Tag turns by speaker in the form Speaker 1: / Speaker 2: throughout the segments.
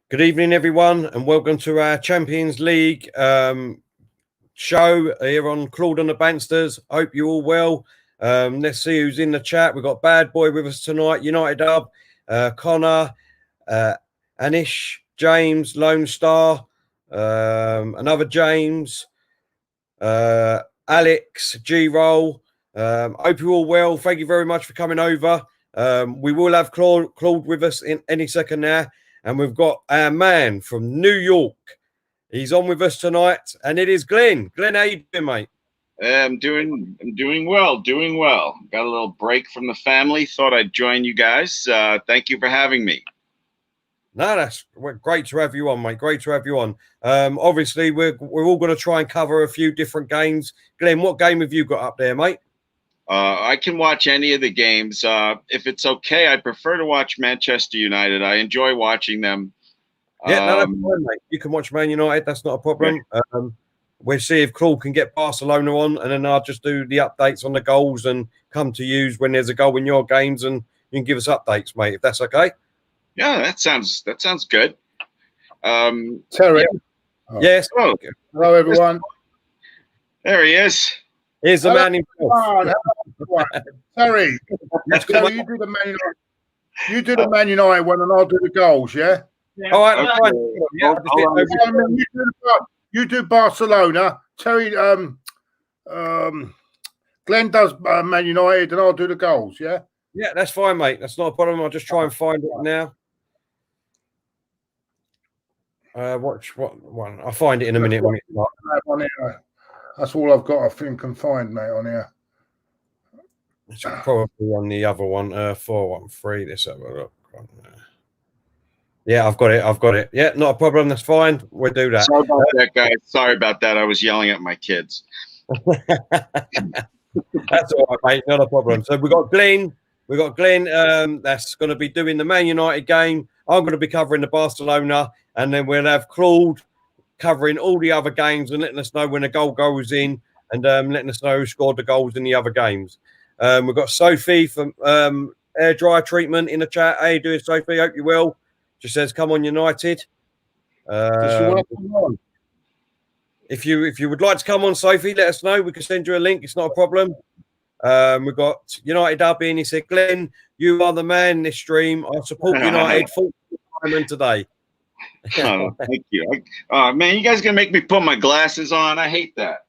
Speaker 1: Good evening, everyone, and welcome to our Champions League show here on Claude and the Banstas. Hope you're all well. Let's see who's in the chat. We've got Bad Boy with us tonight, United Hub, Connor, Anish, James, Lone Star, another James, Alex, G-Roll. Hope you're all well. Thank you very much for coming over. We will have Claude with us in any second now. And we've got our man from New York. He's on with us tonight, and it is Glenn. Glenn, how you doing, mate?
Speaker 2: I'm doing well. Got a little break from the family. Thought I'd join you guys. Thank you for having me.
Speaker 1: No, that's great to have you on, mate. Great to have you on. Obviously, we're all going to try and cover a few different games. Glenn, what game have you got up there, mate?
Speaker 2: I can watch any of the games. If it's okay, I prefer to watch Manchester United. I enjoy watching them.
Speaker 1: Yeah, no, that's fine, mate. You can watch Man United. That's not a problem. Yeah. We'll see if Claude can get Barcelona on, and then I'll just do the updates on the goals and come to you when there's a goal in your games, and you can give us updates, mate, if that's okay.
Speaker 2: Yeah, that sounds good.
Speaker 3: Terry.
Speaker 1: Yeah. Oh. Yes.
Speaker 3: Hello, everyone.
Speaker 2: There he is.
Speaker 1: Here's the man himself.
Speaker 3: Terry, Terry, you do the Man United one, and I'll do the goals. Yeah.
Speaker 1: All right.
Speaker 3: Okay. You do Barcelona. Terry, Glenn does Man United, and I'll do the goals. Yeah.
Speaker 1: Yeah, that's fine, mate. That's not a problem. I'll just try and find it now. Watch what one? I'll find it in a minute.
Speaker 3: That's all I've got, I think, can find, mate, on here.
Speaker 1: It's probably on the other one, 413. Let's have a look. Yeah, I've got it. Yeah, not a problem. That's fine. We'll do that.
Speaker 2: Sorry about that, guys. Sorry about that. I was yelling at my kids.
Speaker 1: That's all right, mate. Not a problem. So we've got Glenn. That's going to be doing the Man United game. I'm going to be covering the Barcelona, and then we'll have Claude covering all the other games and letting us know when a goal goes in, and letting us know who scored the goals in the other games. We've got Sophie from air dryer treatment in the chat. How you doing, Sophie? Hope you're well. Just says, come on, United. If you would like to come on, Sophie, let us know. We can send you a link. It's not a problem. We've got United Hub in. He said, Glenn, you are the man in this stream. I support United full time today.
Speaker 2: Oh, thank you. Man, you guys gonna make me put my glasses on? I hate that.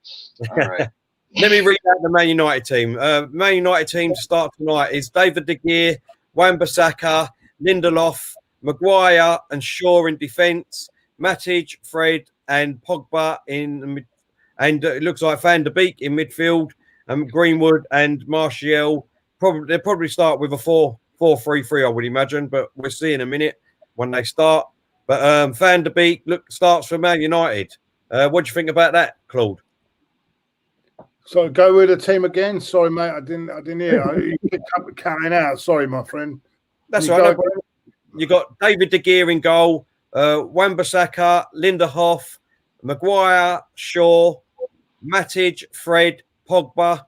Speaker 2: All right.
Speaker 1: Let me read out the Man United team. Man United team to start tonight is David De Gea, Wan-Bissaka, Lindelof, Maguire and Shaw in defence, Matic, Fred and Pogba in the mid, and it looks like Van der Beek in midfield, Greenwood and Martial. They'll probably start with a 4-4-3-3, I would imagine, but we'll see in a minute when they start. But Van der Beek starts for Man United. What do you think about that, Claude?
Speaker 3: So go with the team again. Sorry, mate, I didn't hear. You picked up carrying out. Sorry, my friend.
Speaker 1: That's all right. You got David De Gea in goal, Wan-Bissaka, Lindelof, Maguire, Shaw, Matic, Fred, Pogba,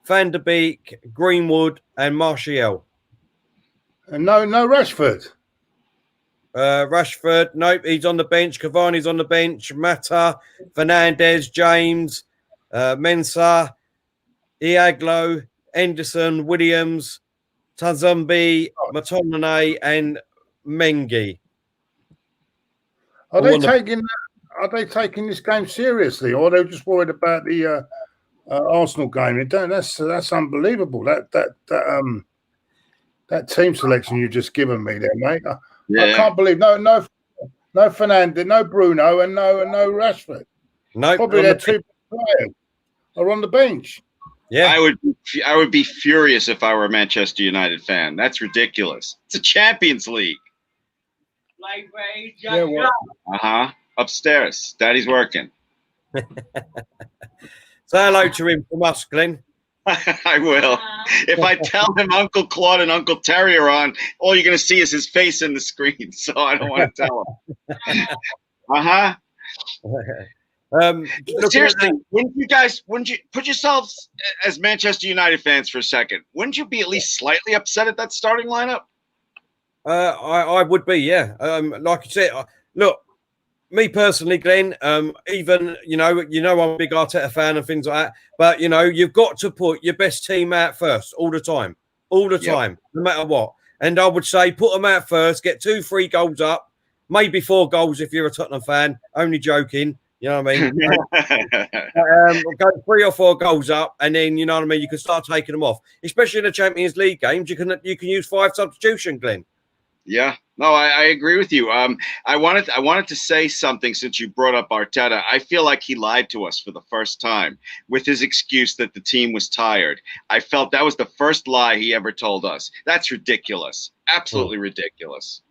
Speaker 1: Van der Beek, Greenwood, and Martial.
Speaker 3: And no Rashford.
Speaker 1: Rashford, nope, he's on the bench. Cavani's on the bench. Mata, Fernandez, James, Mensah, Iaglo, Henderson, Williams, Tazumbi, Matonane, and Mengi.
Speaker 3: Are they taking this game seriously, or are they just worried about the Arsenal game? That's unbelievable. That team selection you just given me there, mate. I can't believe no Fernandez, no Bruno, and no Rashford.
Speaker 1: No,
Speaker 3: probably their two players are on the bench.
Speaker 2: Yeah, I would be furious if I were a Manchester United fan. That's ridiculous. It's a Champions League. Upstairs. Daddy's working.
Speaker 1: Say hello to him from us, Glenn.
Speaker 2: I will. If I tell him Uncle Claude and Uncle Terry are on, all you're going to see is his face in the screen. So I don't want to tell him. Seriously, wouldn't you put yourselves as Manchester United fans for a second? Wouldn't you be at least slightly upset at that starting lineup?
Speaker 1: I would be, yeah. Like I said, look, me personally, Glenn, even, you know, I'm a big Arteta fan and things like that, but, you know, you've got to put your best team out first all the time, no matter what. And I would say put them out first, get 2-3 goals up, maybe 4 goals if you're a Tottenham fan, only joking, you know what I mean? Go 3 or 4 goals up, and then, you know what I mean, you can start taking them off. Especially in the Champions League games, you can use 5 substitution, Glenn.
Speaker 2: Yeah, no, I agree with you. I wanted to say something since you brought up Arteta. I feel like he lied to us for the first time with his excuse that the team was tired. I felt that was the first lie he ever told us. That's ridiculous. Absolutely ridiculous.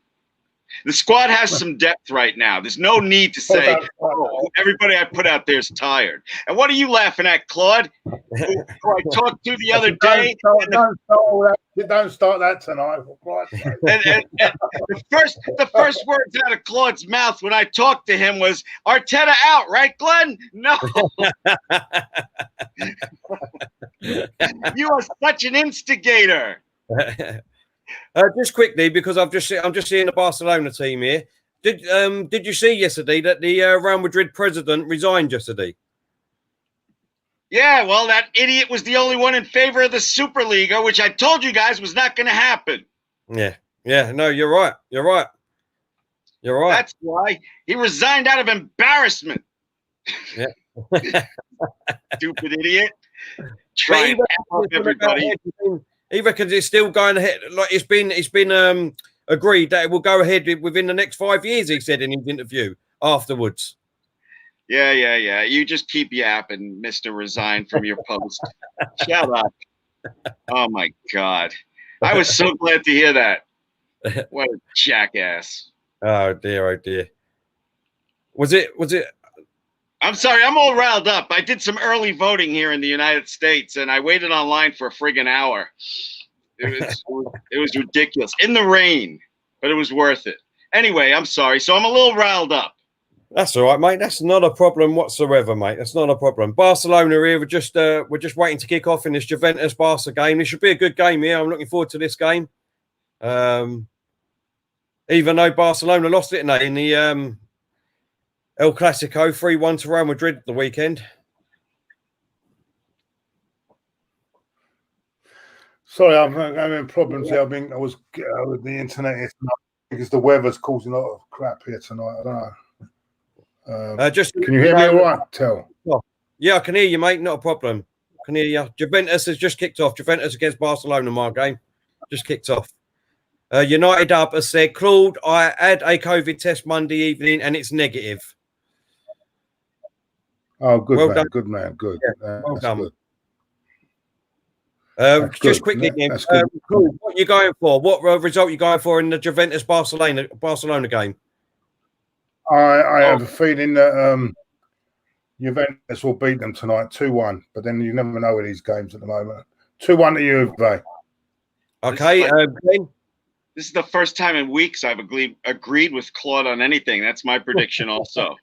Speaker 2: The squad has some depth right now. There's no need to say, oh, everybody I put out there is tired. And what are you laughing at, Claude? Who I talked to the other day?
Speaker 3: Don't start that tonight.
Speaker 2: And the first words out of Claude's mouth when I talked to him was, Arteta out, right, Glenn? No. You are such an instigator.
Speaker 1: Just quickly, because I'm just seeing the Barcelona team here. Did you see yesterday that the Real Madrid president resigned yesterday?
Speaker 2: Yeah, well, that idiot was the only one in favor of the Superliga, which I told you guys was not going to happen.
Speaker 1: Yeah. No, you're right.
Speaker 2: That's why he resigned out of embarrassment.
Speaker 1: Yeah.
Speaker 2: Stupid idiot. Try and help everybody.
Speaker 1: He reckons it's still going ahead. Like it's been agreed that it will go ahead within the next 5 years. He said in his interview afterwards.
Speaker 2: Yeah. You just keep yapping, Mr. Resign from your post. Shut up. Oh my God, I was so glad to hear that. What a jackass.
Speaker 1: Oh dear. Was it?
Speaker 2: I'm sorry, I'm all riled up. I did some early voting here in the United States, and I waited online for a friggin' hour. It was ridiculous. In the rain, but it was worth it. Anyway, I'm sorry. So I'm a little riled up.
Speaker 1: That's all right, mate. That's not a problem whatsoever, mate. That's not a problem. Barcelona here, we're just waiting to kick off in this Juventus-Barca game. This should be a good game here. I'm looking forward to this game. Even though Barcelona lost it in the El Clasico 3-1 to Real Madrid the weekend.
Speaker 3: Sorry, I'm having problems here. I was with the internet because the weather's causing a lot of crap here tonight. I don't know. Can you hear me all right, Tel?
Speaker 1: Yeah, I can hear you, mate. Not a problem. I can hear you. Juventus has just kicked off. Juventus against Barcelona, my game. Just kicked off. United Up has said, Claude, I had a COVID test Monday evening and it's negative.
Speaker 3: Oh, good
Speaker 1: well
Speaker 3: man,
Speaker 1: done.
Speaker 3: Good man, good.
Speaker 1: Yeah, well done.
Speaker 3: Good.
Speaker 1: Just quickly, Claude, what are you going for? What result are you going for in the Juventus-Barcelona game?
Speaker 3: I have a feeling that Juventus will beat them tonight, 2-1. But then you never know with these games at the moment. 2-1 to Juve.
Speaker 1: Okay, Glenn?
Speaker 2: This is the first time in weeks I've agreed with Claude on anything. That's my prediction also.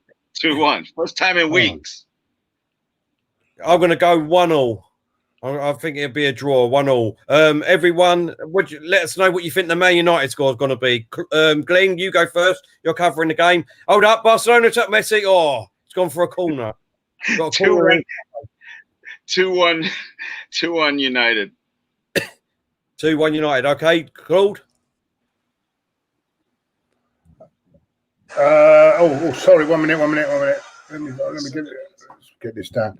Speaker 2: 2-1. First time in weeks.
Speaker 1: I'm going to go 1-1. I think it'll be a draw, 1-1. Everyone, let us know what you think the Man United score is going to be. Glenn, you go first. You're covering the game. Hold up, Barcelona took Messi. Oh, it's gone for a corner. Got a corner.
Speaker 2: 2-1 United.
Speaker 1: 2-1 United. Okay, Claude.
Speaker 3: Sorry. 1 minute. Let me get this down.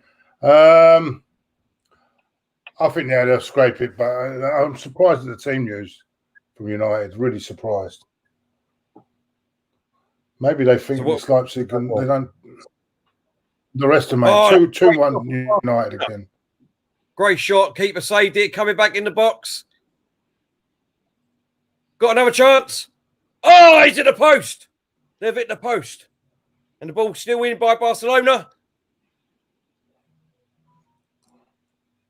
Speaker 3: I think they'll scrape it, but I'm surprised at the team news from United. Really surprised. Maybe they think it's Leipzig and they don't. The rest of them, 2-1 United again.
Speaker 1: Great shot. Keeper saved it. Coming back in the box. Got another chance. Oh, he's at the post. They've hit the post. And the ball's still in by Barcelona.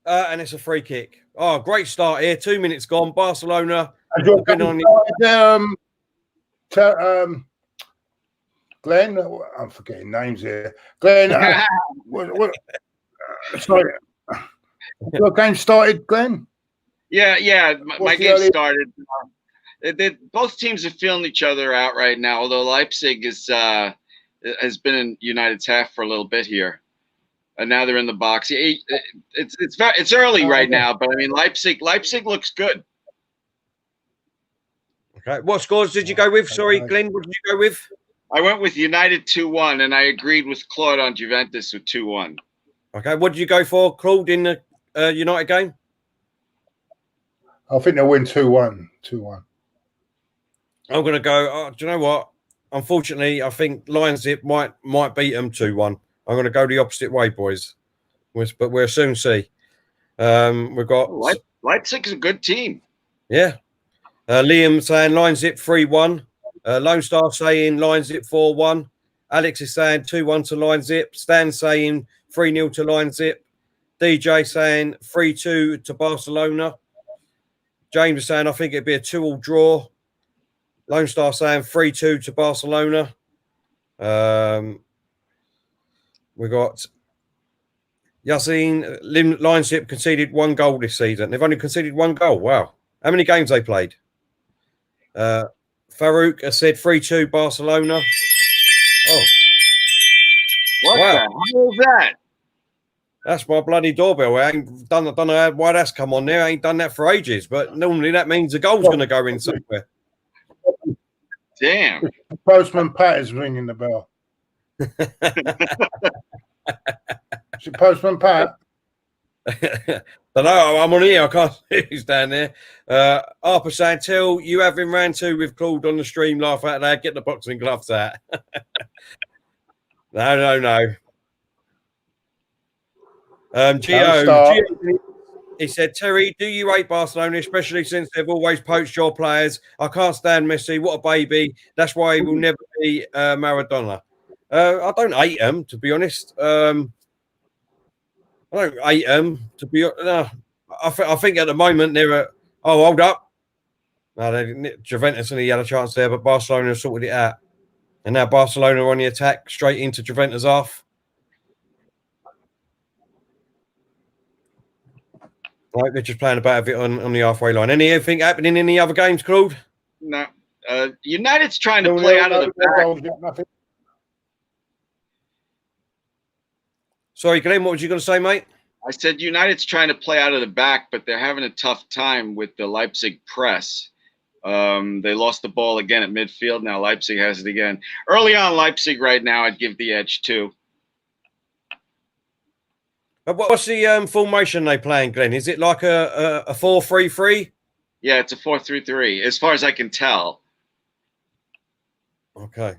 Speaker 1: And it's a free kick. Oh, great start here. 2 minutes gone. Barcelona.
Speaker 3: Glenn, I'm forgetting names here. Glenn, sorry. Your game started, Glenn?
Speaker 2: Yeah. My game started. both teams are feeling each other out right now. Although Leipzig has been in United's half for a little bit here, and now they're in the box. It's early right now, but I mean Leipzig looks good.
Speaker 1: Okay, what scores did you go with? Sorry, Glenn, what did you go with?
Speaker 2: I went with United 2-1, and I agreed with Claude on Juventus with 2-1.
Speaker 1: Okay, what did you go for, Claude, in the United game?
Speaker 3: I think they'll win 2-1. 2-1. I'm
Speaker 1: going to go. Do you know what? Unfortunately, I think Lions Zip might beat them 2-1. I'm going to go the opposite way, boys. But we'll soon see. We've got
Speaker 2: Leipzig's a good team.
Speaker 1: Yeah. Liam saying Lions Zip 3-1. Lone Star saying Lions Zip 4-1. Alex is saying 2-1 to Lions Zip. Stan saying 3-0 to Lions Zip. DJ saying 3-2 to Barcelona. James is saying I think it'd be a 2-2 draw. Lone Star saying 3-2 to Barcelona. We got Yassine. Lions Zip conceded 1 goal this season. They've only conceded 1 goal. Wow. How many games they played? Farouk has said 3-2 Barcelona. Oh.
Speaker 2: What the hell is that?
Speaker 1: That's my bloody doorbell. I don't know why that's come on there. I ain't done that for ages, but normally that means the goal's going to go in somewhere.
Speaker 2: Damn.
Speaker 3: Postman Pat is ringing the bell. Is it Postman Pat?
Speaker 1: Don't know. I'm on here. I can't see who's down there. Harper saying, "Till you have him round 2 with Claude on the stream. Laugh out loud. Get the boxing gloves out." No. Gio, he said, "Terry, do you hate Barcelona, especially since they've always poached your players? I can't stand Messi. What a baby. That's why he will never be Maradona." I don't hate him, to be honest. I don't hate him, to be honest. I think at the moment they're at... Oh, hold up. No, Juventus only had a chance there, but Barcelona sorted it out. And now Barcelona are on the attack, straight into Juventus half. Right, they're just playing about a bit on the halfway line. Anything happening in the other games, Claude?
Speaker 2: No. United's trying to play out of the back.
Speaker 1: Sorry, Glenn, what was you going to say, mate?
Speaker 2: I said United's trying to play out of the back, but they're having a tough time with the Leipzig press. They lost the ball again at midfield. Now Leipzig has it again. Early on, Leipzig right now, I'd give the edge too.
Speaker 1: What's the formation they playing, Glenn? Is it like a 4-3-3?
Speaker 2: Yeah, it's a 4-3-3, as far as I can tell.
Speaker 1: Okay.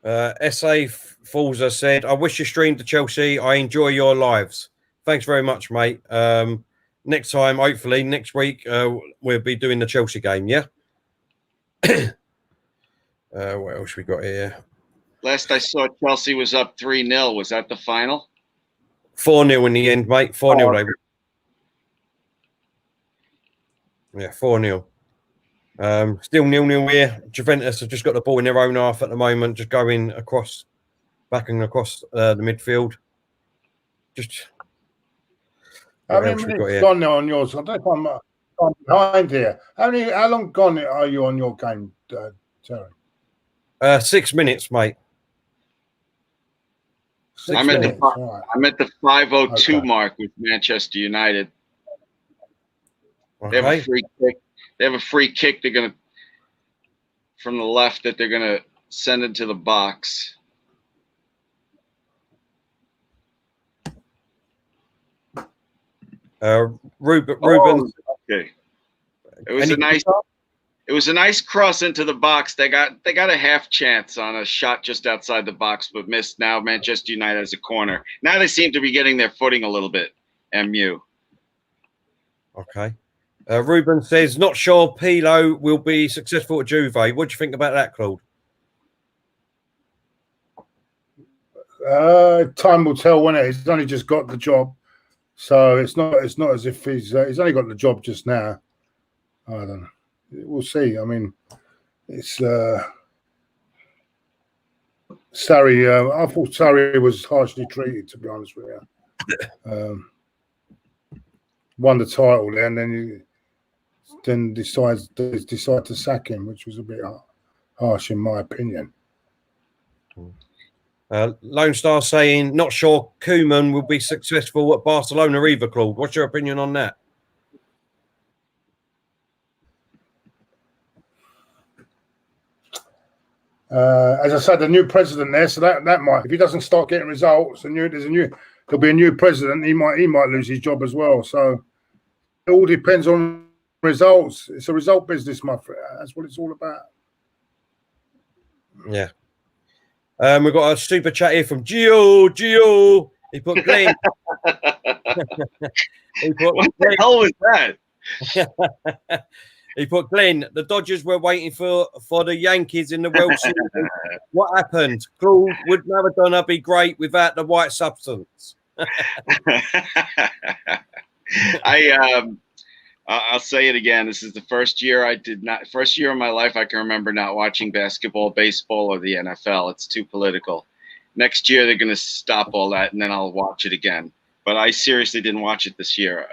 Speaker 1: SA Falza said, "I wish you streamed to Chelsea. I enjoy your lives." Thanks very much, mate. Next time, hopefully, next week, we'll be doing the Chelsea game, yeah? What else we got here?
Speaker 2: Last I saw, Chelsea was up 3-0. Was that the final?
Speaker 1: 4-0 in the end, mate. 4-0. Yeah, 4-0. Still 0-0 here. Juventus have just got the ball in their own half at the moment, just going across, backing across the midfield. Just...
Speaker 3: How many minutes gone now on yours? I don't know if I'm behind here. How long gone are you on your game, Terry?
Speaker 1: 6 minutes, mate.
Speaker 2: I'm at the 5:02 mark with Manchester United.
Speaker 1: Okay.
Speaker 2: They have a free kick. They have a free kick. They're gonna from the left that they're gonna send into the box.
Speaker 1: Ruben.
Speaker 2: Okay. It was a nice cross into the box. They got a half chance on a shot just outside the box, but missed. Now Manchester United has a corner. Now they seem to be getting their footing a little bit. MU.
Speaker 1: Okay. Ruben says, "Not sure Pilo will be successful at Juve." What do you think about that, Claude?
Speaker 3: Time will tell, won't it? He's only just got the job, so it's not as if he's only got the job just now. I don't know. We'll see. I mean, it's Sarri. I thought Sarri was harshly treated, to be honest with you. won the title there, and then decide to sack him, which was a bit harsh in my opinion.
Speaker 1: Lone Star saying, not sure Koeman will be successful at Barcelona either, Claude. What's your opinion on that?
Speaker 3: As I said, the new president there, so that might, if he doesn't start getting results, there'll be a new president. He might lose his job as well. So it all depends on results. It's a result business, my friend. That's what it's all about.
Speaker 1: Yeah. We've got a super chat here from Gio. He put Glenn.
Speaker 2: What the hell was that?
Speaker 1: He put Glenn. The Dodgers were waiting for the Yankees in the World Series. What happened? Claude, would Maradona be great without the white substance?
Speaker 2: I'll say it again. This is the first year of my life I can remember not watching basketball, baseball, or the NFL. It's too political. Next year, they're going to stop all that, and then I'll watch it again. But I seriously didn't watch it this year.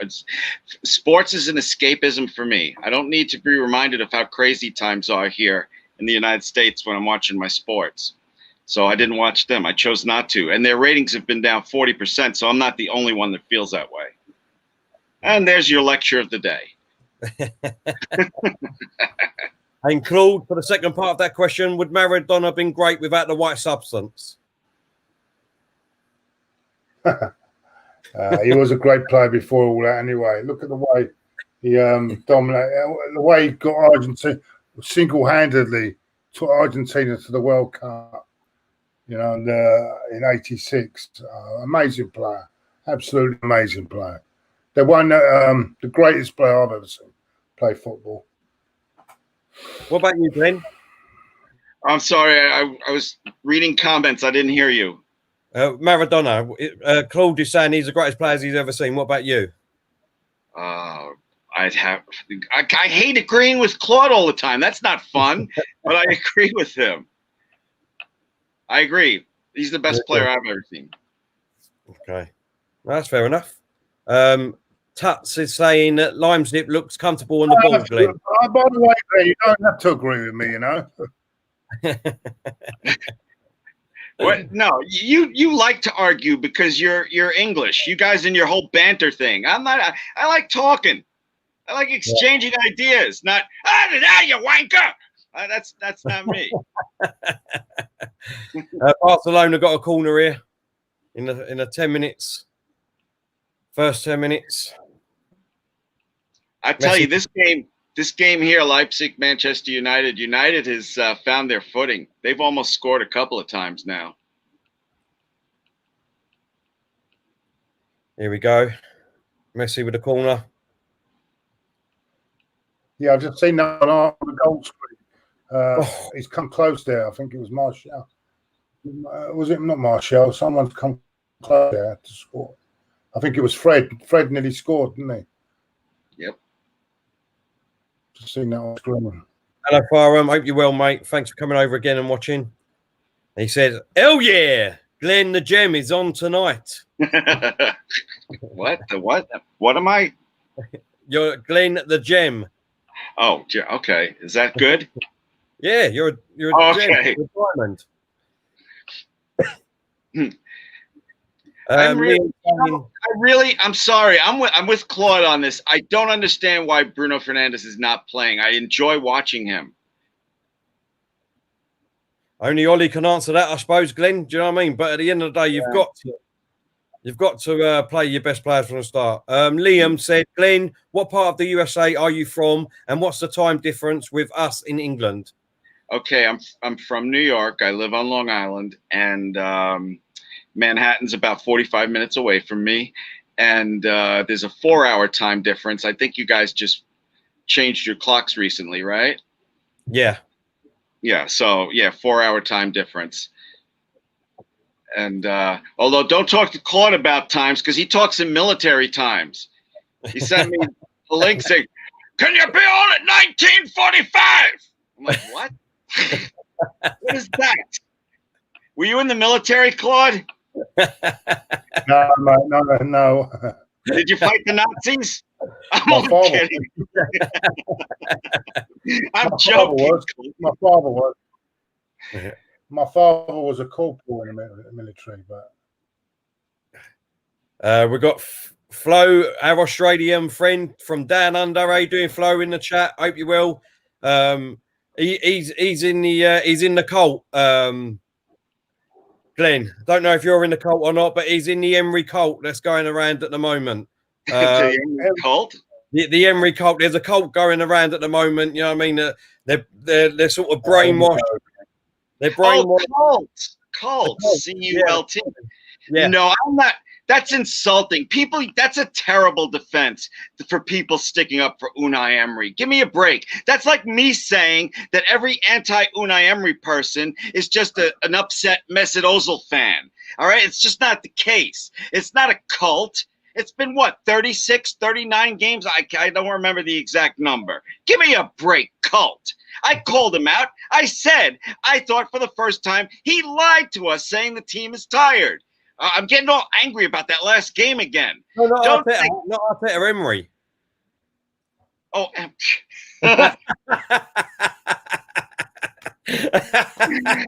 Speaker 2: Sports is an escapism for me. I don't need to be reminded of how crazy times are here in the United States when I'm watching my sports. So I didn't watch them. I chose not to. And their ratings have been down 40%, so I'm not the only one that feels that way. And there's your lecture of the day.
Speaker 1: And Claude, for the second part of that question, would Maradona have been great without the white substance?
Speaker 3: He was a great player before all that anyway. Look at the way he dominated, the way he got Argentina, single-handedly took Argentina to the World Cup, in '86. Amazing player. Absolutely amazing player. They won the greatest player I've ever seen play football.
Speaker 1: What about you, Glenn?
Speaker 2: I'm sorry. I was reading comments. I didn't hear you.
Speaker 1: Maradona. Claude is saying he's the greatest player he's ever seen. What about you?
Speaker 2: I hate agreeing with Claude all the time. That's not fun, but I agree with him. I agree. He's the best player I've ever seen.
Speaker 1: Okay. Well, that's fair enough. Tuts is saying that Limesnip looks comfortable on the ball, Glenn.
Speaker 3: By the way, Glenn, you don't have to agree with me,
Speaker 2: What? No, you like to argue because you're English. You guys in your whole banter thing. I'm not. I like talking. I like exchanging ideas. Not you wanker. That's not me.
Speaker 1: Barcelona got a corner here in the 10 minutes. First 10 minutes.
Speaker 2: I tell you, this game here, Leipzig, Manchester United. United has found their footing. They've almost scored a couple of times now.
Speaker 1: Here we go. Messi with the corner.
Speaker 3: Yeah, I've just seen that on the goal screen. He's come close there. I think it was Martial. Was it not Martial? Someone's come close there to score. I think it was Fred. Fred nearly scored, didn't he?
Speaker 2: Yep.
Speaker 3: Just seen that on screen.
Speaker 1: Hello, Farham. Hope you're well, mate. Thanks for coming over again and watching. He said, hell yeah, Glenn the Gem is on tonight.
Speaker 2: What? The what? What am I?
Speaker 1: You're Glenn the Gem.
Speaker 2: Oh, okay. Is that good?
Speaker 1: Yeah, you're a
Speaker 2: okay.
Speaker 1: Gem. You're a diamond.
Speaker 2: I'm sorry. I'm with Claude on this. I don't understand why Bruno Fernandes is not playing. I enjoy watching him.
Speaker 1: Only Ollie can answer that, I suppose, Glenn. Do you know what I mean? But at the end of the day, you've got to play your best players from the start. Liam said, Glenn, what part of the USA are you from, and what's the time difference with us in England?
Speaker 2: Okay, I'm from New York. I live on Long Island, and Manhattan's about 45 minutes away from me, and there's a 4-hour time difference. I think you guys just changed your clocks recently, right?
Speaker 1: Yeah.
Speaker 2: Yeah, so, 4-hour time difference. And although don't talk to Claude about times because he talks in military times. He sent me a link saying, can you be on at 1945? I'm like, what? What is that? Were you in the military, Claude?
Speaker 3: No.
Speaker 2: Did you fight the Nazis? I'm only kidding. I'm joking.
Speaker 3: My father was a corporal in the military, but
Speaker 1: we've got Flo, our Australian friend from down under. How you doing, Flo? In the chat. Hope you will. He's in the cult. Glenn, don't know if you're in the cult or not, but he's in the Emery cult that's going around at the moment.
Speaker 2: The Emery cult?
Speaker 1: The Emery cult. There's a cult going around at the moment. You know what I mean? They're sort of brainwashed. They're brainwashed.
Speaker 2: Oh, cult. C-U-L-T.
Speaker 1: Yeah.
Speaker 2: No, I'm not. That's insulting. That's a terrible defense for people sticking up for Unai Emery. Give me a break. That's like me saying that every anti-Unai Emery person is just an upset Mesut Ozil fan. All right? It's just not the case. It's not a cult. It's been, 36, 39 games? I don't remember the exact number. Give me a break, cult. I called him out. I said, I thought for the first time he lied to us saying the team is tired. I'm getting all angry about that last game again.
Speaker 1: No, not Arteta, Emery.
Speaker 2: Oh,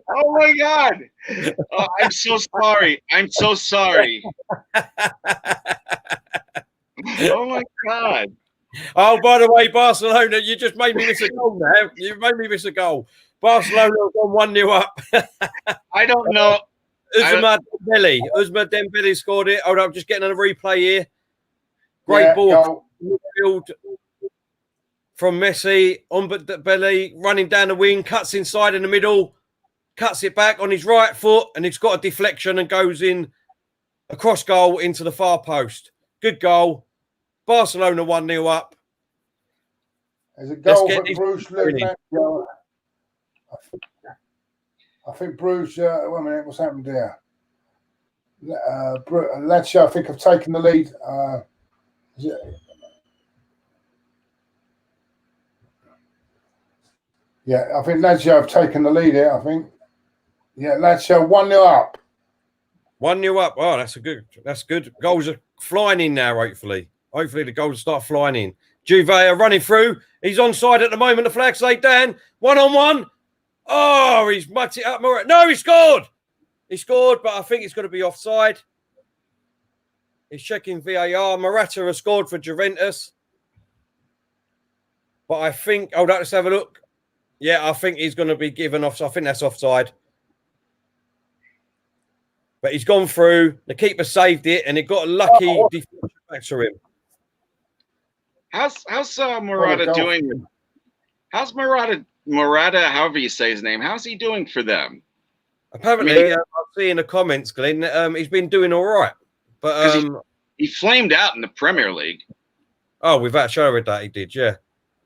Speaker 2: oh my God. Oh, I'm so sorry. I'm so sorry. Oh my God.
Speaker 1: Oh, by the way, Barcelona, you just made me miss a goal now. You made me miss a goal. Barcelona have gone 1-0 up.
Speaker 2: I don't know.
Speaker 1: Ousmane Dembele scored it. Hold on, I'm just getting a replay here. Great ball from Messi on Dembele, running down the wing, cuts inside in the middle, cuts it back on his right foot, and it's got a deflection and goes in a cross goal into the far post. Good goal. Barcelona 1-0 up.
Speaker 3: There's a goal for Bruce. I think Bruce, wait a minute, what's happened there? Lazio, I think, have taken the lead. Yeah, I think Lazio have taken the lead here, I think. Yeah, Lazio 1-0 up.
Speaker 1: 1-0 up. Oh, that's good. Goals are flying in now, hopefully. Hopefully the goals start flying in. Juve are running through. He's onside at the moment. The flag's laid down. 1-on-1. Oh, he's mucked it up. No, he scored. He scored, but I think it's going to be offside. He's checking VAR. Morata has scored for Juventus. But I think, let's have a look. Yeah, I think he's going to be given off. I think that's offside. But he's gone through. The keeper saved it, and it got a lucky deflection back to him.
Speaker 2: How's Morata doing? How's Morata, however you say his name, how's he doing for them?
Speaker 1: Apparently, I see in the comments, Glenn, he's been doing all right. But
Speaker 2: he flamed out in the Premier League.
Speaker 1: Oh, without showing that he did, yeah.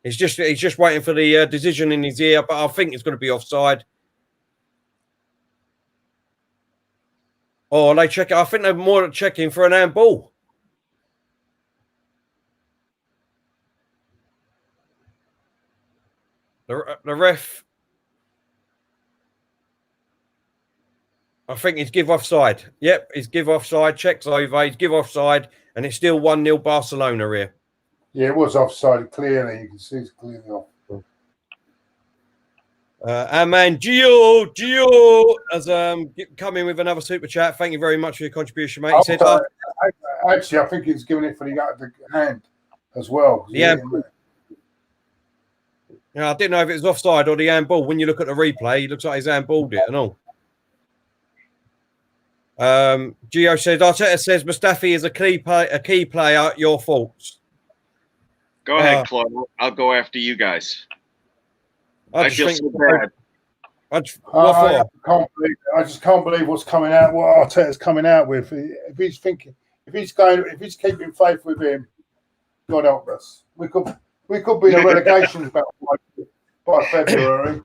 Speaker 1: He's just waiting for the decision in his ear, but I think it's going to be offside. Oh, they check it. I think they're more checking for an handball. The ref, I think he's give offside. Yep, he's give offside. Checks over. He's give offside, and it's still 1-0 Barcelona here.
Speaker 3: Yeah, it was offside clearly. You can see it's clearly off.
Speaker 1: Our man Gio has come in with another super chat. Thank you very much for your contribution, mate. He said,
Speaker 3: actually, I think he's giving it for the hand as well.
Speaker 1: Yeah. I didn't know if it was offside or the handball. When you look at the replay, it looks like he's handballed it and all. Gio says, Arteta says Mustafi is a key player. Your faults.
Speaker 2: Go ahead, Claude. I'll go after you guys. I feel so bad.
Speaker 3: I just can't believe what's coming out. What Arteta's coming out with. If he's keeping faith with him, God help us. We could be in a relegation battle by February.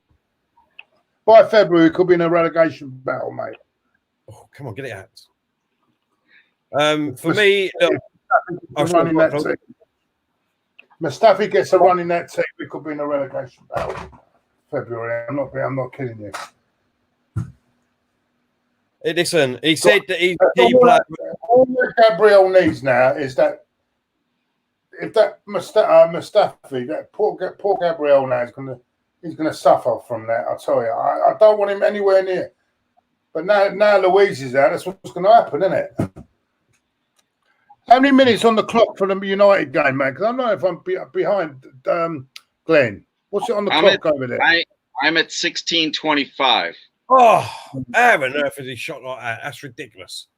Speaker 3: By February, we could be in a relegation battle, mate.
Speaker 1: Oh, come on, get it out. For me,
Speaker 3: Mustafi gets a run in that team. We could be in a relegation battle. February. I'm not kidding you.
Speaker 1: Hey, listen, he said that he's a key player.
Speaker 3: All that Gabriel needs now is that if that Mustafi, that poor Gabriel now he's gonna suffer from that. I tell you, I don't want him anywhere near. But now Luiz is out. That's what's going to happen, isn't it? How many minutes on the clock for the United game, man? Because I don't know if I'm behind Glenn. What's it on the clock over there?
Speaker 2: I'm at 16:25.
Speaker 1: Oh, how on earth is he shot like that? That's ridiculous.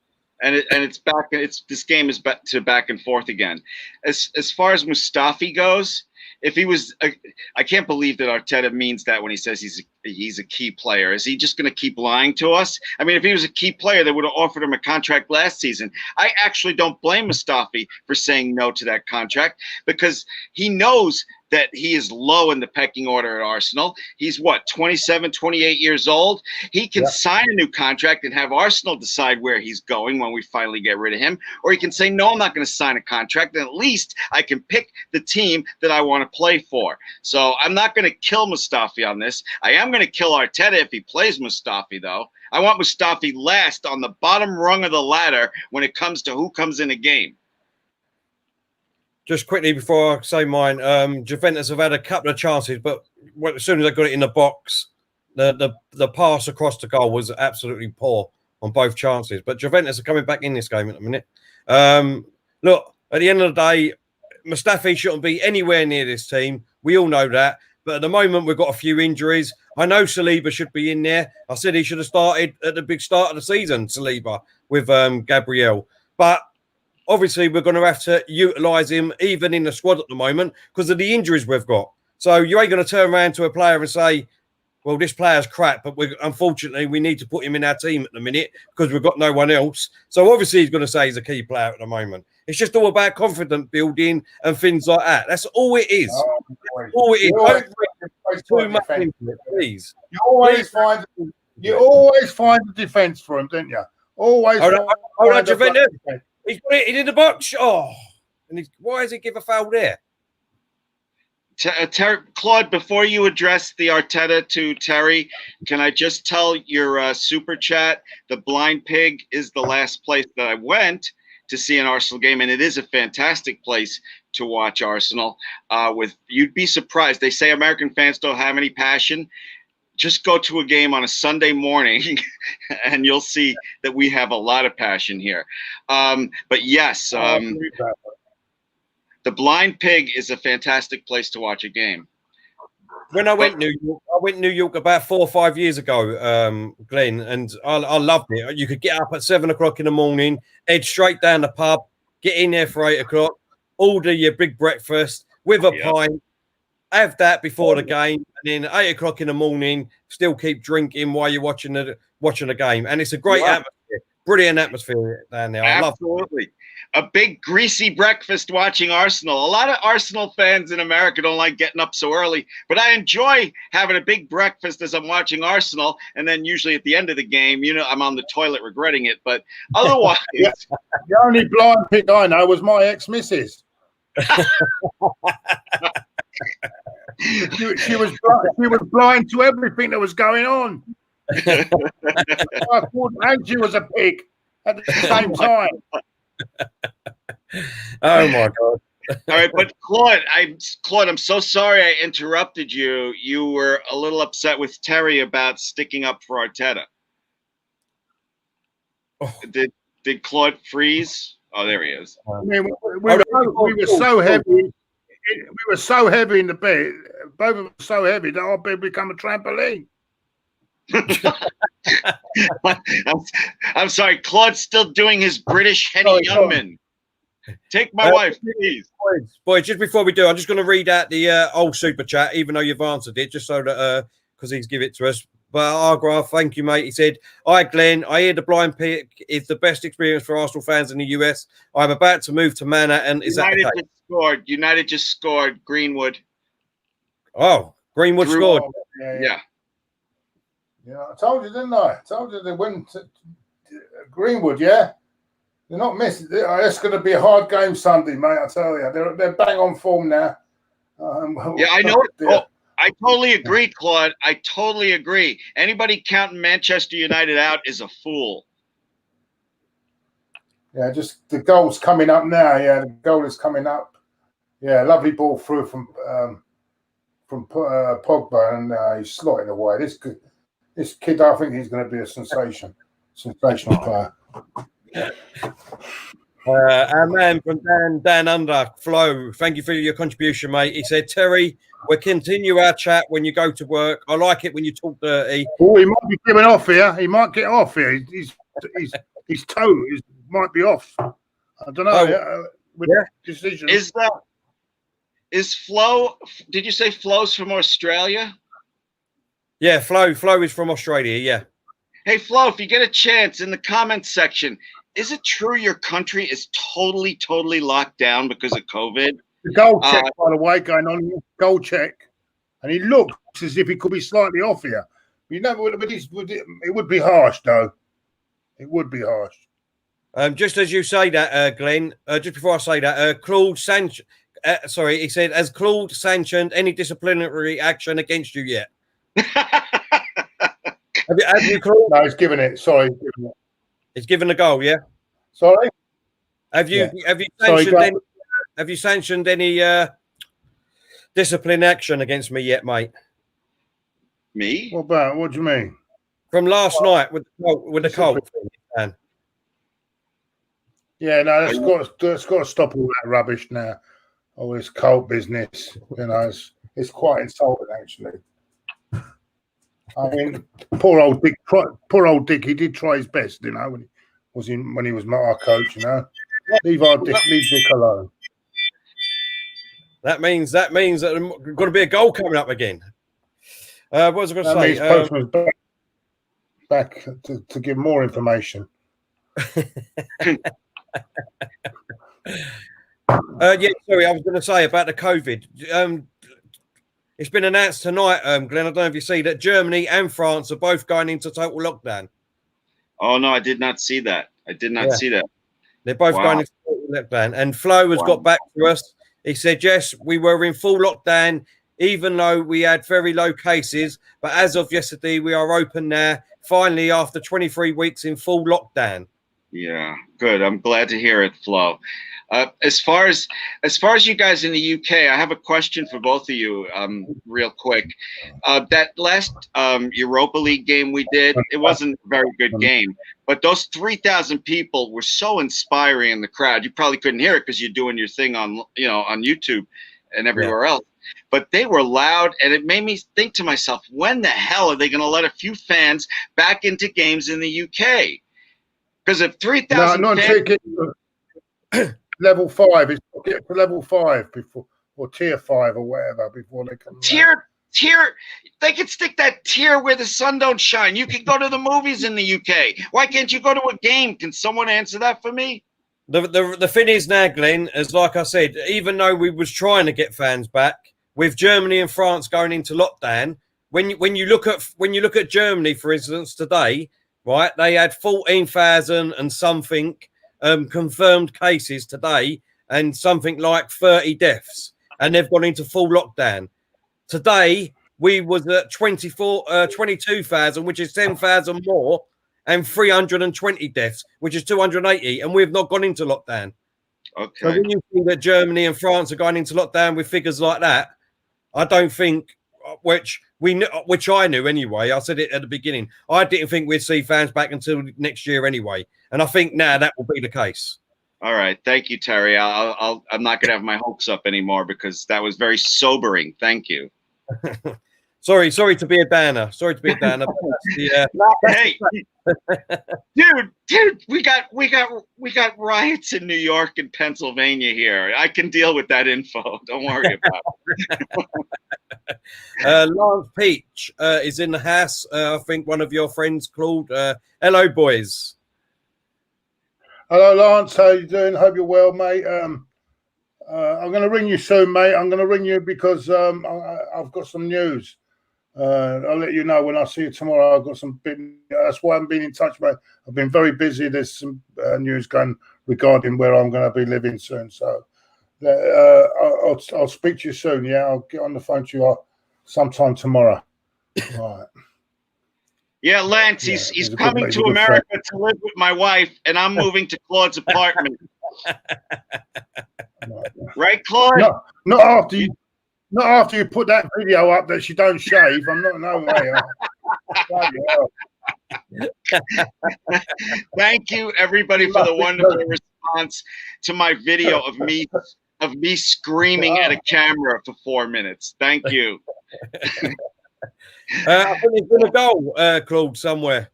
Speaker 2: And it's back. This game is back and forth again. As far as Mustafi goes, if he was, I can't believe that Arteta means that when he says he's a key player. Is he just going to keep lying to us? I mean, if he was a key player, they would have offered him a contract last season. I actually don't blame Mustafi for saying no to that contract because he knows that he is low in the pecking order at Arsenal. He's 27, 28 years old. He can sign a new contract and have Arsenal decide where he's going when we finally get rid of him. Or he can say, no, I'm not going to sign a contract. And at least I can pick the team that I want to play for. So I'm not going to kill Mustafi on this. I am going to kill Arteta if he plays Mustafi, though. I want Mustafi last on the bottom rung of the ladder when it comes to who comes in a game.
Speaker 1: Just quickly before I say mine, Juventus have had a couple of chances, but as soon as they got it in the box, the pass across the goal was absolutely poor on both chances. But Juventus are coming back in this game in a minute. Look, at the end of the day, Mustafi shouldn't be anywhere near this team. We all know that. But at the moment, we've got a few injuries. I know Saliba should be in there. I said he should have started at the big start of the season, Saliba, with Gabriel. But obviously, we're going to have to utilise him even in the squad at the moment because of the injuries we've got. So you ain't going to turn around to a player and say, well, this player's crap, but unfortunately, we need to put him in our team at the minute because we've got no one else. So obviously, he's going to say he's a key player at the moment. It's just all about confidence building and things like that. That's all it is. All it is. Don't read too much into it, please.
Speaker 3: You always find the defence for him, don't you? Always.
Speaker 1: Hold on, Juventus. He's put it in the box. Oh, and why does he give a foul there?
Speaker 2: Claude, before you address the Arteta to Terry, can I just tell your super chat, the Blind Pig is the last place that I went to see an Arsenal game, and it is a fantastic place to watch Arsenal. You'd be surprised. They say American fans don't have any passion. Just go to a game on a Sunday morning and you'll see that we have a lot of passion here. But yes, the Blind Pig is a fantastic place to watch a game.
Speaker 1: When I went New York about 4 or 5 years ago, Glenn, and I loved it. You could get up at 7 o'clock in the morning, head straight down the pub, get in there for 8 o'clock, order your big breakfast with a pint, have that before the game, and then 8 o'clock in the morning, still keep drinking while you're watching the game. And it's a great atmosphere, brilliant atmosphere down there. I love it.
Speaker 2: A big greasy breakfast watching Arsenal. A lot of Arsenal fans in America don't like getting up so early, but I enjoy having a big breakfast as I'm watching Arsenal. And then usually at the end of the game, I'm on the toilet regretting it. But otherwise,
Speaker 3: the only Blind Pig I know was my ex-missus. She was blind to everything that was going on. And she was a pig at the same time.
Speaker 1: Oh my God.
Speaker 2: All right, but Claude, I'm so sorry I interrupted you. You were a little upset with Terry about sticking up for Arteta. Oh. Did Claude freeze? Oh, there he is.
Speaker 3: I mean, we were so heavy. We were so heavy in the bed. Both of us were so heavy that our bed became a trampoline.
Speaker 2: I'm sorry, Claude's still doing his British Henny Youngman. Take my wife, please.
Speaker 1: Boy, just before we do, I'm just going to read out the old super chat, even though you've answered it, just so that because he's given it to us. But Argraf, thank you, mate. He said, "Hi, Glenn. I hear the Blind Pig is the best experience for Arsenal fans in the US. I'm about to move to Manhattan. Is that the case?"
Speaker 2: United just scored. Greenwood.
Speaker 1: Oh, Greenwood scored.
Speaker 2: Yeah.
Speaker 3: Yeah, I told you, didn't I? I told you they went to Greenwood, yeah? They're not missing. It's going to be a hard game Sunday, mate, I tell you. They're bang on form now.
Speaker 2: Yeah, I know. I totally agree, Claude. I totally agree. Anybody counting Manchester United out is a fool.
Speaker 3: Yeah, just the goal's coming up now. Yeah, the goal is coming up. Yeah, lovely ball through from Pogba, and he's slotting away. This kid, I think he's going to be a sensational player.
Speaker 1: Our man from Dan Under, Flo, thank you for your contribution, mate. He said, Terry, we'll continue our chat when you go to work. I like it when you talk dirty.
Speaker 3: Oh, he might be giving off here. He might get off here. His toe might be off. I don't know. Decision.
Speaker 2: Is Flo? Did you say Flo's from Australia?
Speaker 1: Yeah, Flo is from Australia. Yeah.
Speaker 2: Hey, Flo, if you get a chance in the comments section, is it true your country is totally locked down because of COVID?
Speaker 3: The goal check, by the way, going on. Goal check, and he looks as if he could be slightly off here. You know, it would be harsh, though. It would be harsh.
Speaker 1: Just as you say that, Glenn. Just before I say that, Claude Sanchez. Sorry, he said, has Claude sanctioned any disciplinary action against you yet? have you, Claude?
Speaker 3: No, he's given it. Sorry,
Speaker 1: He's given a goal. Yeah.
Speaker 3: Sorry.
Speaker 1: Have you sanctioned any discipline action against me yet, mate?
Speaker 2: Me?
Speaker 3: What about? What do you mean?
Speaker 1: From last night with the Colt.
Speaker 3: Yeah, no, that's got to stop all that rubbish now. All this cult business, you know, it's quite insulting, actually. I mean, poor old Dick. He did try his best, you know, when he was our coach. You know, leave Dick alone.
Speaker 1: That means that there's going to be a goal coming up again. What was I going to say?
Speaker 3: Postman's back to give more information.
Speaker 1: Yeah, sorry, I was going to say about the COVID. It's been announced tonight, Glenn. I don't know if you see that Germany and France are both going into total lockdown.
Speaker 2: Oh no, I did not see that. See that.
Speaker 1: They're both going into total lockdown. And Flo has got back to us. He said, yes, we were in full lockdown, even though we had very low cases. But as of yesterday, we are open now. Finally, after 23 weeks in full lockdown.
Speaker 2: Yeah, good. I'm glad to hear it, Flo. As far as you guys in the UK, I have a question for both of you, real quick. That last Europa League game we did, it wasn't a very good game, but those 3,000 people were so inspiring in the crowd. You probably couldn't hear it because you're doing your thing on YouTube and everywhere else. But they were loud, and it made me think to myself, when the hell are they going to let a few fans back into games in the UK? Because if 3,000
Speaker 3: level 5 is get to level 5 before, or tier 5 or whatever, before they come.
Speaker 2: Tier. They can stick that tier where the sun don't shine. You can go to the movies in the UK. Why can't you go to a game? Can someone answer that for me?
Speaker 1: The thing is now, Glenn, as like I said, even though we was trying to get fans back, with Germany and France going into lockdown, when you look at Germany, for instance, today, right, they had 14,000 and something confirmed cases today, and something like 30 deaths, and they've gone into full lockdown. Today we was at 22,000, which is 10,000 more, and 320 deaths, which is 280, and we've not gone into lockdown.
Speaker 2: Okay.
Speaker 1: So when you think that Germany and France are going into lockdown with figures like that, I don't think, which I knew anyway. I said it at the beginning. I didn't think we'd see fans back until next year anyway, and I think now that will be the case.
Speaker 2: All right, thank you, Terry. I'm not going to have my hopes up anymore because that was very sobering. Thank you.
Speaker 1: Sorry to be a downer. Yeah.
Speaker 2: Hey, dude, we got riots in New York and Pennsylvania here. I can deal with that info. Don't worry about it.
Speaker 1: Lance Peach is in the house. I think one of your friends, Claude. Hello, boys.
Speaker 3: Hello, Lance. How you doing? Hope you're well, mate. I'm going to ring you soon, mate. I'm going to ring you because I've got some news. I'll let you know when I see you tomorrow. I've got some bit. That's why I haven't been in touch, mate. I've been very busy. There's some news going regarding where I'm going to be living soon. So I'll speak to you soon. Yeah, I'll get on the phone to you sometime tomorrow. All right.
Speaker 2: Yeah, Lance, he's coming to America to live with my wife, and I'm moving to Claude's apartment. Right, Claude?
Speaker 3: Not after you put that video up that she don't shave. I'm not no way.
Speaker 2: Thank you, everybody, for the wonderful response to my video of me screaming at a camera for 4 minutes. Thank you.
Speaker 1: I think there's been a goal, Claude, somewhere.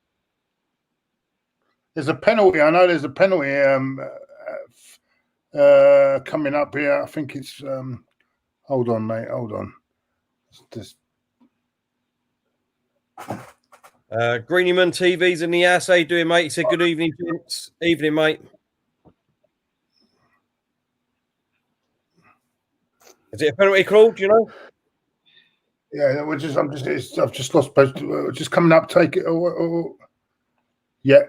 Speaker 3: There's a penalty. I know there's a penalty coming up here. I think it's. Hold on, mate. Hold on. Just.
Speaker 1: Greenyman TV's in the house. How you doing, mate? He said, good evening, gents. Evening, mate. Is it a penalty, Claude? Do you know?
Speaker 3: Yeah, I've just lost. Just coming up. Take it. Yeah.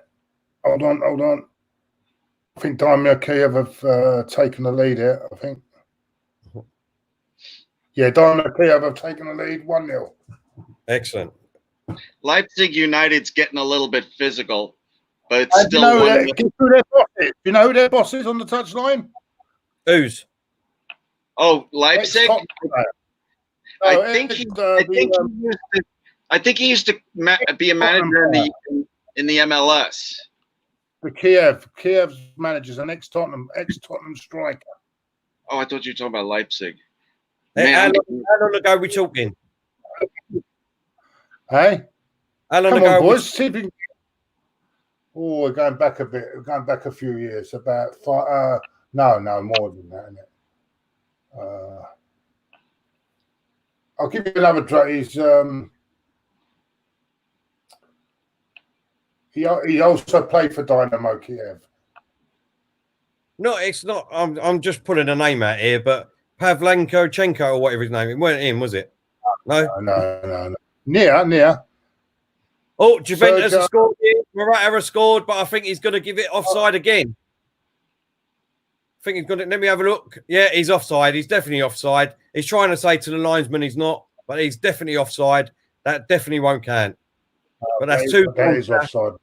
Speaker 3: Hold on. I think Dynamo Kiev have taken the lead here. I think. Yeah, Dynamo Kiev have taken the lead 1-0.
Speaker 1: Excellent.
Speaker 2: Leipzig United's getting a little bit physical, but it's still
Speaker 3: You know who their boss is on the touchline?
Speaker 1: Who's?
Speaker 2: Oh, Leipzig. I think he used to be a manager in the MLS.
Speaker 3: The Kiev's manager's an ex-Tottenham striker.
Speaker 2: Oh, I thought you were talking about Leipzig.
Speaker 1: Hey, how long ago are we talking?
Speaker 3: Hey?
Speaker 1: How long
Speaker 3: Come
Speaker 1: ago
Speaker 3: on, boys. We're going back a bit. We're going back a few years. About 5. No, more than that, isn't it? I'll give you another try. He also played for Dynamo Kiev.
Speaker 1: No, it's not. I'm just pulling a name out here, but Pavlenkochenko or whatever his name. It weren't him, was it? No. Near. Oh, Juventus has scored. Morata has scored, but I think he's going to give it offside again. I think he's going to. Let me have a look. Yeah, he's offside. He's definitely offside. He's trying to say to the linesman he's not, but he's definitely offside. That definitely won't count. But that's two.
Speaker 3: That is offside.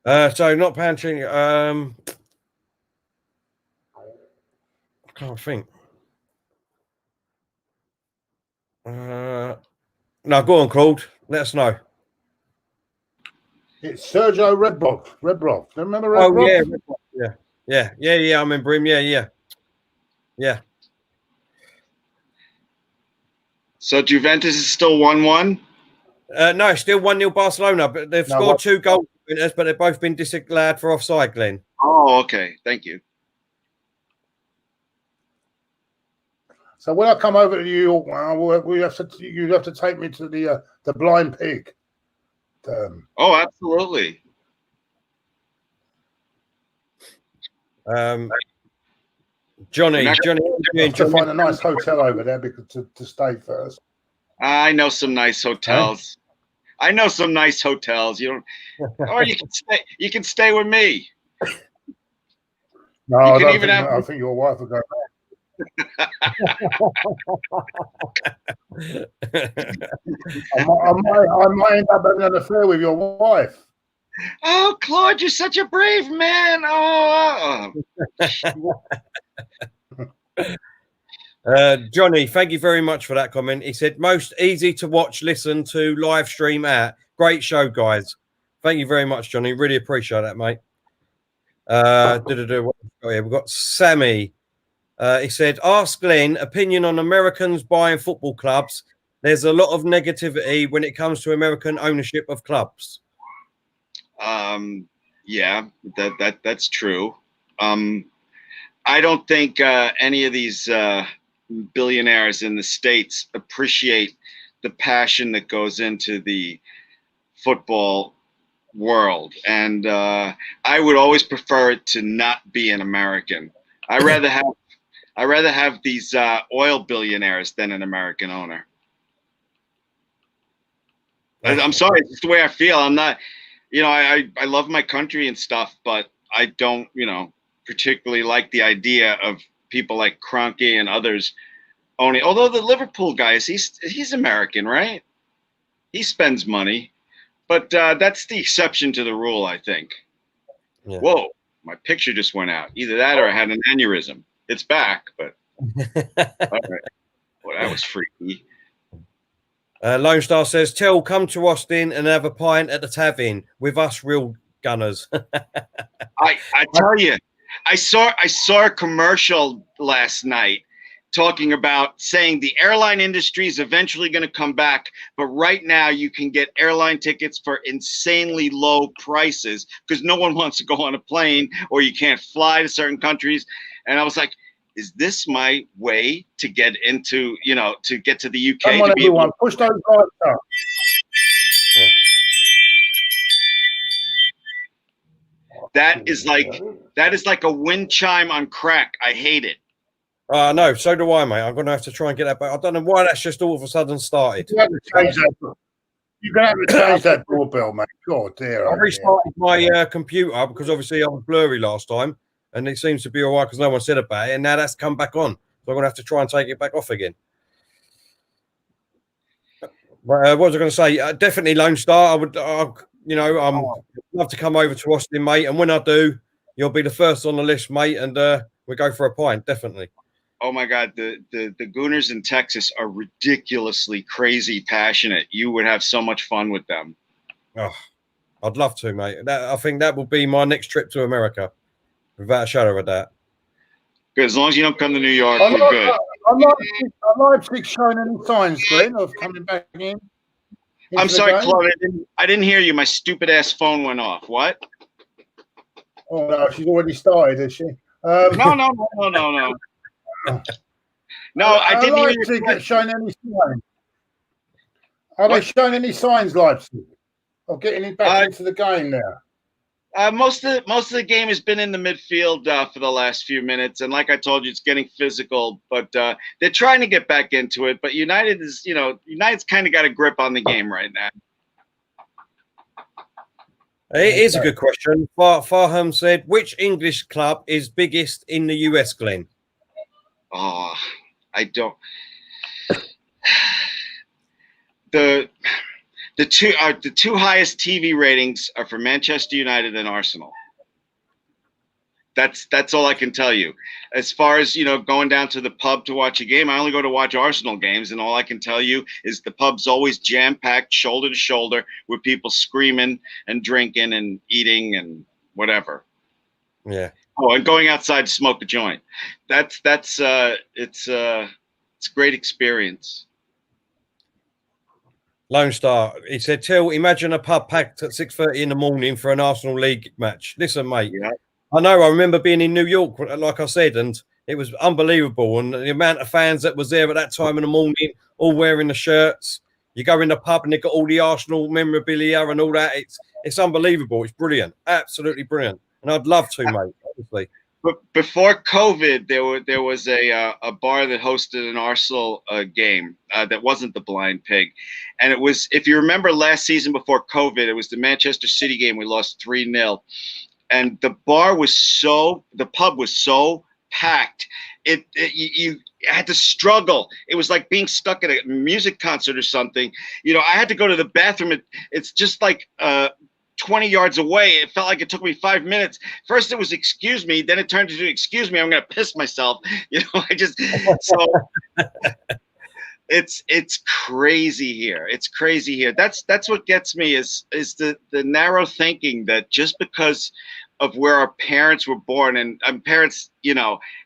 Speaker 1: Yeah. So not punching. I can't think. No, go on, Claude. Let us know.
Speaker 3: It's Sergio Rebrov. Remember Rebrov?
Speaker 1: Oh yeah. I remember him. Yeah.
Speaker 2: So Juventus is still 1-1?
Speaker 1: No, still 1-0 Barcelona, but they've scored 2 goals, but they've both been disallowed for offside, Glenn.
Speaker 2: Oh, okay. Thank you.
Speaker 3: So when I come over to New York, you have to take me to the Blind Pig.
Speaker 2: Oh, absolutely.
Speaker 1: Johnny,
Speaker 3: have to find a nice hotel over there because to stay first.
Speaker 2: I know some nice hotels. Huh? I know some nice hotels. You don't, or you can stay. You can stay with me.
Speaker 3: No, I think your wife will go back. I might end up having an affair with your wife.
Speaker 2: Oh, Claude, you're such a brave man.
Speaker 1: Johnny, thank you very much for that comment. He said, most easy to watch, listen to, live stream at. Great show, guys. Thank you very much, Johnny. Really appreciate that, mate. We've got Sammy. He said, ask Glenn, opinion on Americans buying football clubs. There's a lot of negativity when it comes to American ownership of clubs.
Speaker 2: Yeah, that's true. I don't think any of these billionaires in the States appreciate the passion that goes into the football world. And I would always prefer it to not be an American. I'd rather have these oil billionaires than an American owner. I'm sorry, it's the way I feel. I'm not, I love my country and stuff, but I don't, particularly like the idea of people like Kroenke and others owning. Although the Liverpool guys, he's American, right? He spends money, But that's the exception to the rule, I think.
Speaker 1: Yeah.
Speaker 2: Whoa, my picture just went out. Either that or I had an aneurysm. It's back, but all right. Well, that was freaky.
Speaker 1: Lone Star says, "Tell, come to Austin and have a pint at the tavern with us real gunners."
Speaker 2: I tell you, I saw a commercial last night talking about saying the airline industry is eventually going to come back, but right now you can get airline tickets for insanely low prices because no one wants to go on a plane or you can't fly to certain countries. And I was like, is this my way to get into, to get to the UK?
Speaker 3: Come on, everyone, push those lights up.
Speaker 2: That is like a wind chime on crack. I hate it.
Speaker 1: No, so do I, mate. I'm going to have to try and get that back. I don't know why that's just all of a sudden started.
Speaker 3: You're going to have to change that doorbell, mate. God, dear.
Speaker 1: I restarted my computer because obviously I was blurry last time, and it seems to be all right because no one said about it, and now that's come back on. So I'm going to have to try and take it back off again. But, what was I going to say? Definitely Lone Star. I'm love to come over to Austin, mate, and when I do, you'll be the first on the list, mate, and we go for a pint, definitely.
Speaker 2: Oh my God, the Gooners in Texas are ridiculously crazy passionate. You would have so much fun with them.
Speaker 1: Oh, I'd love to, mate. I think that will be my next trip to America, without a shadow of a doubt.
Speaker 2: Good, as long as you don't come to New York, we're good.
Speaker 3: Are Leipzig showing any signs, Glenn, of coming back in?
Speaker 2: I'm sorry, Claude, I didn't hear you. My stupid ass phone went off. What?
Speaker 3: Oh no, she's already started, has she?
Speaker 2: No. No, I didn't
Speaker 3: Leipzig
Speaker 2: hear you.
Speaker 3: showing any signs? Are they showing any signs, Leipzig, of getting back into the game now?
Speaker 2: Most of the game has been in the midfield for the last few minutes, and like I told you, it's getting physical. But they're trying to get back into it. But United's kind of got a grip on the game right now.
Speaker 1: It is a good question. Farham said, "Which English club is biggest in the US, Glenn?"
Speaker 2: Oh, I don't. The two highest TV ratings are for Manchester United and Arsenal. That's all I can tell you. As far as going down to the pub to watch a game, I only go to watch Arsenal games, and all I can tell you is the pub's always jam-packed, shoulder to shoulder, with people screaming and drinking and eating and whatever.
Speaker 1: Yeah.
Speaker 2: Oh, and going outside to smoke a joint. It's a great experience.
Speaker 1: Lone Star, he said, "Till, imagine a pub packed at 6:30 in the morning for an Arsenal League match." Listen, mate,
Speaker 2: Yeah.
Speaker 1: I know. I remember being in New York, like I said, and it was unbelievable. And the amount of fans that was there at that time in the morning, all wearing the shirts. You go in the pub and they got all the Arsenal memorabilia and all that. It's unbelievable. It's brilliant, absolutely brilliant. And I'd love to, mate. Obviously.
Speaker 2: But before COVID, there was a bar that hosted an Arsenal game that wasn't the Blind Pig, and it was, if you remember last season before COVID, it was the Manchester City game. We lost 3-0, and the pub was so packed. You had to struggle. It was like being stuck at a music concert or something. I had to go to the bathroom. It's just like 20 yards away. It felt like it took me 5 minutes. First it was excuse me, then it turned into excuse me, I'm gonna piss myself. It's crazy here. It's crazy here. That's what gets me is the narrow thinking that just because of where our parents were born and parents,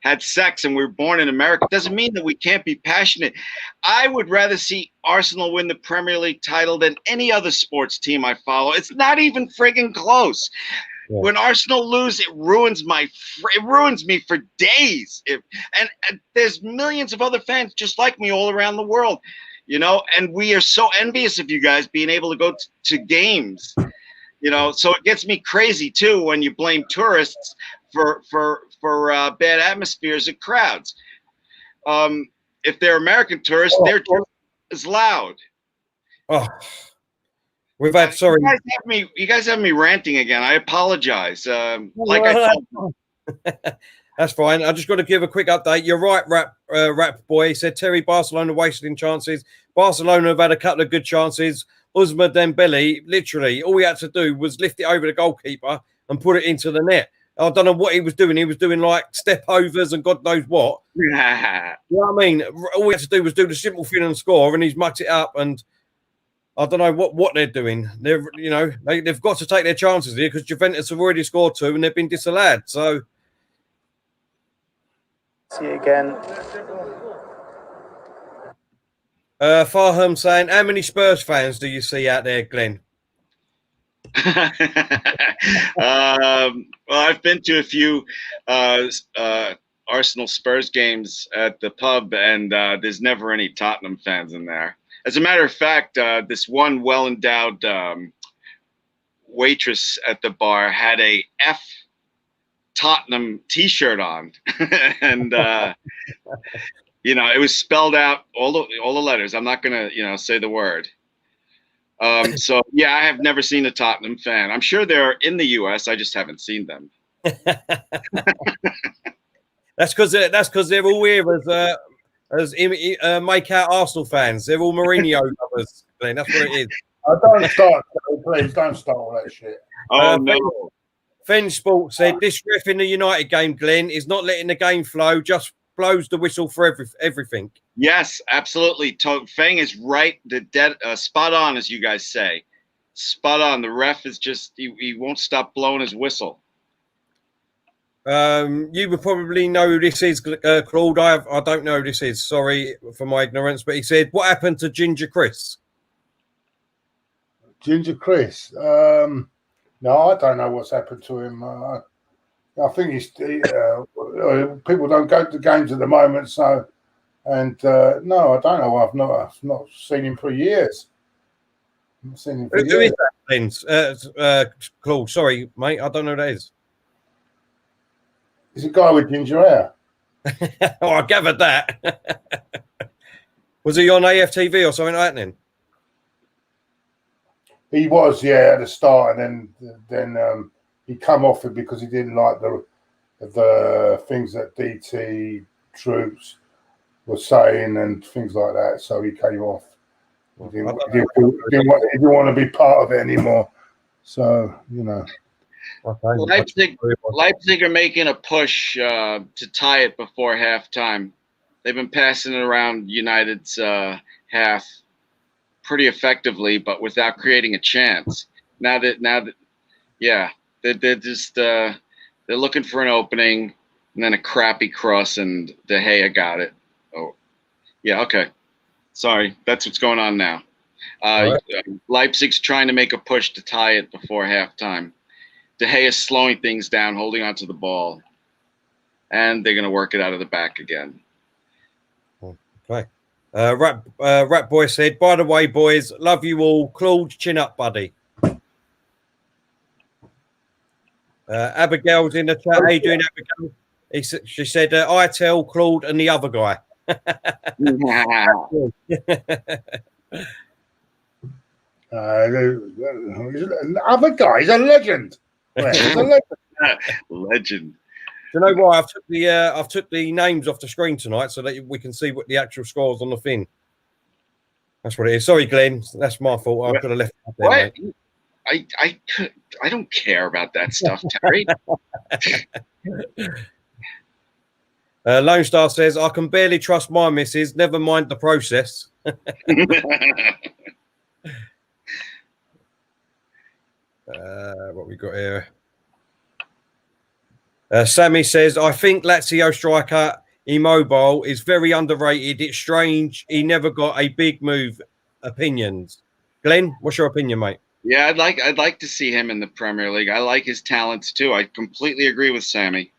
Speaker 2: had sex and we were born in America, doesn't mean that we can't be passionate. I would rather see Arsenal win the Premier League title than any other sports team I follow. It's not even friggin' close. Yeah. When Arsenal lose, it ruins me for days. And there's millions of other fans just like me all around the world, and we are so envious of you guys being able to go to games. So it gets me crazy too when you blame tourists for bad atmospheres at crowds. If they're American tourists, they're just as loud.
Speaker 1: Oh, we've had sorry.
Speaker 2: You guys have me ranting again. I apologize.
Speaker 1: That's fine. I just got to give a quick update. You're right, Rap Boy. He said Terry, Barcelona wasting chances. Barcelona have had a couple of good chances. Ousmane Dembele, literally, all he had to do was lift it over the goalkeeper and put it into the net. I don't know what he was doing. He was doing like step overs and God knows what. You know what I mean? All he had to do was do the simple thing and score, and he's mucked it up. And I don't know what they're doing. They've got to take their chances here because Juventus have already scored 2 and they've been disallowed. So.
Speaker 4: See you again.
Speaker 1: Farham saying, how many Spurs fans do you see out there, Glenn?
Speaker 2: Well, I've been to a few Arsenal Spurs games at the pub, and there's never any Tottenham fans in there. As a matter of fact, this one well-endowed waitress at the bar had a F Tottenham T-shirt on, and it was spelled out all the letters. I'm not gonna say the word. So yeah, I have never seen a Tottenham fan. I'm sure they're in the U.S. I just haven't seen them.
Speaker 1: That's because they're all here as make out Arsenal fans. They're all Mourinho lovers. Glenn. That's what it is.
Speaker 3: Please don't start all that shit.
Speaker 2: Oh no.
Speaker 1: Fen Sport said this ref in the United game, Glenn, is not letting the game flow, just blows the whistle for everything.
Speaker 2: Yes, absolutely. Feng is right. Spot on, as you guys say. Spot on. The ref is just, he won't stop blowing his whistle.
Speaker 1: You would probably know who this is, Claude. I don't know who this is. Sorry for my ignorance. But he said, what happened to Ginger Chris?
Speaker 3: Ginger Chris? No, I don't know what's happened to him. I think people don't go to games at the moment, so no, I don't know. I've not seen him for years.
Speaker 1: Who is that, then? Claude, sorry, mate, I don't know who that is.
Speaker 3: He's a guy with ginger hair.
Speaker 1: Oh, I gathered that. Was he on AFTV or something like that then?
Speaker 3: He was, yeah, at the start, and then he come off it because he didn't like the things that DT troops were saying and things like that. So he came off. He didn't want to be part of it anymore. So
Speaker 2: Leipzig are making a push to tie it before halftime. They've been passing it around United's half pretty effectively, but without creating a chance. Now that they're just they're looking for an opening, and then a crappy cross, and De Gea got it. Oh, yeah, okay. Sorry, that's what's going on now. Right. Leipzig's trying to make a push to tie it before halftime. De Gea is slowing things down, holding onto the ball, and they're going to work it out of the back again.
Speaker 1: Okay. Rap Boy said, by the way, boys, love you all. Claude, chin up, buddy. Abigail's in the chat. How you doing, Abigail? She said, I tell Claude and the other guy.
Speaker 3: The other guy, he's a legend. He's a legend.
Speaker 2: Legend.
Speaker 1: Do you know why I've took the names off the screen tonight so that we can see what the actual scores on the thing. That's what it is. Sorry, Glenn, that's my fault. I could have left it there,
Speaker 2: what?
Speaker 1: Mate.
Speaker 2: I don't care about that stuff, Terry.
Speaker 1: Lone Star says, I can barely trust my missus. Never mind the process. What we got here? Sammy says, I think Lazio striker Immobile is very underrated. It's strange he never got a big move. Opinions, Glenn, what's your opinion, mate?
Speaker 2: Yeah, I'd like to see him in the Premier League. I like his talents too. I completely agree with Sammy.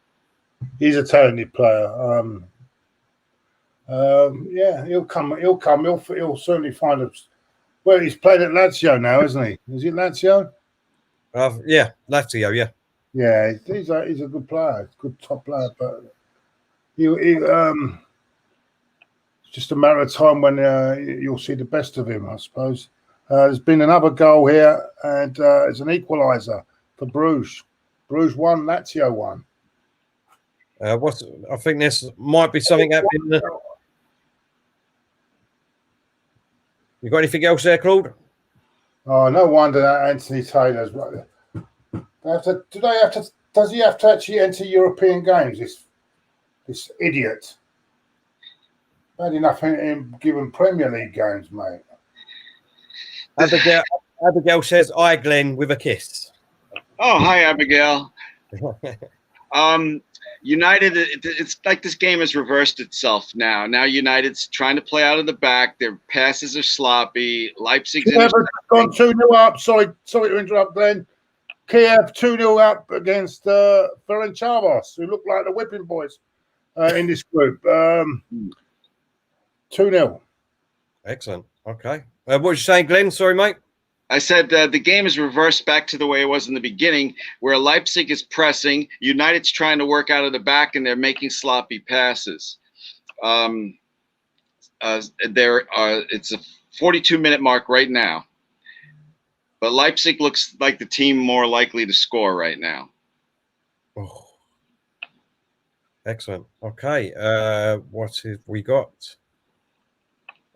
Speaker 3: He's a talented player. Yeah, he'll come. He'll certainly find a. Well, he's played at Lazio now, isn't he? Is it Lazio?
Speaker 1: Yeah, Lazio. Yeah.
Speaker 3: Yeah, he's a good player, good top player, but it's just a matter of time when you'll see the best of him, I suppose. There's been another goal here, and it's an equaliser for Bruges. Bruges 1, Lazio 1.
Speaker 1: I think this might be something happening. You got anything else there, Claude?
Speaker 3: Oh, no wonder that Anthony Taylor's. Does he have to actually enter European games? This idiot. Bad enough in giving Premier League games, mate.
Speaker 1: Abigail says, "Hi, Glenn," with a kiss.
Speaker 2: Oh, hi, Abigail. United, it's like this game has reversed itself now. Now United's trying to play out of the back. Their passes are sloppy. Leipzig's
Speaker 3: gone 2-0 up. Sorry to interrupt, Glenn. Kiev 2-0 up against Ferencvaros, who look like the whipping boys in this group. 2-0.
Speaker 1: Excellent. Okay. What were you saying, Glenn? Sorry, mate.
Speaker 2: I said the game is reversed back to the way it was in the beginning, where Leipzig is pressing, United's trying to work out of the back, and they're making sloppy passes. It's a 42-minute mark right now, but Leipzig looks like the team more likely to score right now.
Speaker 1: Oh. Excellent. Okay. What have we got?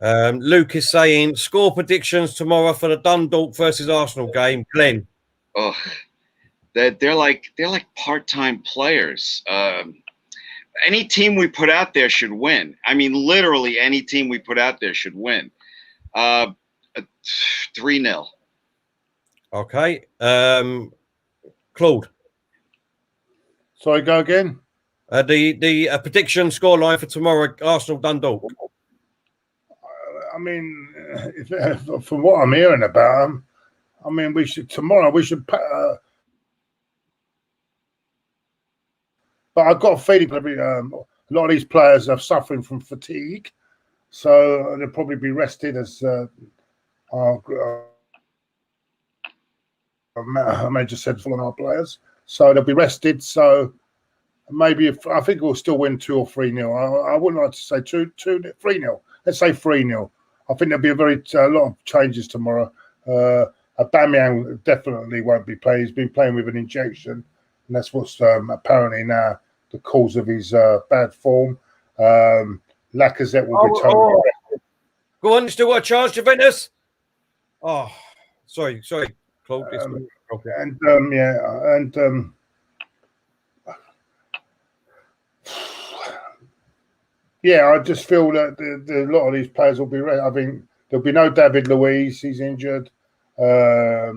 Speaker 1: Luke is saying score predictions tomorrow for the Dundalk versus Arsenal game. Glenn.
Speaker 2: Oh, they're like part-time players. Any team we put out there should win. I mean, literally any team we put out there should win. 3-0.
Speaker 1: Okay. Claude.
Speaker 3: Sorry, go again.
Speaker 1: The prediction scoreline for tomorrow, Arsenal Dundalk.
Speaker 3: I mean, from what I'm hearing about them, I mean, we should. But I've got a feeling a lot of these players are suffering from fatigue, so they'll probably be rested as I just said for our players. So they'll be rested. So maybe I think we'll still win 2 or 3-0. I wouldn't like to say 3-0. Let's say 3-0. I think there'll be a lot of changes tomorrow. Aubameyang definitely won't be playing. He's been playing with an injection, and that's what's apparently now the cause of his bad form. Lacazette will be totally rested.
Speaker 1: Go on, you still got a chance, Juventus. Oh, sorry, Claude.
Speaker 3: Yeah, I just feel that a lot of these players will be ready. I think there'll be no David Luiz. He's injured. I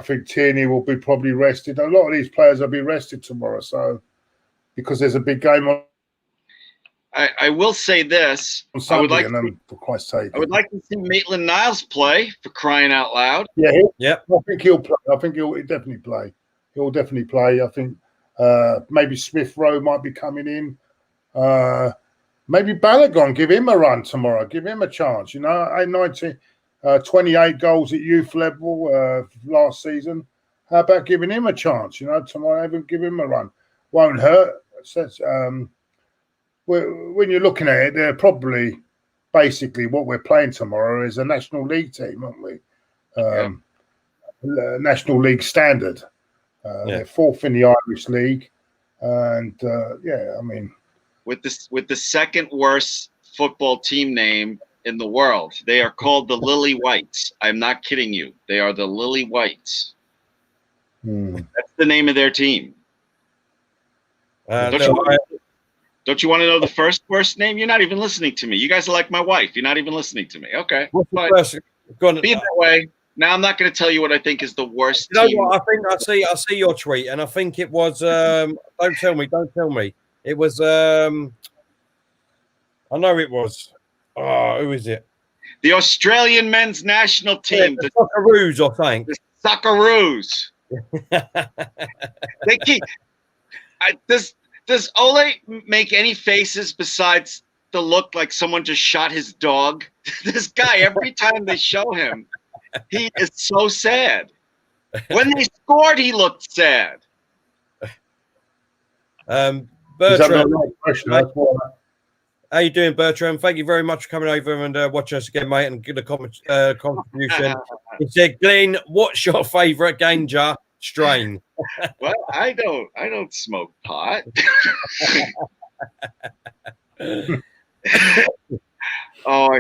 Speaker 3: think Tierney will be probably rested. A lot of these players will be rested tomorrow. So, because there's a big game on.
Speaker 2: I will say this.
Speaker 3: Sunday, I would like for Christ's sake.
Speaker 2: I would like to see Maitland-Niles play, for crying out loud.
Speaker 3: Yeah.
Speaker 1: I
Speaker 3: think he'll play. I think he'll definitely play. He'll definitely play. I think maybe Smith Rowe might be coming in. Maybe Balogun, give him a run tomorrow. Give him a chance. 28 goals at youth level last season. How about giving him a chance? Tomorrow, give him a run. Won't hurt. When you're looking at it, they're probably basically what we're playing tomorrow is a National League team, aren't we? National League standard. They're 4th in the Irish League, and I mean.
Speaker 2: With the second worst football team name in the world. They are called the Lily Whites. I'm not kidding you. They are the Lily Whites. That's the name of their team. Don't you want to know the first worst name? You're not even listening to me. You guys are like my wife. You're not even listening to me. Okay. Be that way. Now I'm not going to tell you what I think is the worst team.
Speaker 1: What? I think I see your tweet, and I think it was don't tell me. It was I know it was. Oh, who is it?
Speaker 2: The Australian men's national team.
Speaker 1: The Socceroos, I think.
Speaker 2: The Socceroos. They keep. Does Ole make any faces besides the look like someone just shot his dog? This guy, every time they show him, he is so sad. When they scored, he looked sad.
Speaker 1: Bertram, how you doing, Bertram? Thank you very much for coming over and watching us again, mate, and give a contribution. He said, Glenn, what's your favourite Ganger strain.
Speaker 2: Well, I don't smoke pot. Oh,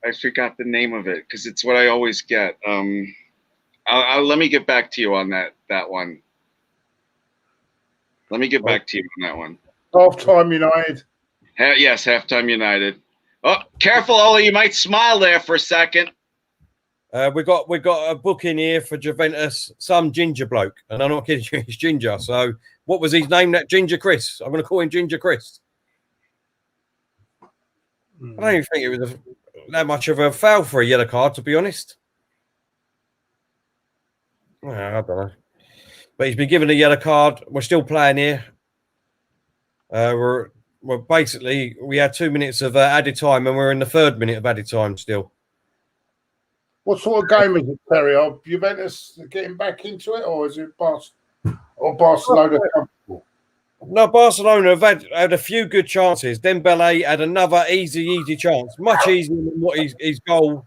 Speaker 2: I forgot the name of it because it's what I always get. Let me get back to you on that one. Let me get back to you on that one.
Speaker 3: Halftime United.
Speaker 2: Yes, halftime United. Oh, careful, Ollie. You might smile there for a second.
Speaker 1: We got a booking here for Juventus, some ginger bloke, and I'm not kidding you, he's ginger. So, what was his name? That Ginger Chris. I'm going to call him Ginger Chris. I don't even think it was that much of a foul for a yellow card, to be honest. I don't know, but he's been given a yellow card. We're still playing here. We're basically we had 2 minutes of added time, and we're in the 3rd minute of added time still.
Speaker 3: What sort of game is it, Terry? Are Juventus getting back into it, or is it Barcelona comfortable?
Speaker 1: No, Barcelona have had a few good chances. Dembele had another easy chance, much easier than what his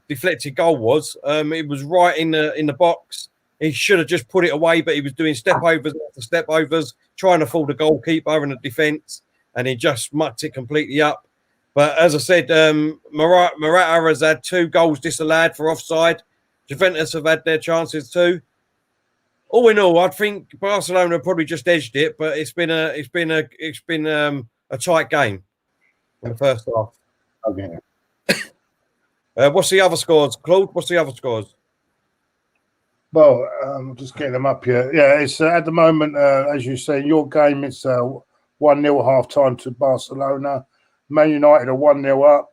Speaker 1: deflected goal was. It was right in the box. He should have just put it away, but he was doing step overs after step overs, trying to fool the goalkeeper and the defence, and he just mucked it completely up. But as I said, Morata has had 2 goals disallowed for offside. Juventus have had their chances too. All in all, I think Barcelona probably just edged it, but it's been a tight game in the first half.
Speaker 3: Okay.
Speaker 1: What's the other scores, Claude? What's the other scores?
Speaker 3: Well, just getting them up here. Yeah, it's at the moment, as you say, your game, it's 1-0 half time to Barcelona. Man United are 1-0 up.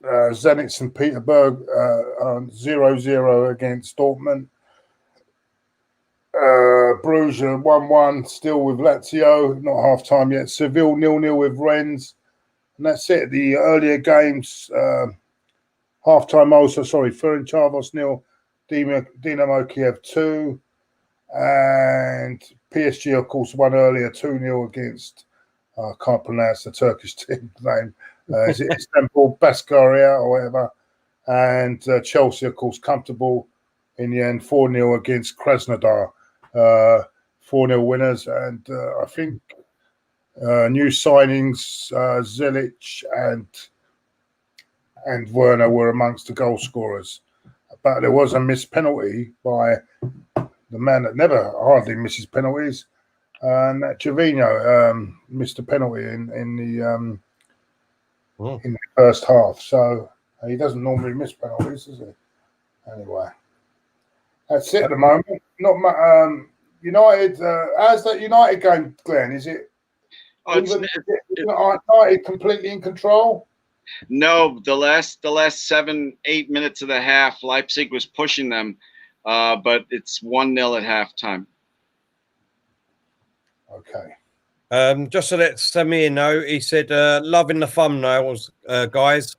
Speaker 3: Zenit St. Petersburg 0-0 against Dortmund. Bruges 1-1 still with Lazio, not half time yet. Seville 0-0 with Rennes. And that's it. The earlier games, half time also, Ferencváros 0, Dinamo Kiev 2. And PSG, of course, won earlier 2-0 against, I can't pronounce the Turkish team name. Is it Istanbul, Baskaria or whatever? And Chelsea, of course, comfortable in the end, 4-0 against Krasnodar. 4-0 winners. And I think new signings, Zilic and Werner were amongst the goal scorers. But there was a missed penalty by the man that never hardly misses penalties. And Gervinho missed a penalty in the first half. So he doesn't normally miss penalties, does he? Anyway, that's it at the moment. Not United. How's that United game, Glenn? Is it? Is United completely in control?
Speaker 2: No, the last 7-8 minutes of the half, Leipzig was pushing them, but it's 1-0 at halftime.
Speaker 3: Okay.
Speaker 1: Just to let Samir know, he said, loving the thumbnails, guys.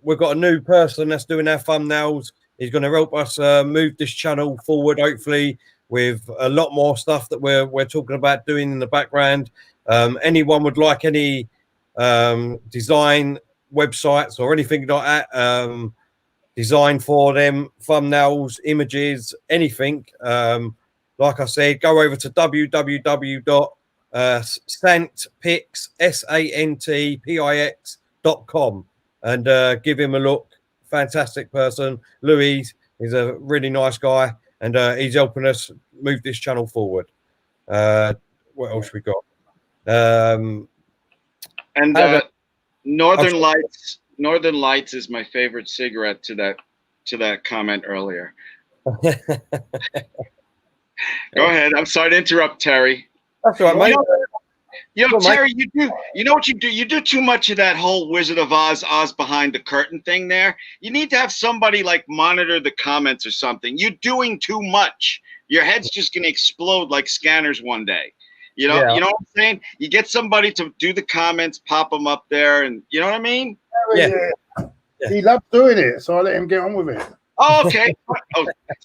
Speaker 1: We've got a new person that's doing our thumbnails. He's going to help us move this channel forward, hopefully, with a lot more stuff that we're talking about doing in the background. Anyone would like any design websites or anything like that, design for them, thumbnails, images, anything. Like I said, go over to santpix.com and give him a look. Fantastic person. Luiz is a really nice guy, and he's helping us move this channel forward. What else we got?
Speaker 2: Northern Lights is my favorite cigarette to that comment earlier. Go ahead. I'm sorry to interrupt, Terry.
Speaker 1: That's all right, mate.
Speaker 2: Terry, you know what you do? You do too much of that whole Wizard of Oz behind the curtain thing there. You need to have somebody like monitor the comments or something. You're doing too much. Your head's just gonna explode like scanners one day. You know what I'm saying? You get somebody to do the comments, pop them up there, and you know what I mean?
Speaker 3: Yeah. He loves doing it, so I let him get on with it.
Speaker 2: Oh, okay.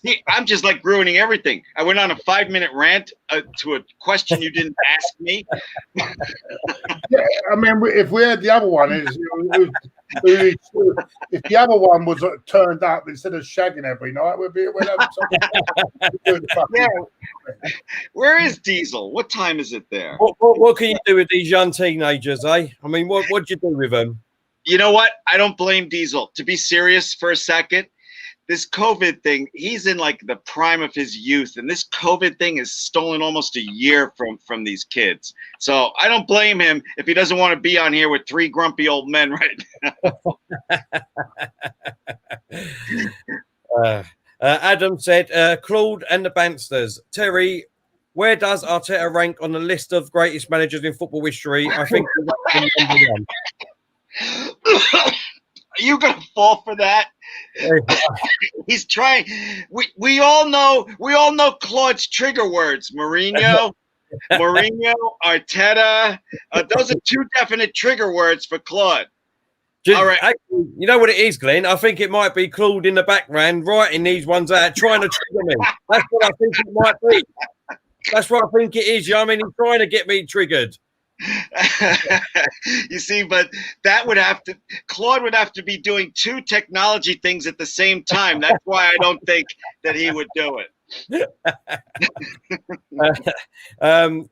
Speaker 2: See, I'm just like ruining everything. I went on a 5-minute rant to a question you didn't ask me.
Speaker 3: Yeah, I mean, if we had the other one, If the other one was turned up instead of shagging every night, we'd have something.
Speaker 2: Yeah. Where is Diesel? What time is it there?
Speaker 1: What can you do with these young teenagers, eh? I mean, what do you do with them?
Speaker 2: You know what? I don't blame Diesel. To be serious for a second, this COVID thing, he's in like the prime of his youth, and this COVID thing has stolen almost a year from these kids. So I don't blame him if he doesn't want to be on here with three grumpy old men right now.
Speaker 1: Adam said, Claude and the Banstas. Terry, where does Arteta rank on the list of greatest managers in football history? I think he's number one.
Speaker 2: Are you gonna fall for that? He's trying. We all know Claude's trigger words. Mourinho, Arteta. Those are two definite trigger words for Claude. All right.
Speaker 1: Actually, you know what it is, Glenn? I think it might be Claude in the background writing these ones out, trying to trigger me. That's what I think it might be. That's what I think it is. You know what I mean? He's trying to get me triggered.
Speaker 2: You see, but Claude would have to be doing two technology things at the same time. That's why I don't think that he would do it.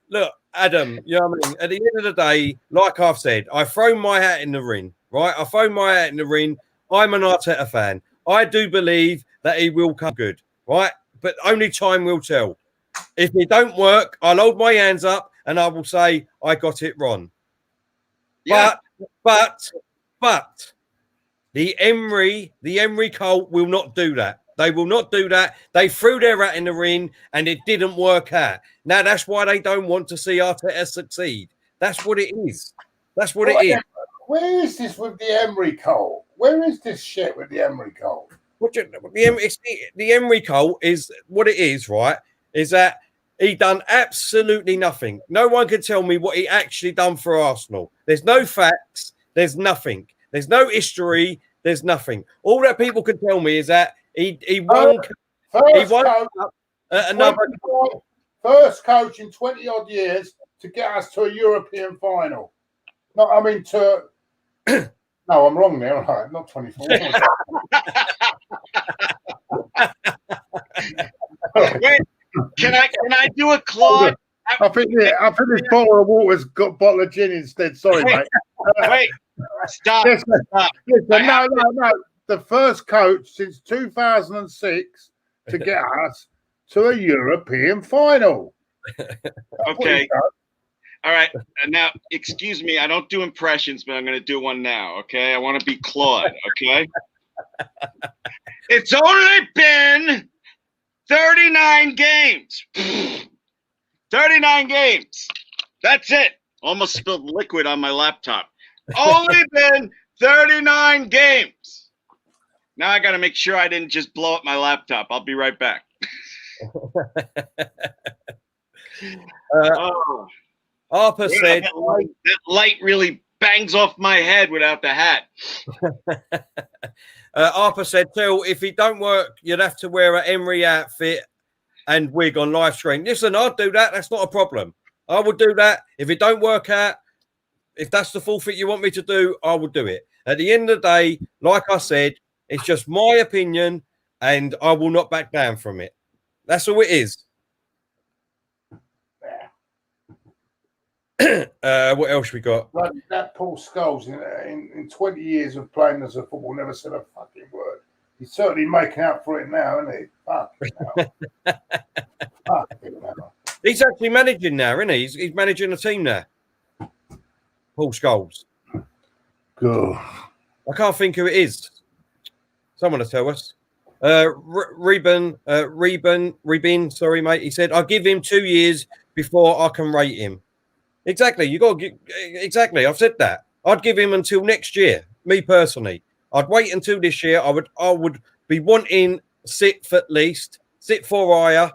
Speaker 1: Look, Adam, you know what I mean? At the end of the day, like I've said, I throw my hat in the ring, right? I throw my hat in the ring. I'm an Arteta fan. I do believe that he will come good, right? But only time will tell. If it don't work, I'll hold my hands up and I will say I got it wrong.
Speaker 2: Yeah.
Speaker 1: But the Emery cult will not do that. They will not do that. They threw their hat in the ring and it didn't work out. Now that's why they don't want to see Arteta succeed. That's what it is. That's what it is.
Speaker 3: Where is this with the Emery cult? Where is this shit with the Emery cult?
Speaker 1: The Emery cult is what it is, right? Is that he done absolutely nothing. No one can tell me what he actually done for Arsenal. There's no facts. There's nothing. There's no history. There's nothing. All that people can tell me is that he won.
Speaker 3: First coach in 20 odd years to get us to a European final. No, I mean to. No, I'm wrong there. Right? Not 24.
Speaker 2: Wait, can I do a Claude?
Speaker 3: I think this bottle of water's got a bottle of gin instead. Sorry, mate.
Speaker 2: Wait, stop.
Speaker 3: Listen, no. The first coach since 2006 to get us to a European final.
Speaker 2: Okay. All right. Now, excuse me. I don't do impressions, but I'm going to do one now. Okay. I want to be Claude. Okay. It's only been 39 games. 39 games. That's it. Almost spilled liquid on my laptop. Only been 39 games. Now I got to make sure I didn't just blow up my laptop. I'll be right back.
Speaker 1: Harper said
Speaker 2: that light really bangs off my head without the hat.
Speaker 1: Harper said, "Till if it don't work, you'd have to wear an Emery outfit and wig on live stream." Listen, I'd do that. That's not a problem. I would do that. If it don't work out, if that's the full fit you want me to do, I will do it. At the end of the day, like I said, it's just my opinion and I will not back down from it. That's all it is. What else we got?
Speaker 3: That Paul Scholes in 20 years of playing as a football never said a fucking word. He's certainly making out for it now, isn't he? Fucking hell.
Speaker 1: He's actually managing now, isn't he? He's managing a team now. Paul Scholes.
Speaker 3: Good.
Speaker 1: I can't think who it is. Someone to tell us. Reben, sorry, mate. He said, I'll give him 2 years before I can rate him. Exactly. You got to exactly. I've said that. I'd give him until next year. Me personally, I'd wait until this year. I would be wanting sit at least, sit for hire,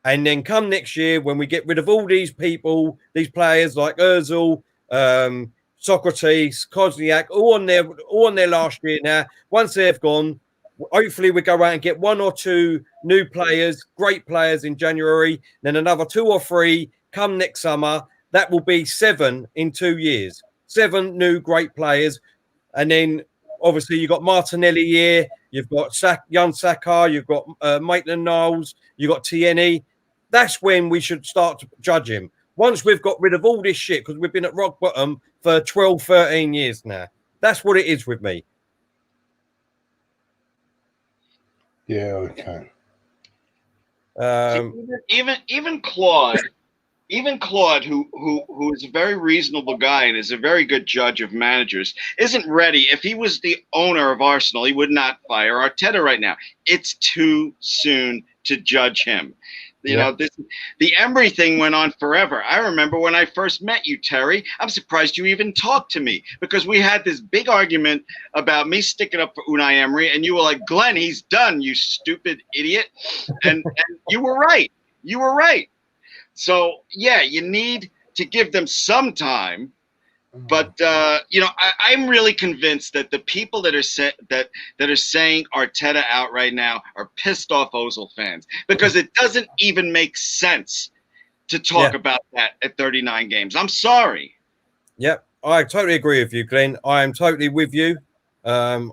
Speaker 1: and then come next year when we get rid of all these people, these players like Özil, Socrates, Kozniak, all on their last year now. Once they've gone, hopefully we go out and get 1 or 2 new players, great players in January, then another 2 or 3 come next summer. That will be 7 in 2 years. 7 new great players. And then obviously you've got Martinelli here, you've got young Saka, you've got Maitland-Niles, you've got Tierney. That's when we should start to judge him. Once we've got rid of all this shit, because we've been at rock bottom for 12, 13 years now. That's what it is with me.
Speaker 3: Yeah, okay.
Speaker 2: Even Claude, who is a very reasonable guy and is a very good judge of managers, isn't ready. If he was the owner of Arsenal, he would not fire Arteta right now. It's too soon to judge him. You know, the Emery thing went on forever. I remember when I first met you, Terry. I'm surprised you even talked to me, because we had this big argument about me sticking up for Unai Emery, and you were like, Glenn, he's done, you stupid idiot. And you were right. You were right. So, yeah, you need to give them some time. But, you know, I'm really convinced that the people that are saying Arteta out right now are pissed off Ozil fans, because it doesn't even make sense to talk about that at 39 games. I'm sorry.
Speaker 1: Yep, I totally agree with you, Glenn. I am totally with you. You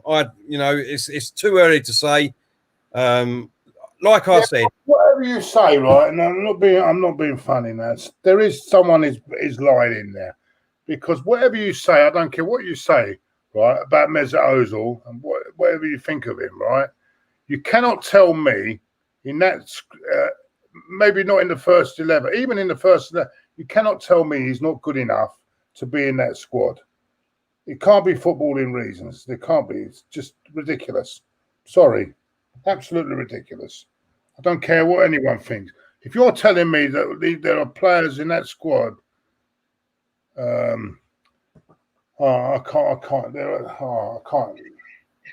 Speaker 1: know, it's too early to say. Like I said,
Speaker 3: whatever you say, right? And I'm not being funny now. There is someone is lying in there. Because whatever you say, I don't care what you say, right, about Mesut Ozil and whatever you think of him, right? You cannot tell me in that, maybe not in the first 11, even in the first 11, you cannot tell me he's not good enough to be in that squad. It can't be footballing reasons. There can't be. It's just ridiculous. Sorry. Absolutely ridiculous. I don't care what anyone thinks. If you're telling me that there are players in that squad, I can't.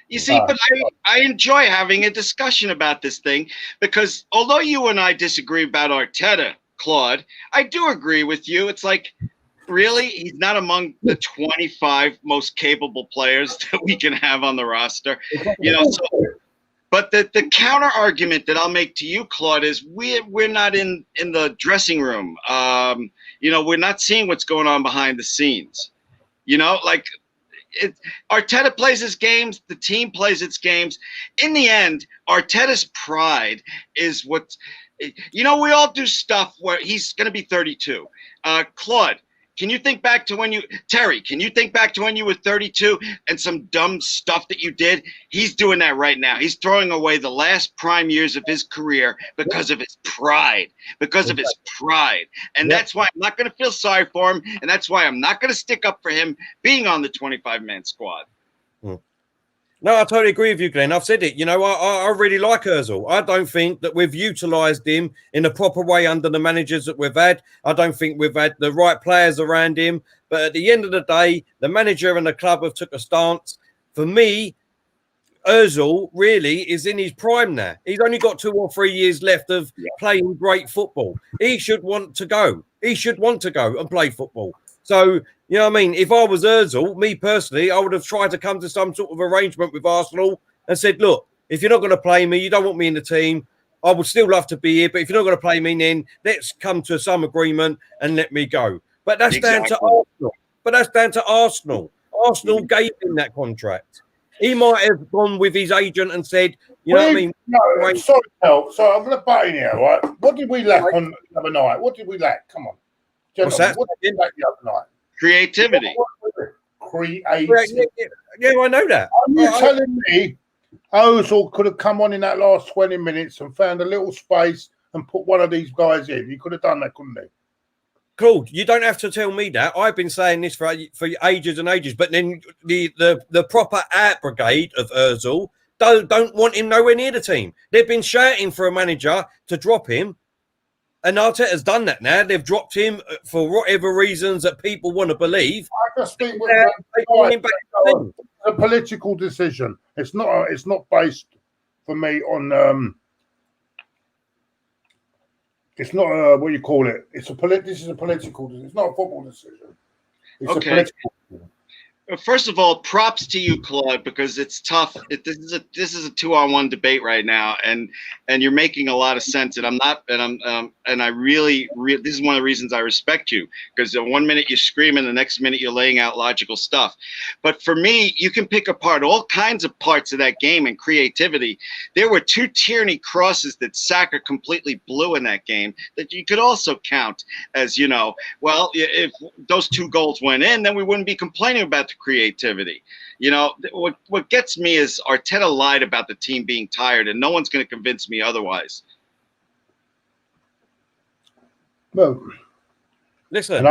Speaker 2: You see, but I enjoy having a discussion about this thing, because although you and I disagree about Arteta, Claude, I do agree with you. It's like, really, he's not among the 25 most capable players that we can have on the roster. You know, so. But the counter argument that I'll make to you, Claude, is we're not in the dressing room. You know, we're not seeing what's going on behind the scenes. You know, like Arteta plays his games, the team plays its games. In the end, Arteta's pride is what, you know, we all do stuff where he's going to be 32. Claude, can you think back to when Terry, can you think back to when you were 32 and some dumb stuff that you did? He's doing that right now. He's throwing away the last prime years of his career because of his pride, And that's why I'm not going to feel sorry for him. And that's why I'm not going to stick up for him being on the 25-man squad.
Speaker 1: No, I totally agree with you, Glenn. I've said it. You know, I really like Ozil. I don't think that we've utilised him in a proper way under the managers that we've had. I don't think we've had the right players around him. But at the end of the day, the manager and the club have took a stance. For me, Ozil really is in his prime now. He's only got 2 or 3 years left of playing great football. He should want to go. He should want to go and play football. So, you know what I mean? If I was Ozil, me personally, I would have tried to come to some sort of arrangement with Arsenal and said, look, if you're not going to play me, you don't want me in the team, I would still love to be here. But if you're not going to play me, then let's come to some agreement and let me go. But that's down to Arsenal. Arsenal gave him that contract. He might have gone with his agent and said, you know what I mean?
Speaker 3: No, sorry, Kel. So I'm going to butt in here, right? What did we lack on the other night? What did we lack? Come on.
Speaker 1: What's that?
Speaker 3: What did we lack the other night?
Speaker 2: Creativity.
Speaker 3: Creativity.
Speaker 1: Yeah, I know that.
Speaker 3: Are you telling me Ozil could have come on in that last 20 minutes and found a little space and put one of these guys in? He could have done that, couldn't he?
Speaker 1: Claude, you don't have to tell me that. I've been saying this for ages and ages. But then the proper out brigade of Ozil don't want him nowhere near the team. They've been shouting for a manager to drop him. And Arteta's done that now. They've dropped him for whatever reasons that people want to believe.
Speaker 3: I just think it's a political decision. It's not based for me on it's not what you call it. This is a political decision. It's not a football decision. It's a political decision.
Speaker 2: First of all, props to you, Claude, because it's tough. This is a 2-on-1 debate right now, and you're making a lot of sense. And I really this is one of the reasons I respect you, because one minute you're screaming, the next minute you're laying out logical stuff. But for me, you can pick apart all kinds of parts of that game and creativity. There were 2 Tierney crosses that Saka completely blew in that game that you could also count as, well, if those 2 goals went in, then we wouldn't be complaining about the creativity. What gets me is Arteta lied about the team being tired, and no one's going to convince me otherwise.
Speaker 3: Well,
Speaker 1: listen,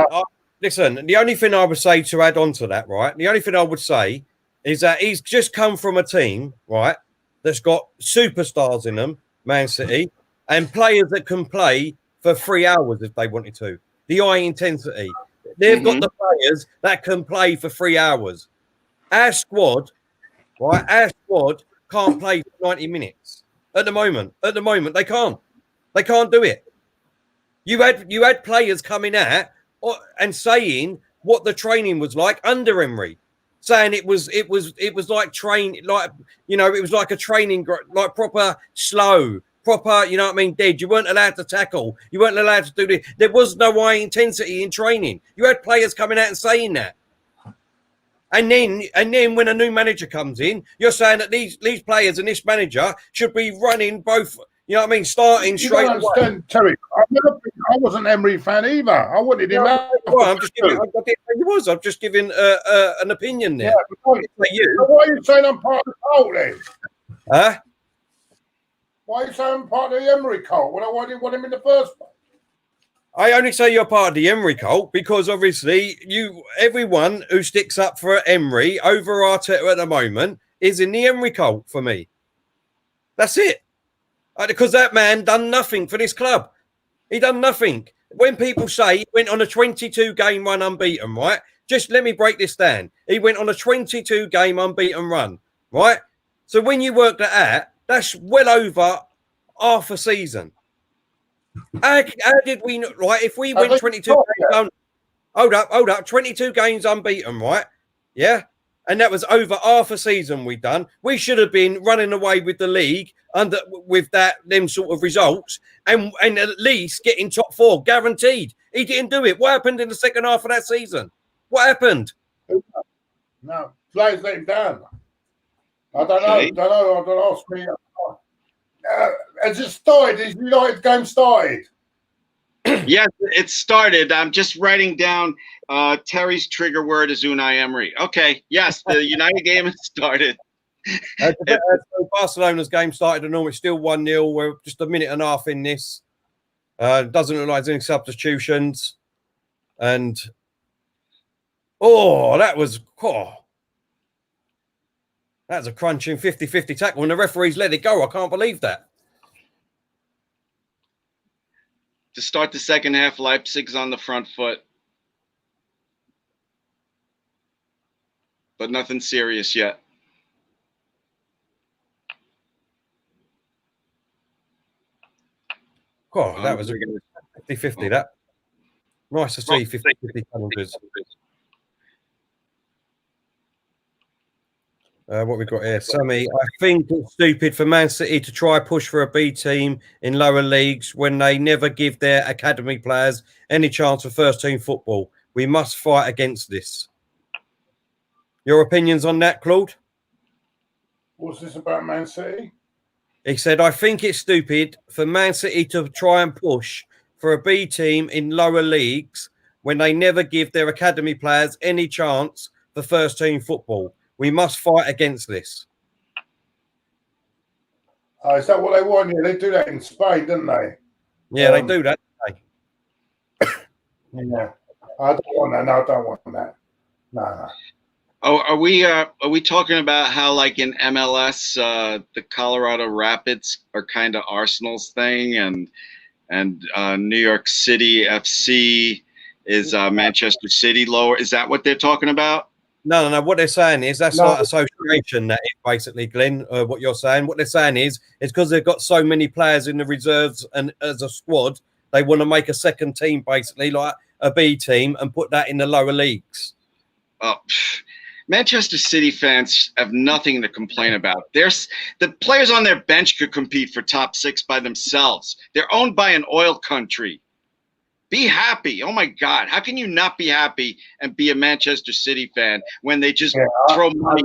Speaker 1: the only thing I would say to add on to that, right? The only thing I would say is that he's just come from a team, right, that's got superstars in them, Man City, and players that can play for 3 hours if they wanted to. The high intensity. They've got the players that can play for 3 hours. Our squad, right? Our squad can't play for 90 minutes at the moment. At the moment, they can't. They can't do it. You had players coming out and saying what the training was like under Emery, saying it was like it was like a training, like proper slow. Proper, dead. You weren't allowed to tackle. You weren't allowed to do this. There was no high intensity in training. You had players coming out and saying that. And then when a new manager comes in, you're saying that these players and this manager should be running both, starting straight away.
Speaker 3: Understand, Terry, I wasn't an Emery fan either. I wanted him out.
Speaker 1: Well, I'm just giving an opinion there.
Speaker 3: Yeah, why are you saying I'm part of the cult then?
Speaker 1: Huh?
Speaker 3: Why are you saying I'm part of the Emery cult when I didn't want him in the first place?
Speaker 1: I only say you're part of the Emery cult because obviously everyone who sticks up for Emery over Arteta at the moment is in the Emery cult for me. That's it. Because that man done nothing for this club. He done nothing. When people say he went on a 22-game run unbeaten, right? Just let me break this down. He went on a 22-game unbeaten run, right? So when you work that out, that's well over half a season. How did we not, right? If we win 22 games, hold up, 22 games unbeaten, right? Yeah, and that was over half a season we done. We should have been running away with the league with them sort of results, and at least getting top 4 guaranteed. He didn't do it. What happened in the second half of that season? What happened?
Speaker 3: No, players let him down. I don't know. Don't ask me. Has it started? Has United game started?
Speaker 2: Yes, it started. I'm just writing down Terry's trigger word is Unai Emery. Okay, yes, the United game has started.
Speaker 1: Barcelona's game started and all. It's still 1-0. We're just a minute and a half in this. Doesn't look like there's any substitutions. And that was that's a crunching 50-50 tackle, and the referees let it go. I can't believe that.
Speaker 2: To start the second half, Leipzig's on the front foot. But nothing serious yet.
Speaker 1: That was a 50-50, that. Nice to see 50-50 challenges. What we got here, Sammy. I think it's stupid for Man City to try push for a B team in lower leagues when they never give their academy players any chance for first team football. We must fight against this. Your opinions on that, Claude?
Speaker 3: What's this about Man City?
Speaker 1: He said, I think it's stupid for Man City to try and push for a B team in lower leagues when they never give their academy players any chance for first team football. We must fight against this.
Speaker 3: Is that what they want? Yeah, they do that in Spain, don't they?
Speaker 1: Yeah, they do that.
Speaker 3: Yeah, I don't want that. No, I don't want that. No.
Speaker 2: Oh, are we talking about how, like in MLS, the Colorado Rapids are kind of Arsenal's thing, and New York City FC is Manchester City lower? Is that what they're talking about?
Speaker 1: No. What they're saying is that's like association. That is basically, Glenn. What you're saying. What they're saying is because they've got so many players in the reserves and as a squad, they want to make a second team, basically like a B team, and put that in the lower leagues.
Speaker 2: Oh, Manchester City fans have nothing to complain about. The players on their bench could compete for top 6 by themselves. They're owned by an oil country. Be happy. Oh my God. How can you not be happy and be a Manchester City fan when they just throw money,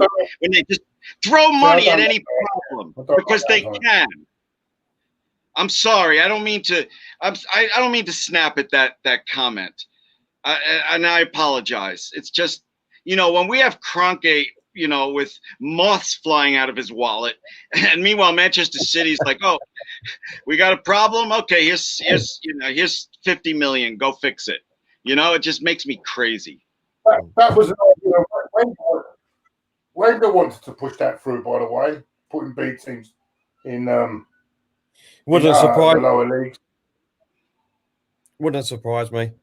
Speaker 2: at any problem because they can? I'm sorry. I don't mean to snap at that comment. And I apologize. It's just, when we have Kroenke, with moths flying out of his wallet, and meanwhile Manchester City's like, oh, we got a problem. Okay, here's 50 million. Go fix it. It just makes me crazy.
Speaker 3: That was Wenger wanted to push that through. By the way, putting B teams in
Speaker 1: wouldn't surprise
Speaker 3: the lower leagues.
Speaker 1: Wouldn't surprise me.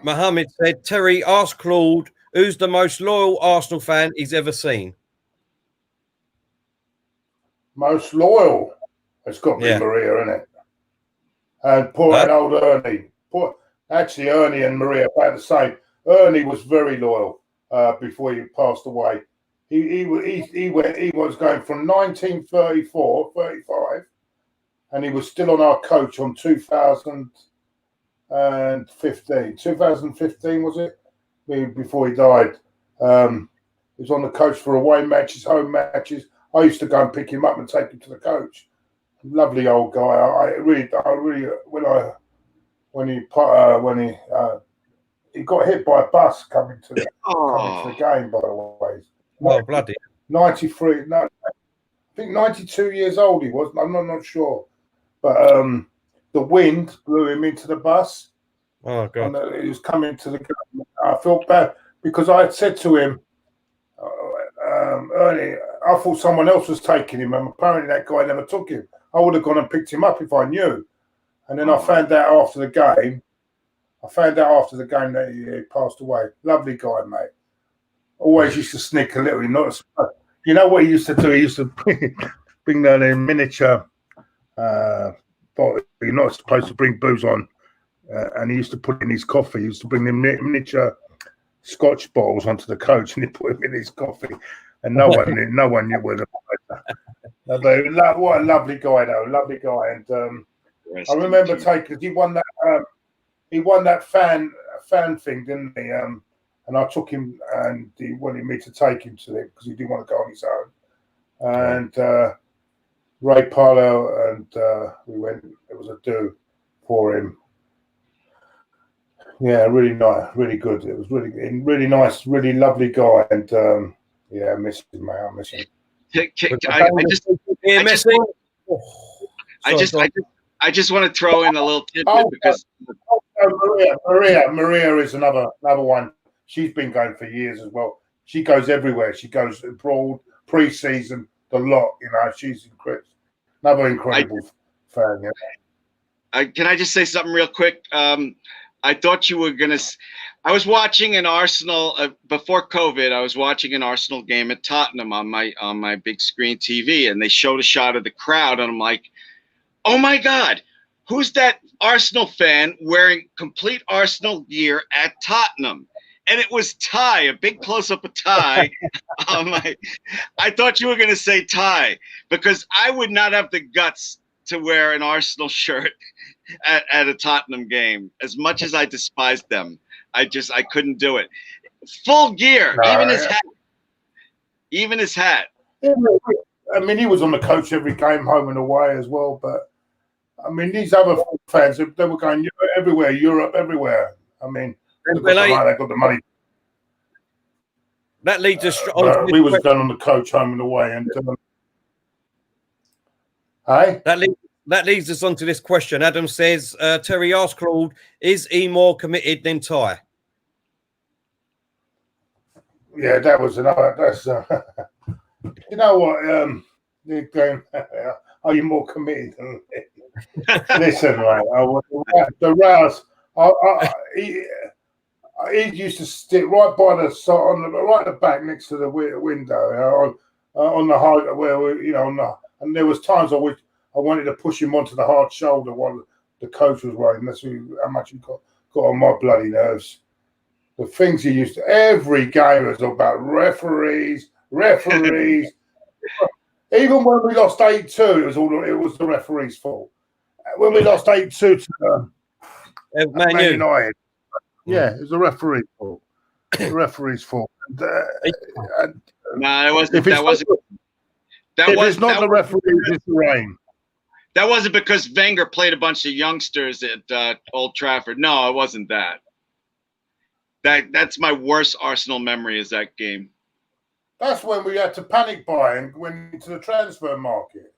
Speaker 1: Mohammed said, Terry, ask Claude who's the most loyal Arsenal fan he's ever seen.
Speaker 3: Most loyal? It's got to be Maria, isn't it? And poor old Ernie. Actually, Ernie and Maria are about the same. Ernie was very loyal before he passed away. He was going from 1934, 35, and he was still on our coach on 2015. 2015 was it? Before he died. He was on the coach for away matches, home matches. I used to go and pick him up and take him to the coach. Lovely old guy. When he got hit by a bus coming to the game, by the way.
Speaker 1: Oh, bloody.
Speaker 3: 93. No, I think 92 years old he was. I'm not sure. But the wind blew him into the bus.
Speaker 1: Oh, God.
Speaker 3: And he was coming to the game. I felt bad because I had said to him, Ernie, I thought someone else was taking him, and apparently that guy never took him. I would have gone and picked him up if I knew. And then I found out after the game. That he passed away. Lovely guy, mate. Always used to sneak a little. You know what he used to do? He used to bring down a miniature bottle. You're not supposed to bring booze on. And he used to put in his coffee. He used to bring the miniature Scotch bottles onto the coach, and he put them in his coffee. And no one knew where the. What a lovely guy, though. Lovely guy. And I remember taking. He won that fan thing, didn't he? And I took him, and he wanted me to take him to it because he didn't want to go on his own. And Ray Parlow and we went. It was a do for him. Yeah, really nice, really good. It was really nice, really lovely guy, and I miss him, mate. I miss him.
Speaker 2: I just want to throw in a little tidbit because
Speaker 3: Maria is another one. She's been going for years as well. She goes everywhere. She goes abroad, pre-season, the lot. She's incredible. Another incredible fan. Yeah.
Speaker 2: Can I just say something real quick? I thought you were going to – I was watching an Arsenal before COVID. I was watching an Arsenal game at Tottenham on my big screen TV, and they showed a shot of the crowd, and I'm like, oh, my God, who's that Arsenal fan wearing complete Arsenal gear at Tottenham? And it was Ty, a big close-up of Ty. I thought you were going to say Ty because I would not have the guts to wear an Arsenal shirt at a Tottenham game. As much as I despised them, I couldn't do it. Full gear, even his hat.
Speaker 3: Yeah, I mean, he was on the coach every game, home and away as well. But I mean, these other fans, they were going everywhere, Europe, everywhere. I mean, they got the money.
Speaker 1: That leads us
Speaker 3: we was going on the coach, home and away, and hey.
Speaker 1: That leads us on to this question. Adam says, Terry asked Claude, is he more committed than Ty?
Speaker 3: Yeah, that was another. That's you know what? Are you more committed than me? Listen, right? The Rouse. He used to sit right by the right at the back next to the window on the high where and there was times I wanted to push him onto the hard shoulder while the coach was writing. That's how much he got on my bloody nerves. the things he used to. Every game was about referees. Even when we lost 8-2, it was the referee's fault. When we lost 8-2 to Man United, yeah, it was the referee's fault. The referee's fault.
Speaker 2: No, it wasn't. That wasn't.
Speaker 3: If it's not the referee, it's the rain.
Speaker 2: That wasn't because Wenger played a bunch of youngsters at Old Trafford. No, it wasn't that. That's my worst Arsenal memory is that game.
Speaker 3: That's when we had to panic buy and went into the transfer market.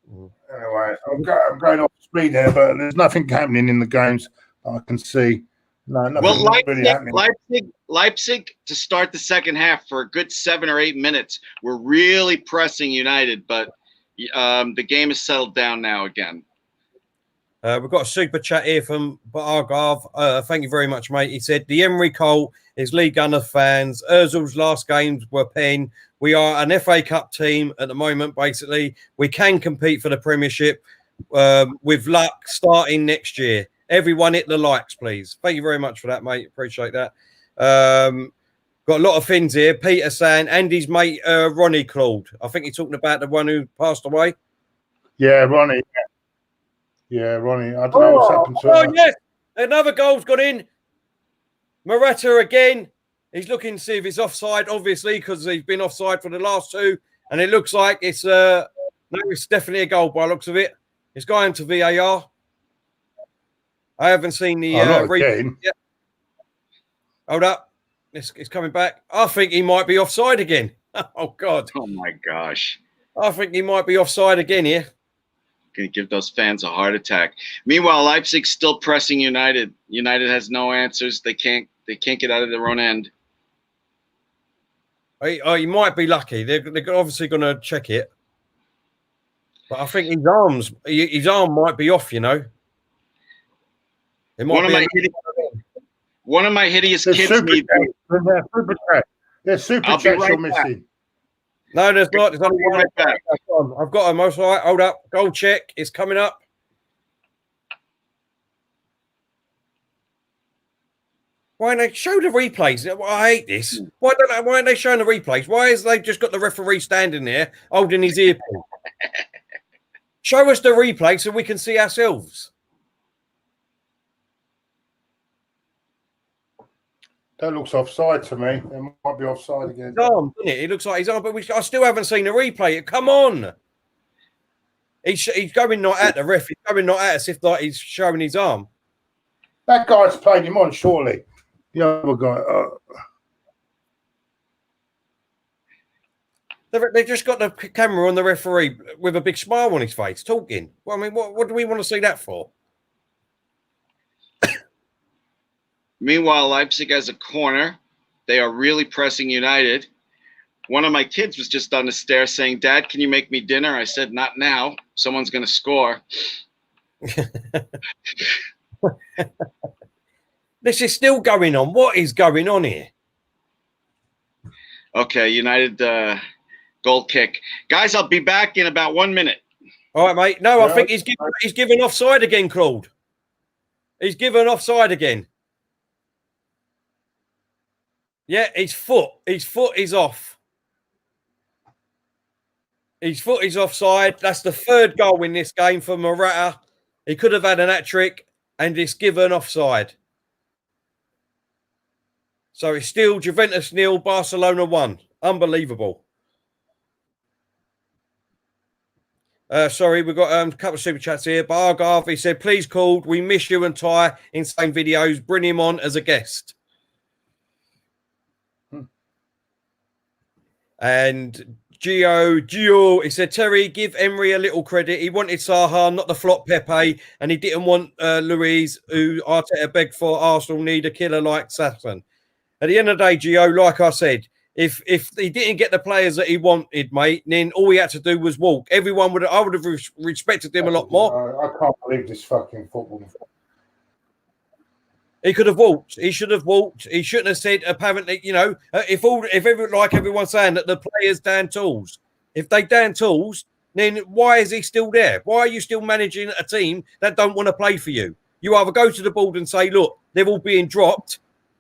Speaker 3: Anyway, I'm going off speed here, but there's nothing happening in the games I can see. No,
Speaker 2: well, Leipzig to start the second half for a good 7 or 8 minutes. We're really pressing United, but the game is settled down now again.
Speaker 1: We've got a super chat here from Argav. Thank you very much, mate. He said, the Emery cult is League Gunner fans. Ozil's last games were pen. We are an FA Cup team at the moment, basically. We can compete for the Premiership with luck starting next year. Everyone hit the likes, please. Thank you very much for that, mate. Appreciate that. Got a lot of things here. Peter saying, Andy's mate, Ronnie Claude. I think you're talking about the one who passed away.
Speaker 3: Yeah, Ronnie. Yeah, Ronnie. I don't know what's happened to him.
Speaker 1: Oh, yes. Another goal's got in. Morata again. He's looking to see if it's offside, obviously, because he's been offside for the last two. And it looks like it's it's definitely a goal by the looks of it. It's going to VAR. I haven't seen the replay yet. Hold up. It's coming back. I think he might be offside again. Oh, God.
Speaker 2: Oh, my gosh.
Speaker 1: I think he might be offside again here.
Speaker 2: Going to give those fans a heart attack. Meanwhile, Leipzig's still pressing United. United has no answers. They can't get out of their own end.
Speaker 1: He might be lucky. They're obviously going to check it. But I think his arm might be off, you know.
Speaker 2: One of my hideous kids need.
Speaker 3: There's super chats you're missing.
Speaker 1: No, there's not. There's only one. I've got them. All right. Hold up. Goal check. It's coming up. Why don't they show the replays? I hate this. Why aren't they showing the replays? Why is they just got the referee standing there holding his earpiece? Show us the replay so we can see ourselves.
Speaker 3: That looks offside to me. It might be offside again.
Speaker 1: His arm, doesn't it? It looks like his arm, but I still haven't seen the replay. Come on. He's going not at the ref. He's going not at us if like he's showing his arm.
Speaker 3: That guy's played him on, surely. The other guy.
Speaker 1: They just got the camera on the referee with a big smile on his face, talking. Well, I mean, what do we want to see that for?
Speaker 2: Meanwhile, Leipzig has a corner. They are really pressing United. One of my kids was just on the stairs saying, Dad, can you make me dinner? I said, not now. Someone's going to score.
Speaker 1: This is still going on. What is going on here?
Speaker 2: Okay, United goal kick. Guys, I'll be back in about 1 minute.
Speaker 1: All right, mate. No, I think he's given offside again, Claude. He's given offside again. Yeah, his foot is off. His foot is offside. That's the third goal in this game for Morata. He could have had an hat-trick, and it's given offside. So it's still Juventus 0, Barcelona 1. Unbelievable. Sorry, we've got a couple of super chats here. Bargav, he said, please, Claude, we miss you and Ty in same videos. Bring him on as a guest. And Gio, he said, Terry, give Emery a little credit. He wanted Saha, not the flop Pepe, and he didn't want Luiz, who Arteta begged for. Arsenal need a killer like Sasson. At the end of the day, Gio, like I said, if he didn't get the players that he wanted, mate, then all he had to do was walk. I would have respected him a lot more.
Speaker 3: I can't believe this fucking football.
Speaker 1: He could have walked. He should have walked. He shouldn't have said, apparently, you know, if everyone's saying that the players down tools, if they down tools, then why is he still there? Why are you still managing a team that don't want to play for you? You either go to the board and say, look, they're all being dropped,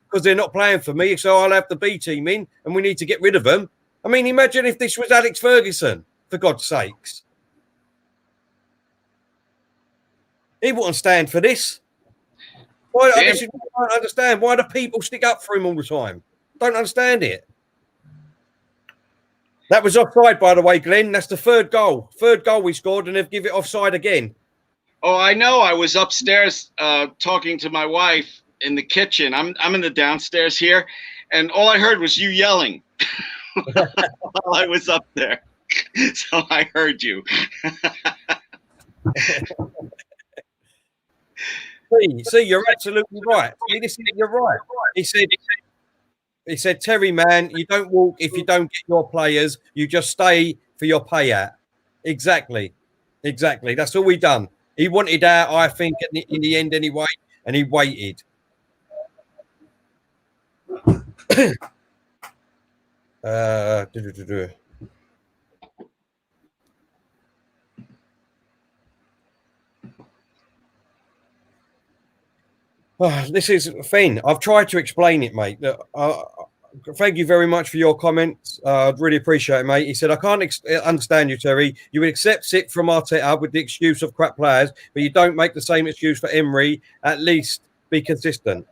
Speaker 1: because they're not playing for me, so I'll have the B team in, and we need to get rid of them. I mean, imagine if this was Alex Ferguson, for God's sakes. He wouldn't stand for this. I don't understand. Why do people stick up for him all the time? Don't understand it. That was offside, by the way, Glenn. That's the third goal. Third goal we scored, and they've given it offside again.
Speaker 2: Oh, I know. I was upstairs talking to my wife in the kitchen. I'm in the downstairs here, and all I heard was you yelling while I was up there. So I heard you.
Speaker 1: See, you're absolutely right. You're right. He said, Terry, man, you don't walk if you don't get your players. You just stay for your payout. Exactly. That's all we done. He wanted out, I think, in the end anyway, and he waited. This is Finn. I've tried to explain it, mate. Thank you very much for your comments. I'd really appreciate it, mate. He said, I can't understand you, Terry. You would accept it from Arteta with the excuse of crap players, but you don't make the same excuse for Emery. At least be consistent.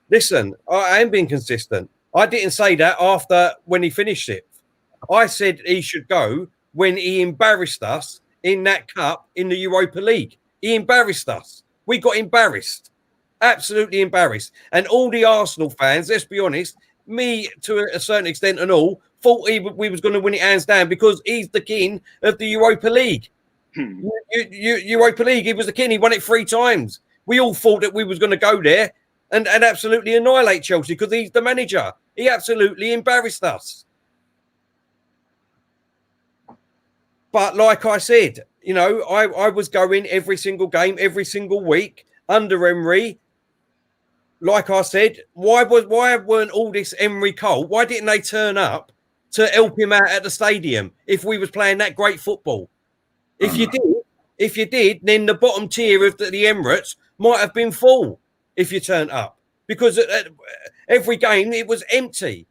Speaker 1: Listen, I am being consistent. I didn't say that after when he finished it. I said he should go when he embarrassed us in that cup in the Europa League. He embarrassed us. We got embarrassed. Absolutely embarrassed. And all the Arsenal fans, let's be honest, me to a certain extent and all, thought we was going to win it hands down because he's the king of the Europa League. Europa League, he was the king. He won it 3 times. We all thought that we was going to go there and absolutely annihilate Chelsea because he's the manager. He absolutely embarrassed us. But like I said, you know, I was going every single game, every single week under Emery. Like I said, why weren't all this Emery cult? Why didn't they turn up to help him out at the stadium if we was playing that great football? If you did, then the bottom tier of the Emirates might have been full if you turned up because every game it was empty.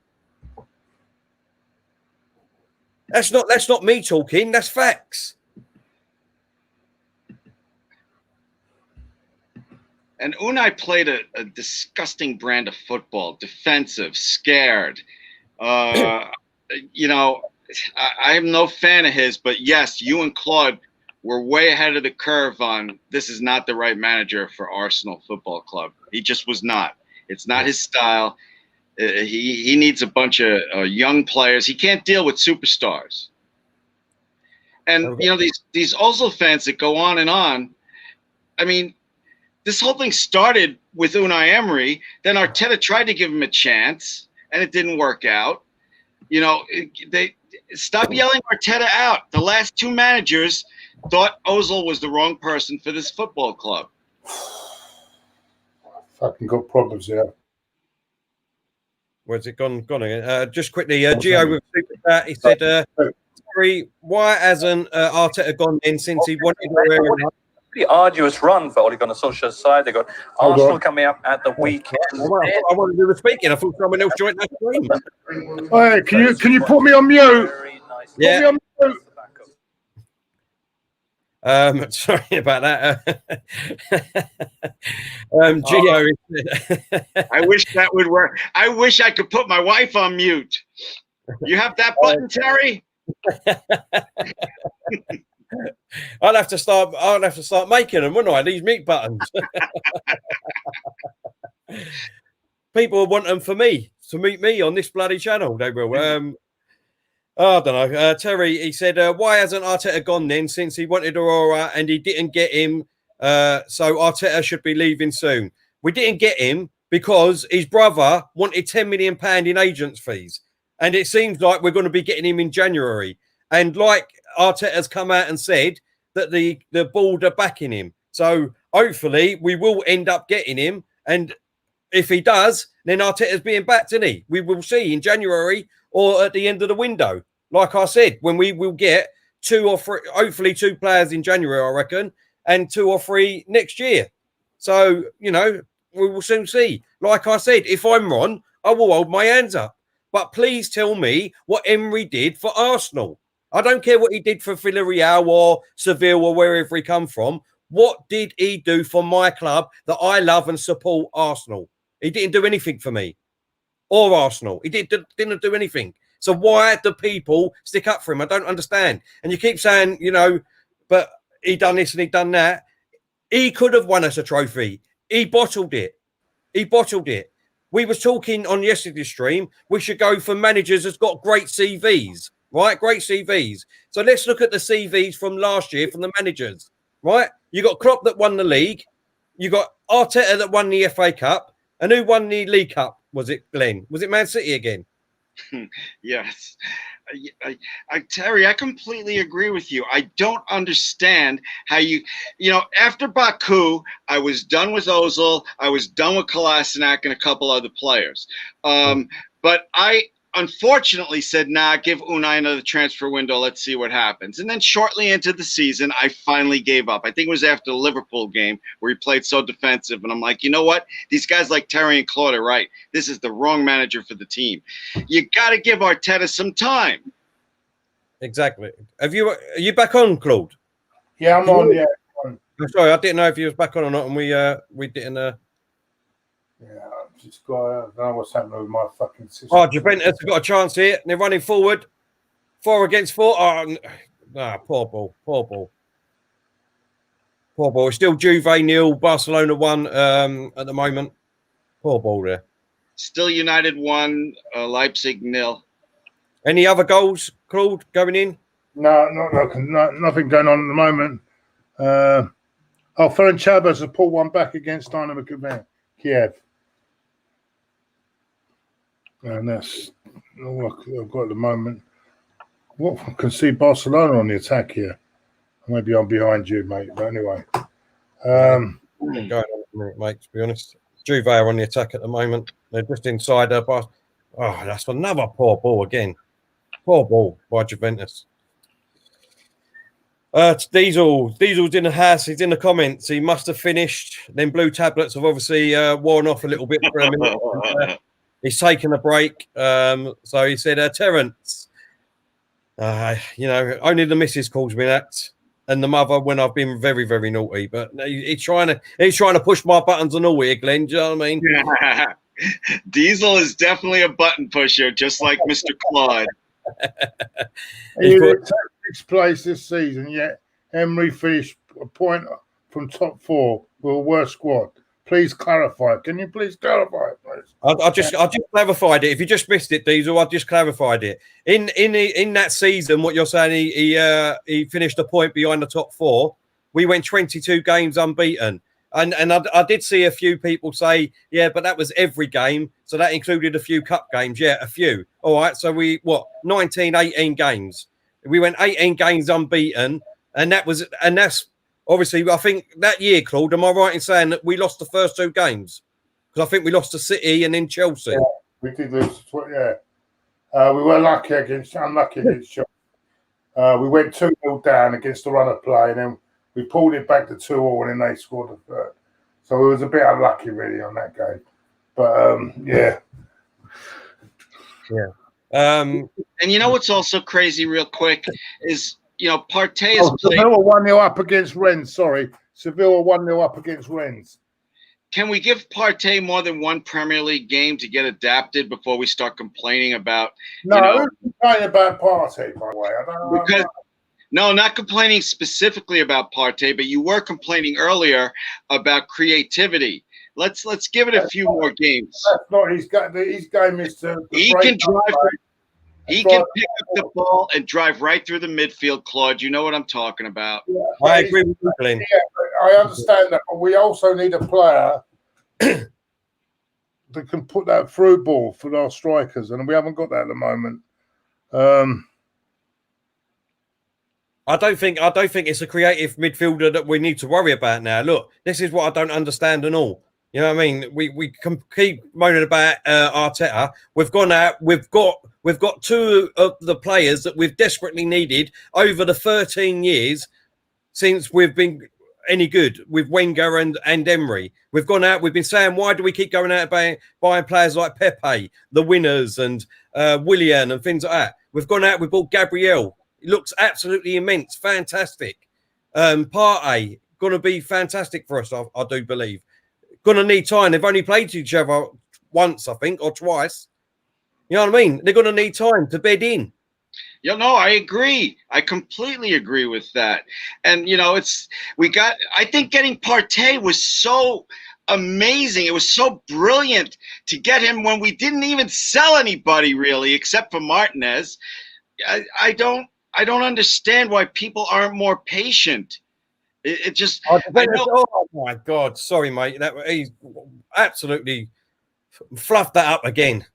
Speaker 1: That's not me talking. That's facts.
Speaker 2: And Unai played a disgusting brand of football, defensive, scared. You know, I am no fan of his, but yes, you and Claude were way ahead of the curve on this is not the right manager for Arsenal Football Club. He just was not. It's not his style. He needs a bunch of young players. He can't deal with superstars. And, you know, these Ozil fans that go on and on, I mean, this whole thing started with Unai Emery. Then Arteta tried to give him a chance, and it didn't work out. You know, they stop yelling Arteta out. The last 2 managers thought Ozil was the wrong person for this football club.
Speaker 3: Fucking got problems here.
Speaker 1: Where's it gone again? Just quickly, Gio with super chat. He said, sorry, why hasn't Arteta gone in since he wanted to
Speaker 4: pretty arduous run for Ole Gunnar Solskjaer's side. They got Arsenal coming up at the weekend.
Speaker 1: I wanted to do the speaking. I thought someone else joined that stream.
Speaker 3: Hey, can you put me on mute?
Speaker 1: Yeah.
Speaker 3: Put me on mute.
Speaker 1: Sorry about that. Gio.
Speaker 2: I wish that would work. I wish I could put my wife on mute. You have that button, Terry?
Speaker 1: I'll have to start making them, wouldn't I? These mute buttons. People want them for me to meet me on this bloody channel. They will. I don't know. Terry, he said, why hasn't Arteta gone then since he wanted Aurora and he didn't get him? So Arteta should be leaving soon. We didn't get him because his brother wanted £10 million in agents' fees. And it seems like we're going to be getting him in January. And like Arteta's come out and said that the board are backing him. So hopefully we will end up getting him. And if he does, then Arteta's being backed, isn't he? We will see in January or at the end of the window. Like I said, when we will get 2 or 3, hopefully 2 players in January, I reckon, and 2 or 3 next year. So, you know, we will soon see. Like I said, if I'm wrong, I will hold my hands up. But please tell me what Emery did for Arsenal. I don't care what he did for Villarreal or Seville or wherever he come from. What did he do for my club that I love and support, Arsenal? He didn't do anything for me or Arsenal. He didn't do anything. So why do people stick up for him? I don't understand. And you keep saying, you know, but he done this and he done that. He could have won us a trophy. He bottled it. He bottled it. We was talking on yesterday's stream, we should go for managers that's got great CVs, right? Great CVs. So let's look at the CVs from last year from the managers, right? You got Klopp that won the league. You got Arteta that won the FA Cup. And who won the League Cup? Was it Glenn? Was it Man City again?
Speaker 2: Yes. Terry, I completely agree with you. I don't understand how you know, after Baku, I was done with Ozil. I was done with Kolasinac and a couple other players. But I unfortunately said, nah, give Unai another transfer window. Let's see what happens. And then shortly into the season, I finally gave up. I think it was after the Liverpool game where he played so defensive. And I'm like, you know what? These guys like Terry and Claude are right. This is the wrong manager for the team. You got to give Arteta some time.
Speaker 1: Exactly. Are you back on, Claude?
Speaker 3: Yeah, I'm on. Yeah.
Speaker 1: I'm sorry, I didn't know if you was back on or not, and we didn't.
Speaker 3: Yeah, I've just got. I don't know what's happening with my fucking system.
Speaker 1: Oh, Juventus have got a chance here. They're running forward, 4 against 4. Oh, poor ball, poor ball, poor ball. It's still Juve 0, Barcelona 1 at the moment. Poor ball there.
Speaker 2: Still United 1, Leipzig 0.
Speaker 1: Any other goals, Claude, going in?
Speaker 3: No, nothing going on at the moment. Ferran Chavez has pulled one back against Dynamo Kiev. And that's all I've got at the moment. What I can see Barcelona on the attack here. Maybe I'm behind you, mate. But anyway.
Speaker 1: Going on a minute, mate, to be honest. Juve are on the attack at the moment. They're just inside their bar. Oh, that's another poor ball again. Poor ball by Juventus. Diesel's in the house. He's in the comments. He must have finished. Then blue tablets have obviously worn off a little bit for a minute. He's taken a break. So he said, Terence, you know, only the missus calls me that, and the mother when I've been very, very naughty. But he's trying to push my buttons and all here, Glenn. Do you know what I mean?
Speaker 2: Yeah. Diesel is definitely a button pusher, just like Mr. Claude.
Speaker 3: He was sixth place this season, yet Emery finished a point from top 4 with a worse squad. Please clarify. Can you please clarify, please?
Speaker 1: I just clarified it. If you just missed it, Diesel, I just clarified it. In that season, what you're saying, he finished a point behind the top 4. We went 22 games unbeaten. And I did see a few people say, yeah, but that was every game. So that included a few cup games. Yeah, a few. All right. So 19, 18 games. We went 18 games unbeaten. And that's obviously, I think that year, Claude, am I right in saying that we lost the first 2 games? Because I think we lost to City and then Chelsea.
Speaker 3: Yeah, we did lose. Yeah. We were unlucky against Chelsea. We went 2-0 down against the run of play, and then we pulled it back to 2-2, and then they scored the third. So it was a bit unlucky, really, on that game. But, yeah.
Speaker 1: Yeah.
Speaker 2: And you know what's also crazy real quick is, you know, Partey is playing.
Speaker 3: Seville 1-0 up against Rennes, sorry. Seville 1-0 up against Rennes.
Speaker 2: Can we give Partey more than one Premier League game to get adapted before we start complaining about,
Speaker 3: who's complaining about Partey, by the way? I don't know.
Speaker 2: Because, no, not complaining specifically about Partey, but you were complaining earlier about creativity. Let's give it a few more games.
Speaker 3: That's not his game. His game is to
Speaker 2: he can drive. He can pick up the ball and drive right through the midfield, Claude. You know what I'm talking about.
Speaker 3: Yeah,
Speaker 1: I agree with you, Glenn.
Speaker 3: Yeah, I understand that, but we also need a player that can put that through ball for our strikers, and we haven't got that at the moment.
Speaker 1: I don't think it's a creative midfielder that we need to worry about now. Look, this is what I don't understand and all. You know what I mean? We can keep moaning about Arteta. We've gone out. We've got 2 of the players that we've desperately needed over the 13 years since we've been any good with Wenger and Emery. We've gone out. We've been saying, why do we keep going out buying players like Pepe, the winners, and Willian and things like that? We've gone out. We bought Gabriel. He looks absolutely immense, fantastic. Partey going to be fantastic for us. I do believe. Going to need time. They've only played each other once, I think, or twice. You know what I mean? They're going to need time to bed in.
Speaker 2: You know, I agree. I completely agree with that. And, you know, I think getting Partey was so amazing. It was so brilliant to get him when we didn't even sell anybody really, except for Martinez. I don't understand why people aren't more patient. It just,
Speaker 1: oh my God. Sorry, mate. He's absolutely fluffed that up again.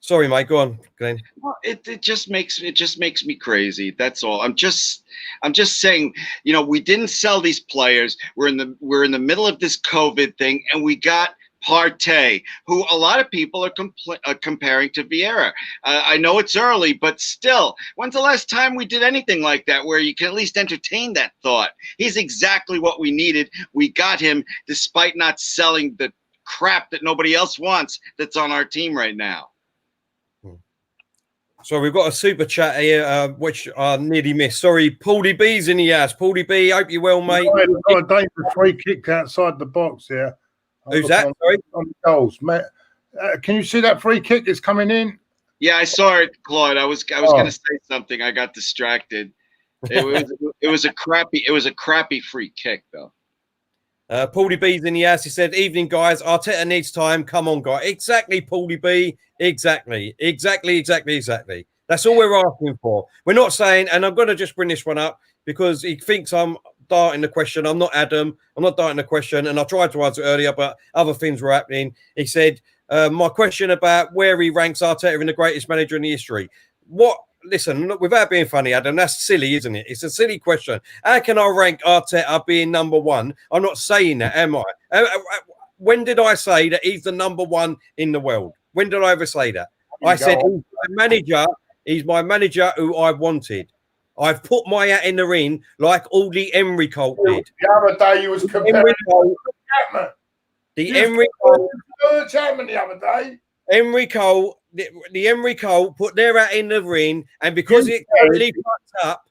Speaker 1: Sorry, mate. Go on, Glenn.
Speaker 2: Well, it just makes me crazy. That's all. I'm just saying. You know, we didn't sell these players. We're in the middle of this COVID thing, and we got Partey, who a lot of people are comparing to Vieira. I know it's early, but still, when's the last time we did anything like that, where you can at least entertain that thought? He's exactly what we needed. We got him, despite not selling the crap that nobody else wants. That's on our team right now.
Speaker 1: So we've got a super chat here, which I nearly missed. Sorry, Paulie B's in the house. Paulie B, hope you're well, mate.
Speaker 3: We've got a dangerous free kick outside the box here.
Speaker 1: Who's that? Sorry?
Speaker 3: On the goals. Can you see that free kick? It's coming in.
Speaker 2: Yeah, I saw it, Claude. I was going to say something. I got distracted. It was a crappy free kick, though.
Speaker 1: Paulie B's in the house. He said, "Evening, guys. Arteta needs time. Come on, guys." Exactly, Paulie B. Exactly. That's all we're asking for. We're not saying, and I'm going to just bring this one up because he thinks I'm darting the question. I'm not Adam. I'm not darting the question, and I tried to answer it earlier, but other things were happening. He said, "My question about where he ranks Arteta in the greatest manager in the history." Listen, without being funny, Adam, that's silly, isn't it? It's a silly question. How can I rank Arteta being number one? I'm not saying that, am I? When did I say that he's the number one in the world? When did I ever say that? I said he's my manager who I wanted. I've put my hat in the ring like all the Emery cult did.
Speaker 3: The other day you was comparing Chapman.
Speaker 1: The Emery cult.
Speaker 3: Chapman the other day.
Speaker 1: Emery Cole, the Emery Cole put their hat in the ring, and because it totally fucked up,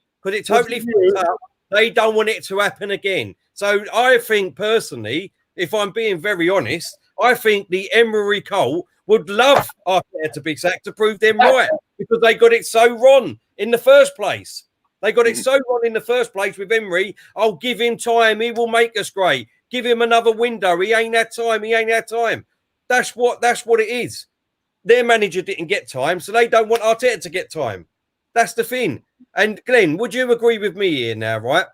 Speaker 1: they don't want it to happen again. So I think personally, if I'm being very honest, I think the Emery Cole would love Arteta to be sacked to prove them right, because they got it so wrong in the first place. They got it so wrong in the first place with Emery. I'll give him time. He will make us great. Give him another window. He ain't had time. That's what it is. Their manager didn't get time, so they don't want Arteta to get time. That's the thing. And Glenn, would you agree with me here now, right?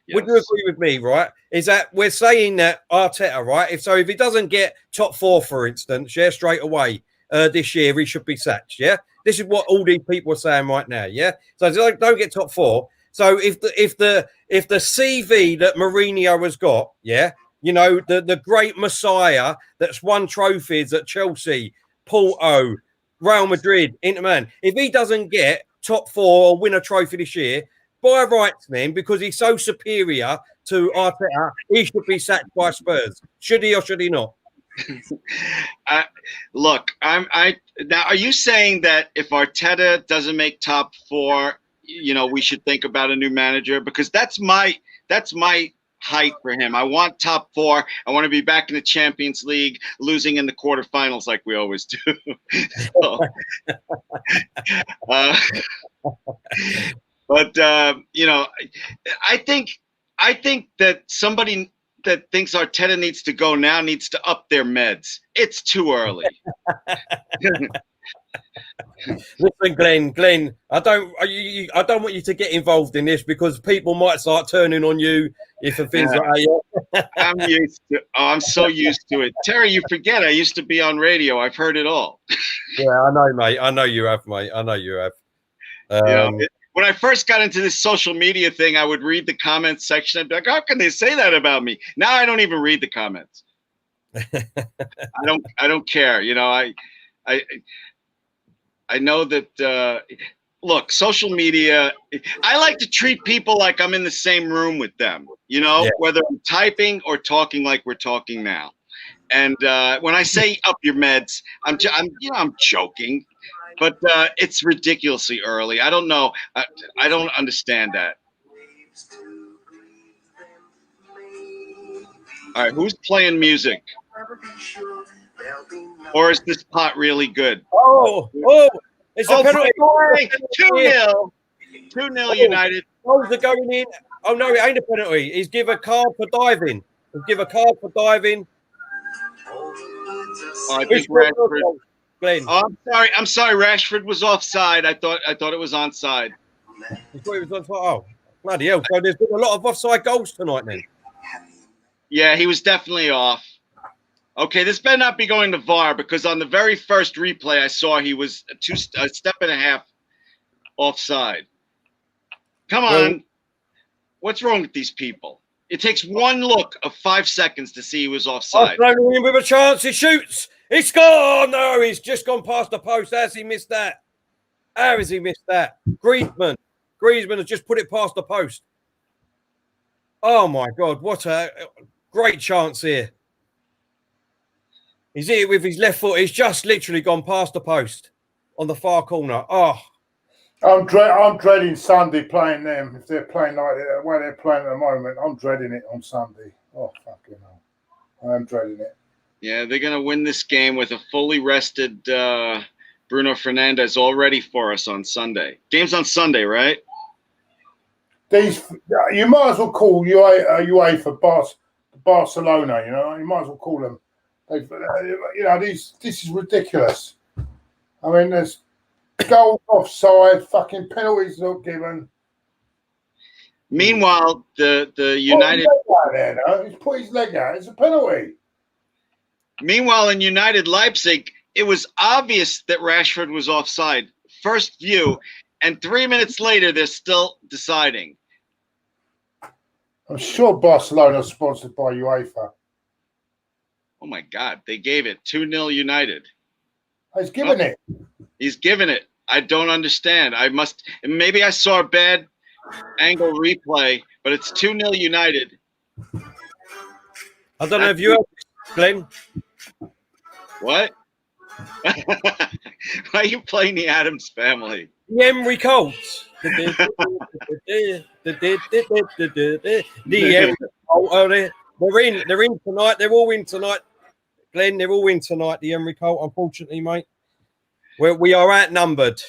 Speaker 1: Yes. Would you agree with me, right? Is that we're saying that Arteta, right? If he doesn't get top four, for instance, straight away this year, he should be sacked. Yeah, this is what all these people are saying right now. Yeah, so don't get top four. So if the CV that Mourinho has got, yeah. You know, the great Messiah that's won trophies at Chelsea, Porto, Real Madrid, Inter Milan. If he doesn't get top four or win a trophy this year, by rights then, because he's so superior to Arteta, he should be sacked by Spurs. Should he or should he not?
Speaker 2: Look, now, are you saying that if Arteta doesn't make top four, you know, we should think about a new manager? Because that's my height for him. I want top four. I want to be back in the Champions League, losing in the quarterfinals like we always do. You know, I think that somebody that thinks Arteta needs to go now needs to up their meds. It's too early.
Speaker 1: Listen, Glenn, I don't want you to get involved in this because people might start turning on you if things like that.
Speaker 2: I'm so used to it. Terry, you forget I used to be on radio. I've heard it all.
Speaker 1: Yeah, I know, mate. I know you have, mate. I know you have.
Speaker 2: You know, when I first got into this social media thing, I would read the comments section. I'd be like, how can they say that about me? Now I don't even read the comments. I don't care. You know, I know that look, social media, I like to treat people like I'm in the same room with them, you know, whether I'm typing or talking like we're talking now. And when I say up your meds, I'm joking, but it's ridiculously early. I don't know. I don't understand that. All right, who's playing music? Or is this pot really good?
Speaker 1: It's a penalty.
Speaker 2: 2-0. 2-0 United.
Speaker 1: Goals are going in. Oh, no, it ain't a penalty. He's give a card for diving.
Speaker 2: Oh, I think Rashford.
Speaker 1: Glenn.
Speaker 2: Oh, I'm sorry. Rashford was offside. I thought it was onside.
Speaker 1: You thought he was onside? Oh, bloody hell. So there's been a lot of offside goals tonight then.
Speaker 2: Yeah, he was definitely off. Okay, this better not be going to VAR because on the very first replay I saw he was a step and a half offside. Come on. What's wrong with these people? It takes one look of 5 seconds to see he was offside.
Speaker 1: Thrown him with a chance. He shoots. He's gone. No, he's just gone past the post. How has he missed that? Griezmann has just put it past the post. Oh, my God. What a great chance here. He's here with his left foot. He's just literally gone past the post on the far corner. Oh.
Speaker 3: I'm dreading Sunday playing them. If they're playing like the way they're playing at the moment, I'm dreading it on Sunday. Oh, fucking hell. I am dreading it.
Speaker 2: Yeah, they're going to win this game with a fully rested Bruno Fernandes all ready for us on Sunday. Game's on Sunday, right?
Speaker 3: You might as well call UEFA Barcelona, you know? You might as well call them. This is ridiculous. I mean, there's goals offside, fucking penalties not given.
Speaker 2: Meanwhile, the United.
Speaker 3: He's put his leg out. It's a penalty.
Speaker 2: Meanwhile, in United Leipzig, it was obvious that Rashford was offside. First view, and 3 minutes later, they're still deciding.
Speaker 3: I'm sure Barcelona is sponsored by UEFA.
Speaker 2: Oh my God, they gave it 2-0 United.
Speaker 3: He's given it.
Speaker 2: He's given it. I don't understand. Maybe I saw a bad angle replay, but it's 2-0 United.
Speaker 1: I don't know if you have, Glenn.
Speaker 2: What? Why are you playing the Addams Family?
Speaker 1: The Emery Colts. The Emery Colts. They're in tonight. They're all in tonight. Glenn, they're all in tonight. The Emery Colts, unfortunately, mate. We are outnumbered.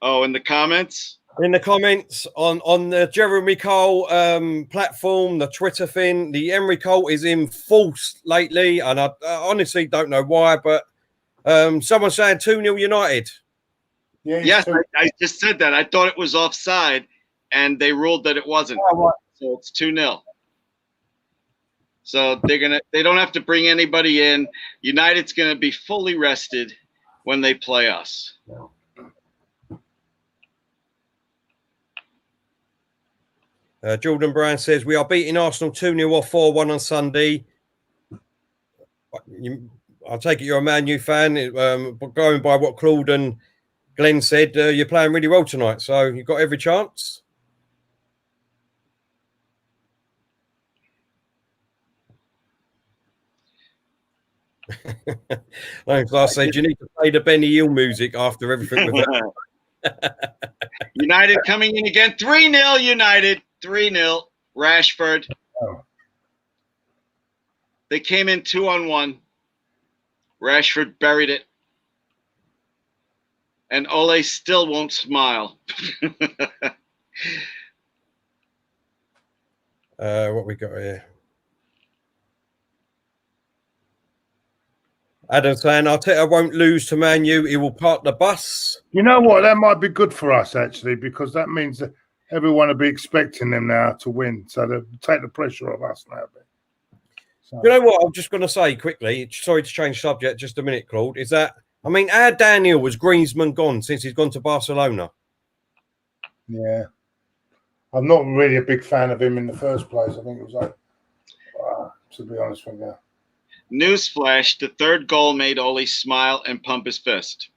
Speaker 2: Oh, in the comments?
Speaker 1: In the comments on the Jeremy Cole platform, the Twitter thing, the Emery Cole is in force lately, and I honestly don't know why, but someone's saying 2-0 United.
Speaker 2: Yes, I just said that. I thought it was offside, and they ruled that it wasn't.
Speaker 1: Oh, right.
Speaker 2: So it's 2-0. So they don't have to bring anybody in. United's gonna be fully rested when they play us.
Speaker 1: Jordan Brown says we are beating Arsenal 2-0 or 4-1 on Sunday. I'll take it you're a Man U fan. But going by what Claude and Glenn said, you're playing really well tonight, so you've got every chance. Like I said, you need to play the Benny Hill music after everything we've done.
Speaker 2: United coming in again. 3-0 United. 3-0. Rashford.
Speaker 3: Oh.
Speaker 2: They came in 2-on-1. Rashford buried it. And Ole still won't smile.
Speaker 1: What we got here? Adam saying Arteta won't lose to Man U. He will park the bus.
Speaker 3: You know what? That might be good for us, actually, because that means that everyone will be expecting them now to win. So they'll take the pressure off us now. So.
Speaker 1: You know what? I'm just going to say quickly, sorry to change subject just a minute, Claude, is that, I mean, how Daniel was Griezmann gone since he's gone to Barcelona?
Speaker 3: Yeah. I'm not really a big fan of him in the first place. I think it was like, to be honest with you.
Speaker 2: Newsflash, the third goal made Ole smile and pump his fist.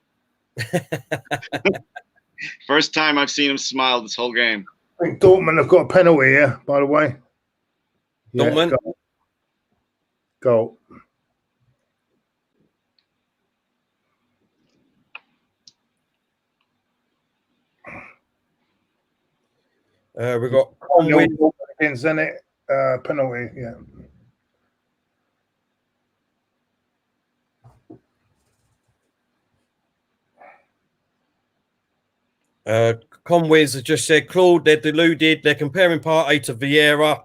Speaker 2: First time I've seen him smile this whole game.
Speaker 3: I think Dortmund have got a penalty here, by the way. Yeah,
Speaker 1: Dortmund?
Speaker 3: Goal.
Speaker 1: We got Conway.
Speaker 3: Against Zenit, penalty, yeah.
Speaker 1: Conway's has just said, Claude, they're deluded. They're comparing Partey to Vieira.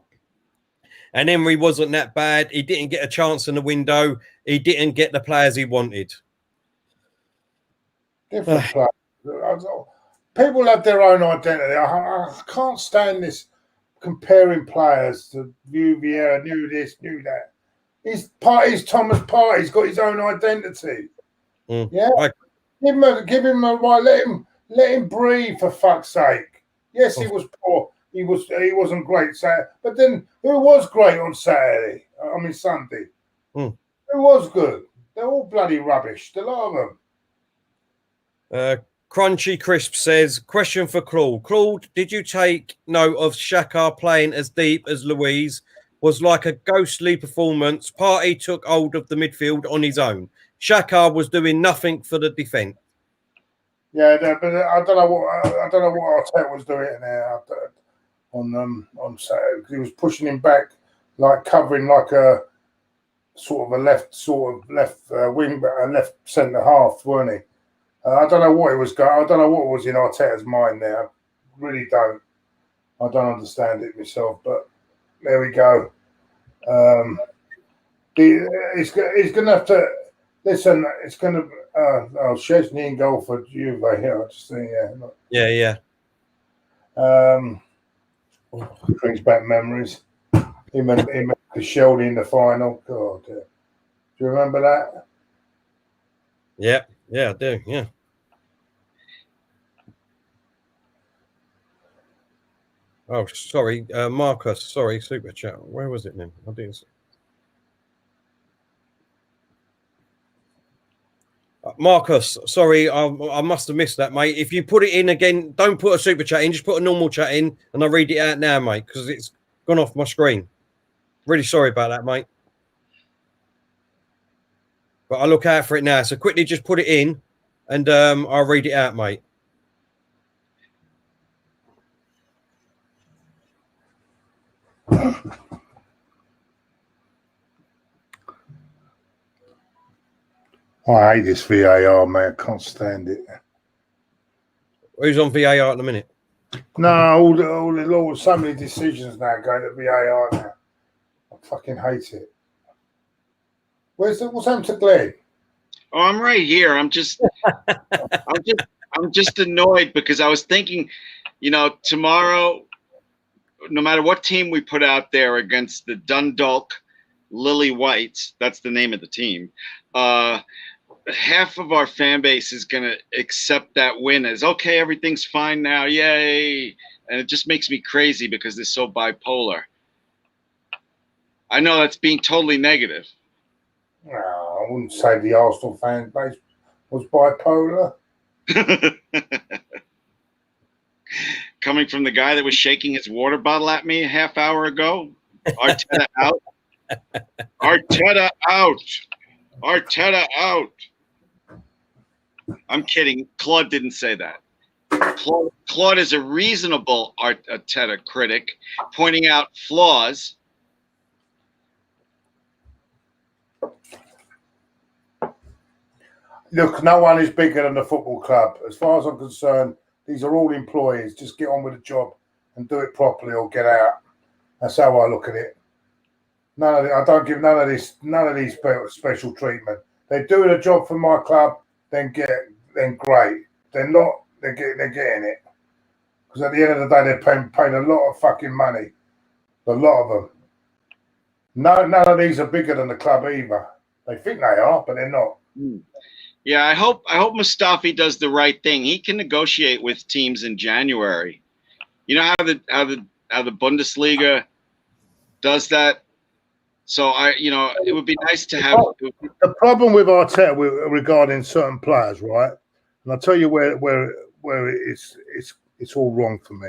Speaker 1: And Emery wasn't that bad. He didn't get a chance in the window. He didn't get the players he wanted.
Speaker 3: Different players. People have their own identity. I can't stand this comparing players to Vieira, knew this, knew that. Partey's Thomas Partey's got his own identity. Yeah? Give him a right, let him breathe, for fuck's sake. Yes, he was poor. He wasn't great Saturday. But then who was great on Saturday? I mean Sunday. Who was good? They're all bloody rubbish. The lot of them.
Speaker 1: Crunchy Crisp says, question for Claude. Claude, did you take note of Xhaka playing as deep as Luiz? Was like a ghostly performance. Partey took hold of the midfield on his own. Xhaka was doing nothing for the defence.
Speaker 3: Yeah, but I don't know what Arteta was doing there on Saturday, because he was pushing him back, like covering like a sort of left wing, a left centre half, weren't he? I don't know what it was going. I don't know what was in Arteta's mind there. I really don't. I don't understand it myself. But there we go. He's going to have to listen. It's going to. Szczesny in goal for Juve here. I just think,
Speaker 1: yeah.
Speaker 3: Brings back memories. Him and Shelby in the final. God, do you remember that?
Speaker 1: Yeah, I do. Yeah. Oh, sorry, Marcus. Sorry, super chat. Where was it then? I didn't see. Marcus, sorry, I must have missed that, mate. If you put it in again, don't put a super chat in, just put a normal chat in, and I'll read it out now, mate, because it's gone off my screen. Really sorry about that, mate. But I'll look out for it now. So quickly just put it in, and I'll read it out, mate.
Speaker 3: I hate this VAR, man. I can't stand it.
Speaker 1: Who's on VAR at the minute?
Speaker 3: No, so many decisions now going to VAR now. I fucking hate it. What's happened to Glenn?
Speaker 2: Oh, I'm right here. I'm just annoyed because I was thinking, tomorrow, no matter what team we put out there against the Dundalk Lily Whites, that's the name of the team, half of our fan base is going to accept that win as, okay, everything's fine now, yay. And it just makes me crazy because they're so bipolar. I know that's being totally negative.
Speaker 3: No, I wouldn't say the Arsenal fan base was bipolar.
Speaker 2: Coming from the guy that was shaking his water bottle at me a half hour ago. Arteta out. Arteta out. Arteta out. I'm kidding. Claude didn't say that. Claude is a reasonable Arteta critic, pointing out flaws.
Speaker 3: Look, no one is bigger than the football club. As far as I'm concerned, these are all employees. Just get on with the job and do it properly or get out. That's how I look at it. I don't give none of these special treatment. They're doing a job for my club, then great. They're not. They're getting it. Because at the end of the day, they're paying a lot of fucking money. A lot of them. None of these are bigger than the club either. They think they are, but they're not.
Speaker 2: Yeah, I hope Mustafi does the right thing. He can negotiate with teams in January. You know how the Bundesliga does that. So it would be nice to have.
Speaker 3: The problem with Arteta regarding certain players, right? And I'll tell you where it's all wrong for me.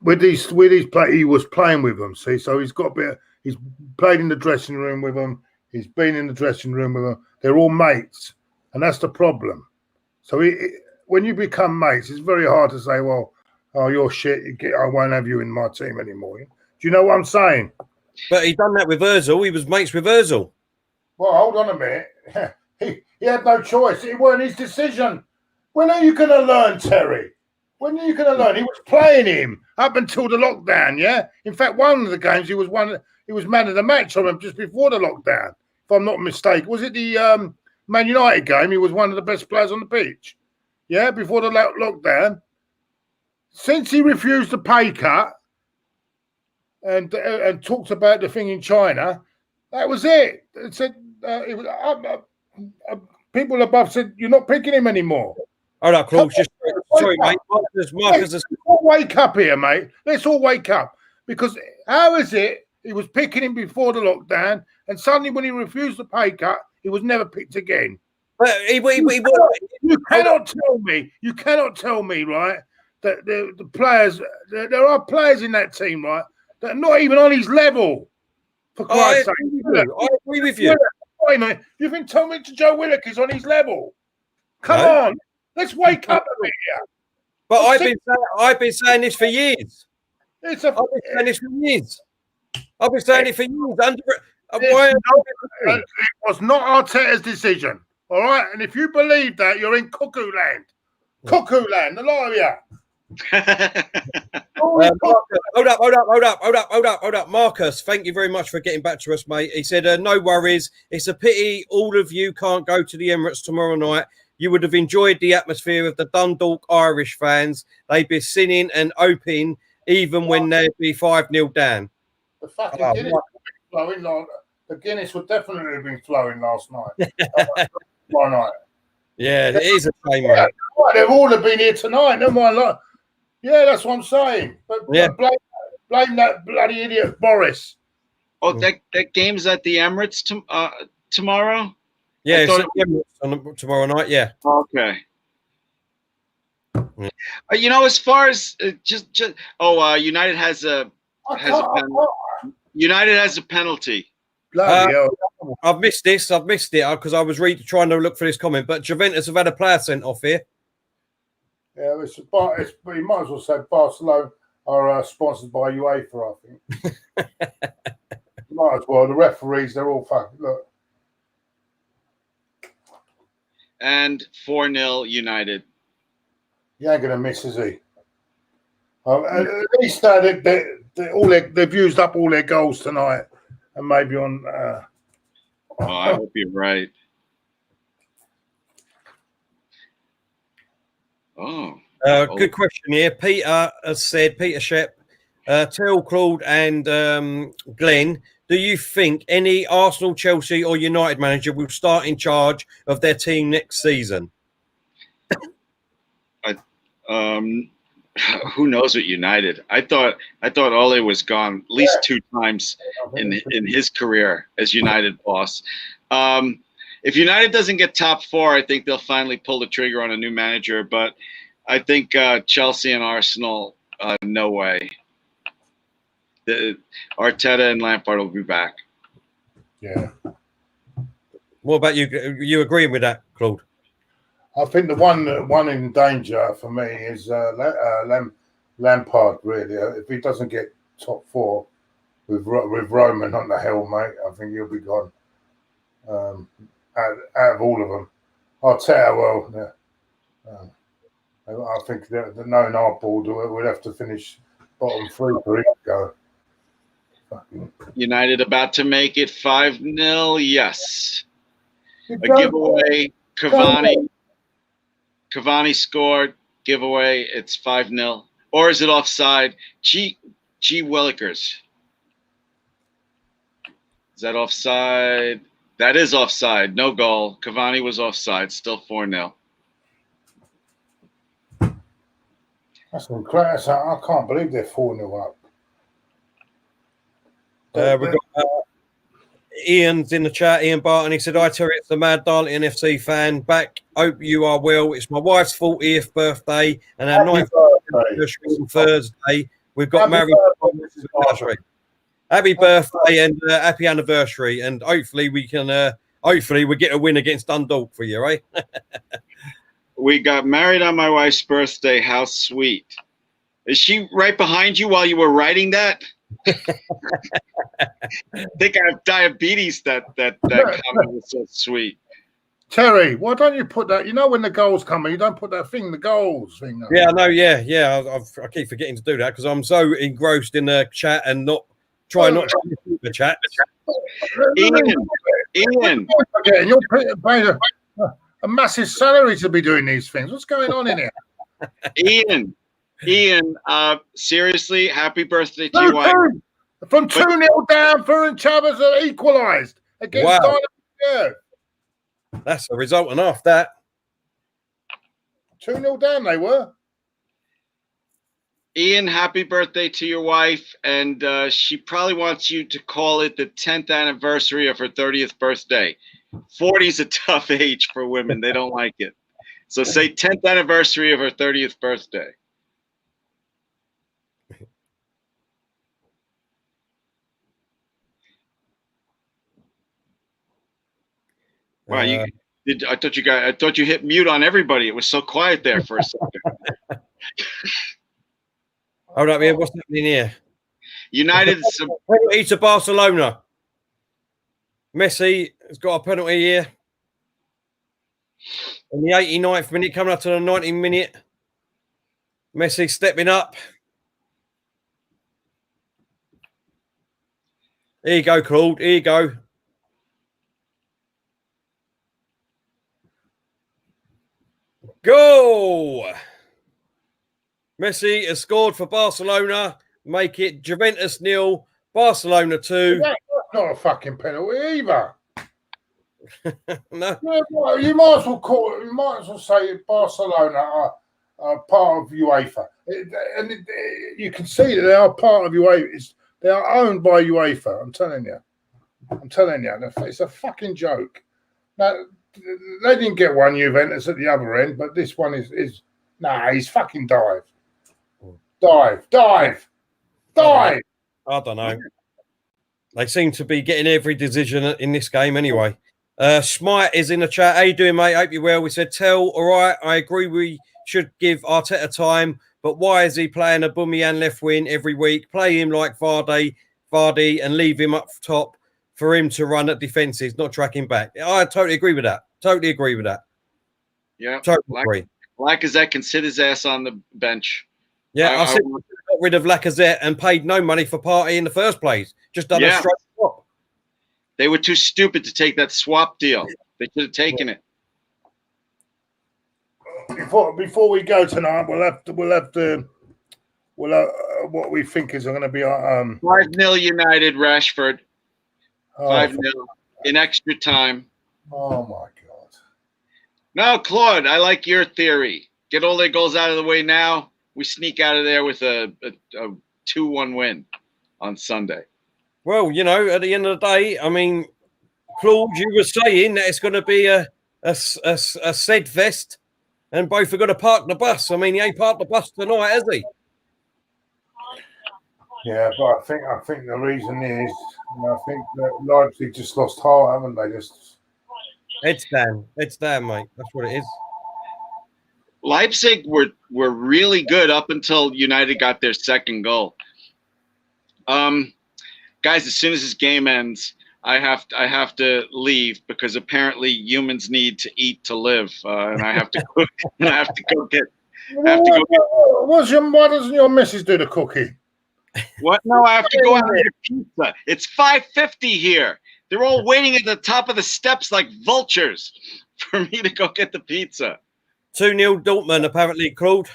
Speaker 3: With these he was playing with them. See, so he's got a bit. He's played in the dressing room with them. He's been in the dressing room with them. They're all mates, and that's the problem. So when you become mates, it's very hard to say, "Well, oh, you're shit. I won't have you in my team anymore." Do you know what I'm saying?
Speaker 1: But he done that with Ozil. He was mates with Ozil.
Speaker 3: Well, hold on a minute. He had no choice. It weren't his decision. When are you going to learn, Terry? When are you going to learn? He was playing him up until the lockdown, yeah? In fact, one of the games, he was man of the match on him just before the lockdown, if I'm not mistaken. Was it the Man United game? He was one of the best players on the pitch, yeah, before the lockdown. Since he refused the pay cut and talked about the thing in China, that was it. It said people above said, you're not picking him anymore.
Speaker 1: Hold up, Claude. Sorry, mate. Marcus
Speaker 3: Let's all wake up here, mate. Let's all wake up. Because how is it he was picking him before the lockdown, and suddenly when he refused the pay cut, he was never picked again? You cannot tell me, right, that the players, there are players in that team, right, that are not even on his level. For Christ's sake.
Speaker 1: I agree with you.
Speaker 3: Wait, mate. You've been telling me to Joe Willock is on his level. Come on. Let's wake up a bit here.
Speaker 1: But I've been saying this for years. I've been saying this for years.
Speaker 3: It was not Arteta's decision. All right? And if you believe that, you're in cuckoo land. Cuckoo land, a lot of you.
Speaker 1: Hold up. Marcus, thank you very much for getting back to us, mate. He said, no worries. It's a pity all of you can't go to the Emirates tomorrow night. You would have enjoyed the atmosphere of the Dundalk Irish fans. They'd be singing and hoping even when they'd be 5-0 down.
Speaker 3: The fucking Guinness would be flowing. The Guinness would definitely have been flowing last night. Tomorrow night.
Speaker 1: Yeah, it is a shame, mate.
Speaker 3: They've all have been here tonight. Never mind. Yeah, that's what I'm saying. But blame that bloody idiot Boris.
Speaker 2: Oh, that game's at the Emirates tomorrow?
Speaker 1: Yeah, it's tomorrow night, yeah.
Speaker 2: Okay. Yeah. As far as United has a penalty.
Speaker 1: I've missed this. I've missed it because I was trying to look for this comment. But Juventus have had a player sent off here.
Speaker 3: Yeah, you might as well say Barcelona are sponsored by UEFA, I think. Might as well. The referees, they're all fucking look.
Speaker 2: And 4-0 United.
Speaker 3: He ain't gonna miss, is he? At least they've used up all their goals tonight, and maybe on.
Speaker 2: I hope you're right.
Speaker 1: Good question here. Peter has said, Peter Shep, tell Claude and Glenn, do you think any Arsenal, Chelsea or United manager will start in charge of their team next season?
Speaker 2: Who knows with United? I thought Ole was gone at least 2 times in his career as United boss. If United doesn't get top 4, I think they'll finally pull the trigger on a new manager. But I think Chelsea and Arsenal, no way. Arteta and Lampard will be back.
Speaker 3: Yeah.
Speaker 1: What about you? You agreeing with that, Claude?
Speaker 3: I think the one in danger for me is Lampard. Really, if he doesn't get top 4 with Roman on the helm, mate, I think he'll be gone. Out of all of them, Arteta, I think that knowing our board, we'd have to finish bottom 3 for him to go.
Speaker 2: United about to make it 5-0. Yes, a giveaway. Cavani scored. Giveaway. It's 5-0. Or is it offside? G. Willikers. Is that offside? That is offside. No goal. Cavani was offside. Still 4-0.
Speaker 3: That's incredible. I can't believe they're 4-0 up.
Speaker 1: Ian's in the chat. Ian Barton. He said, "Hi Terry, it's the Mad Darlington FC fan back. Hope you are well. It's my wife's 40th birthday and our 9th anniversary on Thursday. We've got married. Happy birthday and happy anniversary. And hopefully we can. Hopefully we get a win against Dundalk for you, right?"
Speaker 2: We got married on my wife's birthday. How sweet. Is she right behind you while you were writing that? I think I have diabetes. That comment was so sweet.
Speaker 3: Terry, why don't you put that? You know when the goals come in, you don't put that thing, the goals thing.
Speaker 1: Yeah, I know. Yeah. I keep forgetting to do that because I'm so engrossed in the chat and not to listen to the chat.
Speaker 2: Ian,
Speaker 3: you're paying a massive salary to be doing these things. What's going on in here? Ian, seriously, happy birthday to your wife. From 2-0 down, Ferran Chavez are equalised against Dynamo.
Speaker 1: That's a result enough, that.
Speaker 3: 2-0 down they were.
Speaker 2: Ian, happy birthday to your wife. And she probably wants you to call it the 10th anniversary of her 30th birthday. 40 is a tough age for women. They don't like it. So say 10th anniversary of her 30th birthday. Wow, I thought you hit mute on everybody. It was so quiet there for a second.
Speaker 1: Hold up here. What's happening here?
Speaker 2: United
Speaker 1: penalty to Barcelona. Messi has got a penalty here. In the 89th minute, coming up to the 90th minute. Messi stepping up. Here you go, Claude. Here you go. Go! Messi has scored for Barcelona. Make it Juventus 0, Barcelona 2.
Speaker 3: That's not a fucking penalty either.
Speaker 1: No.
Speaker 3: Yeah, you might as well say Barcelona are part of UEFA. You can see that they are part of UEFA. They are owned by UEFA. I'm telling you. It's a fucking joke. Now, they didn't get one Juventus at the other end, but this one is he's fucking dive.
Speaker 1: I don't know. They seem to be getting every decision in this game anyway. Smite is in the chat. How you doing, mate? Hope you're well. We said, all right, I agree we should give Arteta time, but why is he playing a aubameyang left wing every week? Play him like Vardy and leave him up top for him to run at defences, not tracking back. I totally agree with that. Yeah. Totally agree.
Speaker 2: Lacazette can sit his ass on the bench.
Speaker 1: Yeah, I said we got rid of Lacazette and paid no money for Partey in the first place. Just done a straight swap.
Speaker 2: They were too stupid to take that swap deal. They should have taken it.
Speaker 3: Before we go tonight, we'll have what we think is going to be our
Speaker 2: 5-0 United. Rashford 5-0 in extra time.
Speaker 3: Oh my God!
Speaker 2: No, Claude, I like your theory. Get all their goals out of the way now. We sneak out of there with a 2-1 win on Sunday.
Speaker 1: Well, at the end of the day, I mean, Claude, you were saying that it's going to be a said fest, and both are going to park the bus. I mean, he ain't parked the bus tonight, has he?
Speaker 3: Yeah, but I think the reason is, I think that Leipzig just lost heart, haven't they?
Speaker 1: It's down, mate. That's what it is.
Speaker 2: Leipzig were really good up until United got their second goal. Guys, as soon as this game ends, I have to leave because apparently humans need to eat to live, and I have to cook. And I have to go get. Why
Speaker 3: doesn't your missus do the cooking?
Speaker 2: What? No, I have to go out and get pizza. It's 5:50 here. They're all waiting at the top of the steps like vultures for me to go get the pizza.
Speaker 1: 2-0 Dortmund, apparently, Claude.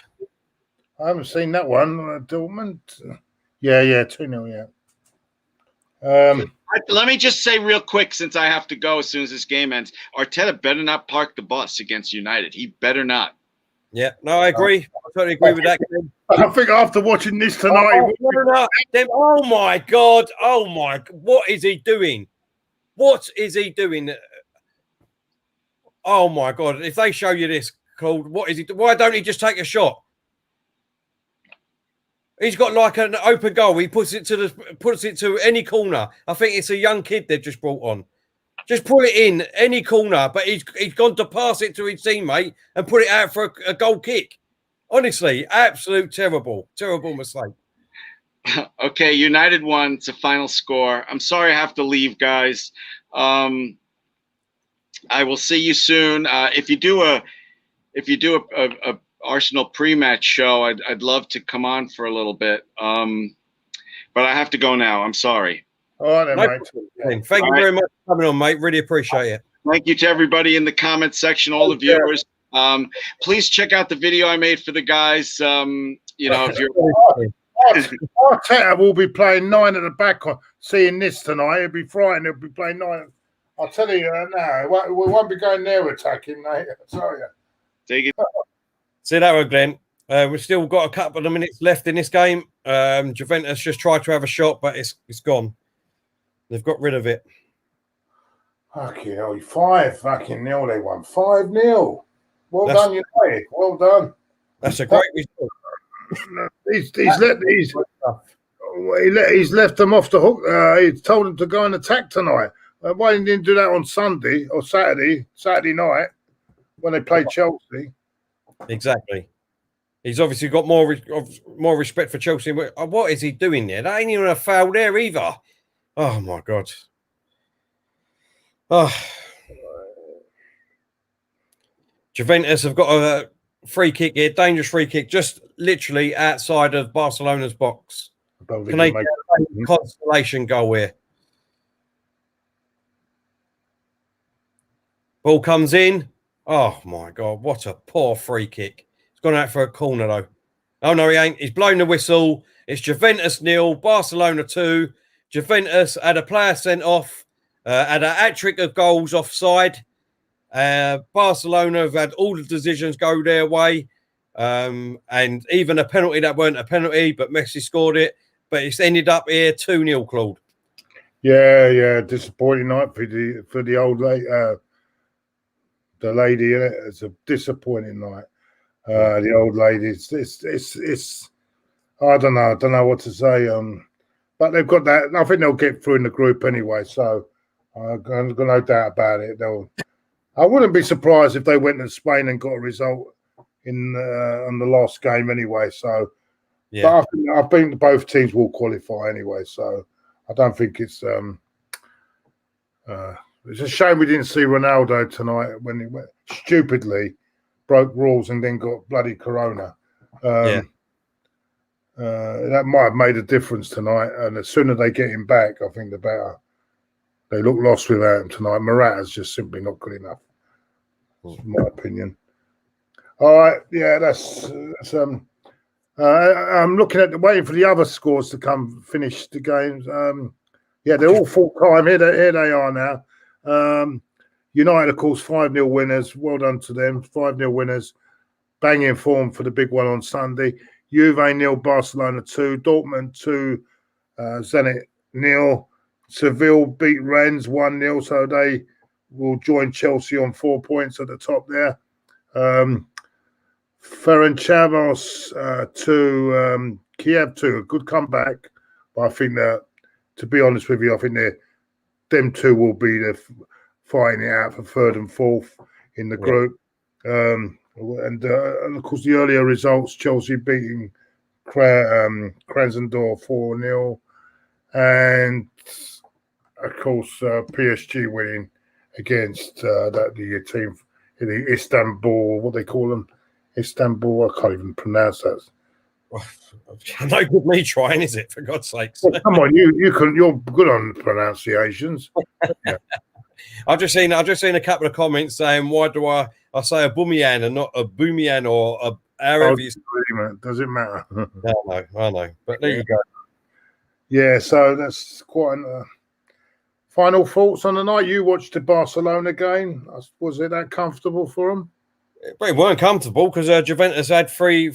Speaker 3: I haven't seen that one. Dortmund. Yeah, 2-0, yeah.
Speaker 2: Let me just say real quick, since I have to go as soon as this game ends, Arteta better not park the bus against United. He better not.
Speaker 1: Yeah, no, I agree. I totally agree with that.
Speaker 3: I think after watching this tonight...
Speaker 1: Oh my God. What is he doing? What is he doing? Oh my God! If they show you this, Claude, what is he? Why don't he just take a shot? He's got like an open goal. He puts it to any corner. I think it's a young kid they've just brought on. Just put it in any corner, but he's gone to pass it to his teammate and put it out for a goal kick. Honestly, absolute terrible mistake.
Speaker 2: Okay, United won. It's a final score. I'm sorry I have to leave, guys. I will see you soon. If you do a Arsenal pre-match show, I'd love to come on for a little bit. But I have to go now. I'm sorry.
Speaker 3: All right, then, mate.
Speaker 1: Thank you very much for coming on, mate. Really appreciate it.
Speaker 2: Thank you to everybody in the comment section, all the viewers. Please check out the video I made for the guys. You know, if you're
Speaker 3: Arteta will be playing 9 at the back. Seeing this tonight, he'll be frightened. He'll be playing 9. I'll tell you now, we won't be going there attacking, mate. Sorry.
Speaker 2: Take it.
Speaker 1: See that one, Glenn. We've still got a couple of minutes left in this game. Juventus just tried to have a shot, but it's gone. They've got rid of it.
Speaker 3: Fucking hell, 5-0 they won. 5-0. Well done, United. Well done.
Speaker 1: That's a great result.
Speaker 3: He's left them off the hook. He told them to go and attack tonight. Why didn't he do that on Sunday or Saturday night when they played Chelsea?
Speaker 1: Exactly. He's obviously got more respect for Chelsea. What is he doing there? That ain't even a foul there either. Oh my God. Oh. Juventus have got a free kick here, dangerous free kick, just literally outside of Barcelona's box. Can they get a consolation goal here? Ball comes in. Oh my God, what a poor free kick. It's gone out for a corner though. Oh no, he ain't. He's blown the whistle. It's Juventus 0, Barcelona 2. Juventus had a player sent off, had a hat-trick of goals offside. Barcelona have had all the decisions go their way, and even a penalty that weren't a penalty, but Messi scored it. But it's ended up here 2-0, Claude. Yeah,
Speaker 3: disappointing night for the old lady, the lady in it. It's a disappointing night. The old lady. It's I don't know what to say. But they've got that. I think they'll get through in the group anyway. So I've got no doubt about it. I wouldn't be surprised if they went to Spain and got a result on the last game anyway. So, yeah. But I think both teams will qualify anyway. So I don't think it's a shame we didn't see Ronaldo tonight when he stupidly broke rules and then got bloody corona. That might have made a difference tonight. And the sooner they get him back, I think the better. They look lost without him tonight. Morata's just simply not good enough. That's my opinion. All right, yeah, that's I'm looking at waiting for the other scores to come finish the games. Yeah, they're all full time. Here they are now. United, of course, 5-0 winners. Well done to them. 5-0 winners. Banging form for the big one on Sunday. Juve 0, Barcelona 2, Dortmund 2, Zenit 0. Seville beat Rennes 1-0, so they will join Chelsea on 4 points at the top there. Ferencvaros 2, Kiev 2, a good comeback. But I think that, to be honest with you, I think them two will be fighting it out for third and fourth in the group. And of course, the earlier results: Chelsea beating Krasnodar 4-0, and of course PSG winning against the team in Istanbul. What they call them? Istanbul. I can't even pronounce that.
Speaker 1: No good me trying, is it? For God's sakes!
Speaker 3: Well, come on, you're good on pronunciations. Yeah.
Speaker 1: I've just seen a couple of comments saying, why do I say aubameyang and not a boomeyang or a however you say
Speaker 3: it? Does it matter?
Speaker 1: I know. But there you go. Yeah,
Speaker 3: so that's quite final thoughts on the night. You watched the Barcelona game. Was it that comfortable for them?
Speaker 1: It weren't comfortable because Juventus had three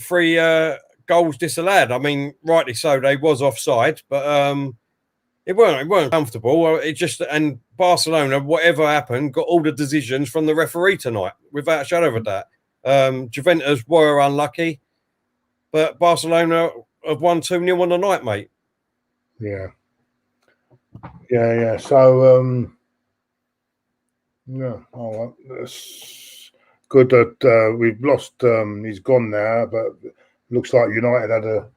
Speaker 1: goals disallowed. I mean, rightly so, they was offside, but it weren't comfortable. It just, and Barcelona, whatever happened, got all the decisions from the referee tonight, without a shadow of a doubt. Juventus were unlucky, but Barcelona have won 2-0 on the night, mate.
Speaker 3: Yeah. So, yeah, well, it's good that we've lost. He's gone now, but looks like United had a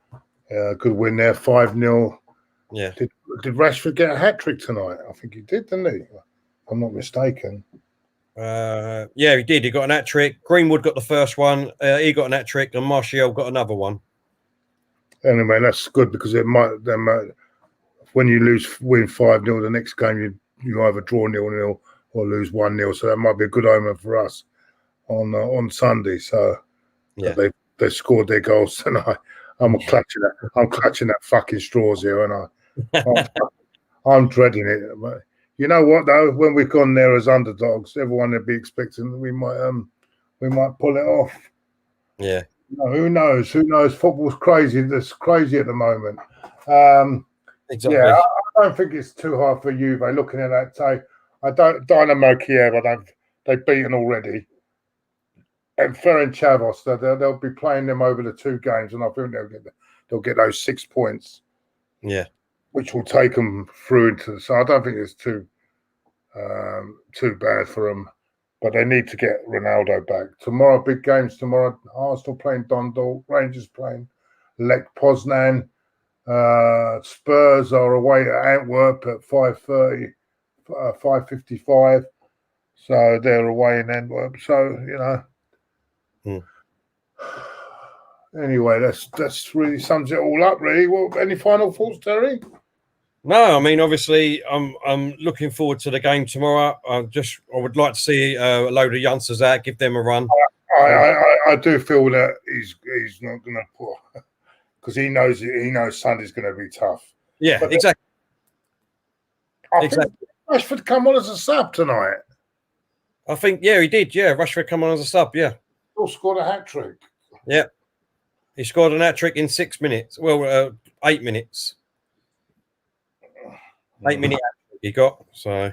Speaker 3: good win there, 5-0.
Speaker 1: Yeah.
Speaker 3: Did Rashford get a hat-trick tonight? I think he did, didn't he? If I'm not mistaken.
Speaker 1: Yeah, he did. He got an hat-trick. Greenwood got the first one. He got an hat-trick, and Martial got another one.
Speaker 3: Anyway, that's good because it might when you win 5-0, the next game you either draw 0-0 or lose 1-0. So that might be a good omen for us on Sunday. So
Speaker 1: yeah,
Speaker 3: they scored their goals tonight. I'm clutching that fucking straws here, and I'm dreading it. But you know what though? When we've gone there as underdogs, everyone would be expecting that we might pull it off.
Speaker 1: Yeah.
Speaker 3: No, who knows? Who knows? Football's crazy. It's crazy at the moment.
Speaker 1: Exactly.
Speaker 3: Yeah, I don't think it's too hard for Juve looking at that tape. Dynamo Kiev, they've beaten already. And Ferencvaros, they'll be playing them over the 2 games, and I think they'll get those 6 points.
Speaker 1: Yeah,
Speaker 3: which will take them through into. So I don't think it's too bad for them, but they need to get Ronaldo back tomorrow. Big games tomorrow. Arsenal playing Dundalk, Rangers playing Lech Poznan. Spurs are away at Antwerp at 5:30, 5:55. So they're away in Antwerp. So Anyway, that's really sums it all up. Really. Well, any final thoughts, Terry?
Speaker 1: No, I mean, obviously, I'm looking forward to the game tomorrow. I would like to see a load of youngsters out, give them a run.
Speaker 3: I do feel that he's not going to put, because he knows Sunday's going to be tough.
Speaker 1: Yeah, but exactly.
Speaker 3: I think Rashford come on as a sub tonight.
Speaker 1: I think, yeah, he did. Yeah, Rashford come on as a sub. Yeah,
Speaker 3: still scored a hat trick.
Speaker 1: Yeah, he scored an hat trick in 6 minutes. Well, 8 minutes. 8 minute he got, so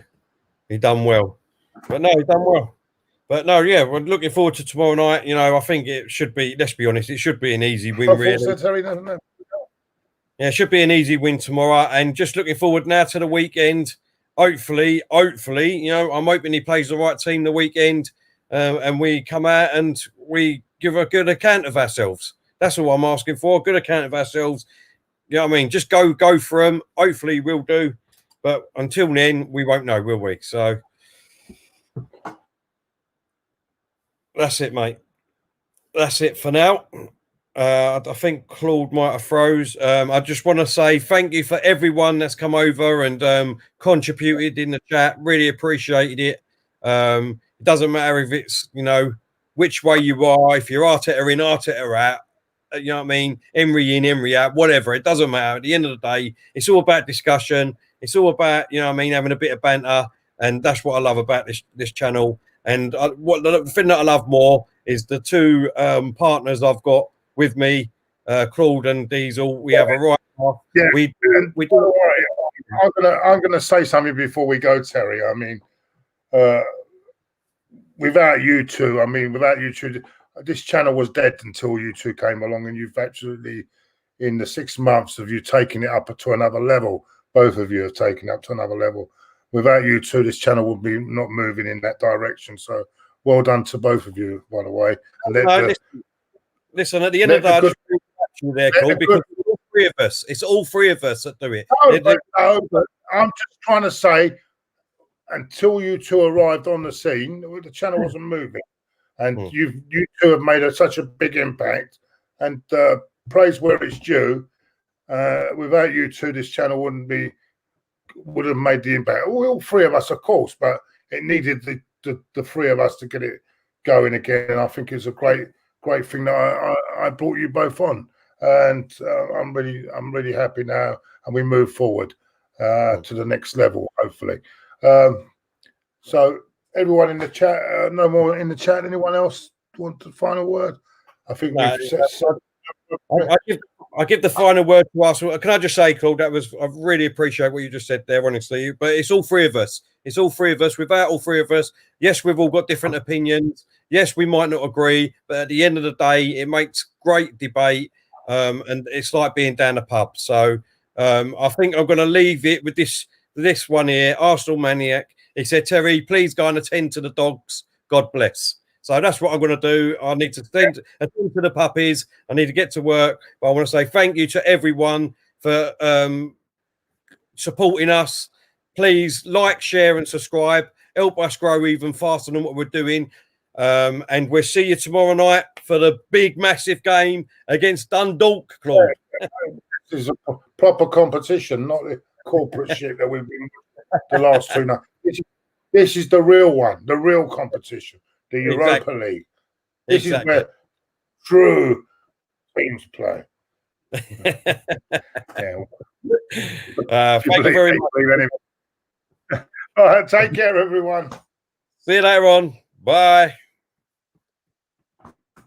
Speaker 1: he done well. But no, he done well. But no, yeah, we're looking forward to tomorrow night. I think it should be. Let's be honest, it should be an easy win. Really. Yeah, it should be an easy win tomorrow, and just looking forward now to the weekend. Hopefully, I'm hoping he plays the right team the weekend, and we come out and we give a good account of ourselves. That's all I'm asking for. A good account of ourselves. You know what I mean? Just go for them. Hopefully, we'll do. But until then, we won't know, will we? So that's it, mate. That's it for now. I think Claude might have froze. I just want to say thank you for everyone that's come over and contributed in the chat. Really appreciated it. It doesn't matter if it's, which way you are. If you're Arteta in, Arteta out. You know what I mean? Emery in, Emery out, whatever. It doesn't matter. At the end of the day, it's all about discussion. It's all about, having a bit of banter. And that's what I love about this channel. And the thing that I love more is the 2 partners I've got with me, Claude and Diesel. We have a right off.
Speaker 3: Yeah,
Speaker 1: we do.
Speaker 3: I'm gonna say something before we go, Terry. I mean, without you two, this channel was dead until you two came along, and you've actually, in the 6 months of you taking it up to another level, both of you have taken it up to another level. Without you two, this channel would be not moving in that direction. So well done to both of you, by the way.
Speaker 1: Listen, at the end of the day, I just there, Claude, because it's all 3 of us. It's all 3 of us that do it.
Speaker 3: No, but I'm just trying to say, until you two arrived on the scene, the channel wasn't moving. And you two have made such a big impact, and praise where it's due. Without you two, this channel would have made the impact. All 3 of us, of course, but it needed the 3 of us to get it going again. And I think it's a great thing that I brought you both on, and I'm really happy now, and we move forward to the next level, hopefully. So everyone in the chat, no more in the chat. Anyone else want the final word? I think we've
Speaker 1: I give the final word to Arsenal. Can I just say, Claude, I really appreciate what you just said there, honestly. But it's all three of us. It's all three of us. Without all three of us, yes, we've all got different opinions. Yes, we might not agree, but at the end of the day, it makes great debate, and it's like being down the pub. So I think I'm going to leave it with this one here, Arsenal Maniac. He said, Terry, please go and attend to the dogs. God bless. So that's what I'm going to do. I need to attend to the puppies. I need to get to work. But I want to say thank you to everyone for supporting us. Please like, share, and subscribe. Help us grow even faster than what we're doing. And we'll see you tomorrow night for the big, massive game against Dundalk, Claude.
Speaker 3: This is a proper competition, not the corporate shit that we've been the last two nights. This is the real one, the real competition. The Europa League. This is where true teams play.
Speaker 1: Thank you very much.
Speaker 3: All right, take care, everyone.
Speaker 1: See you later on. Bye.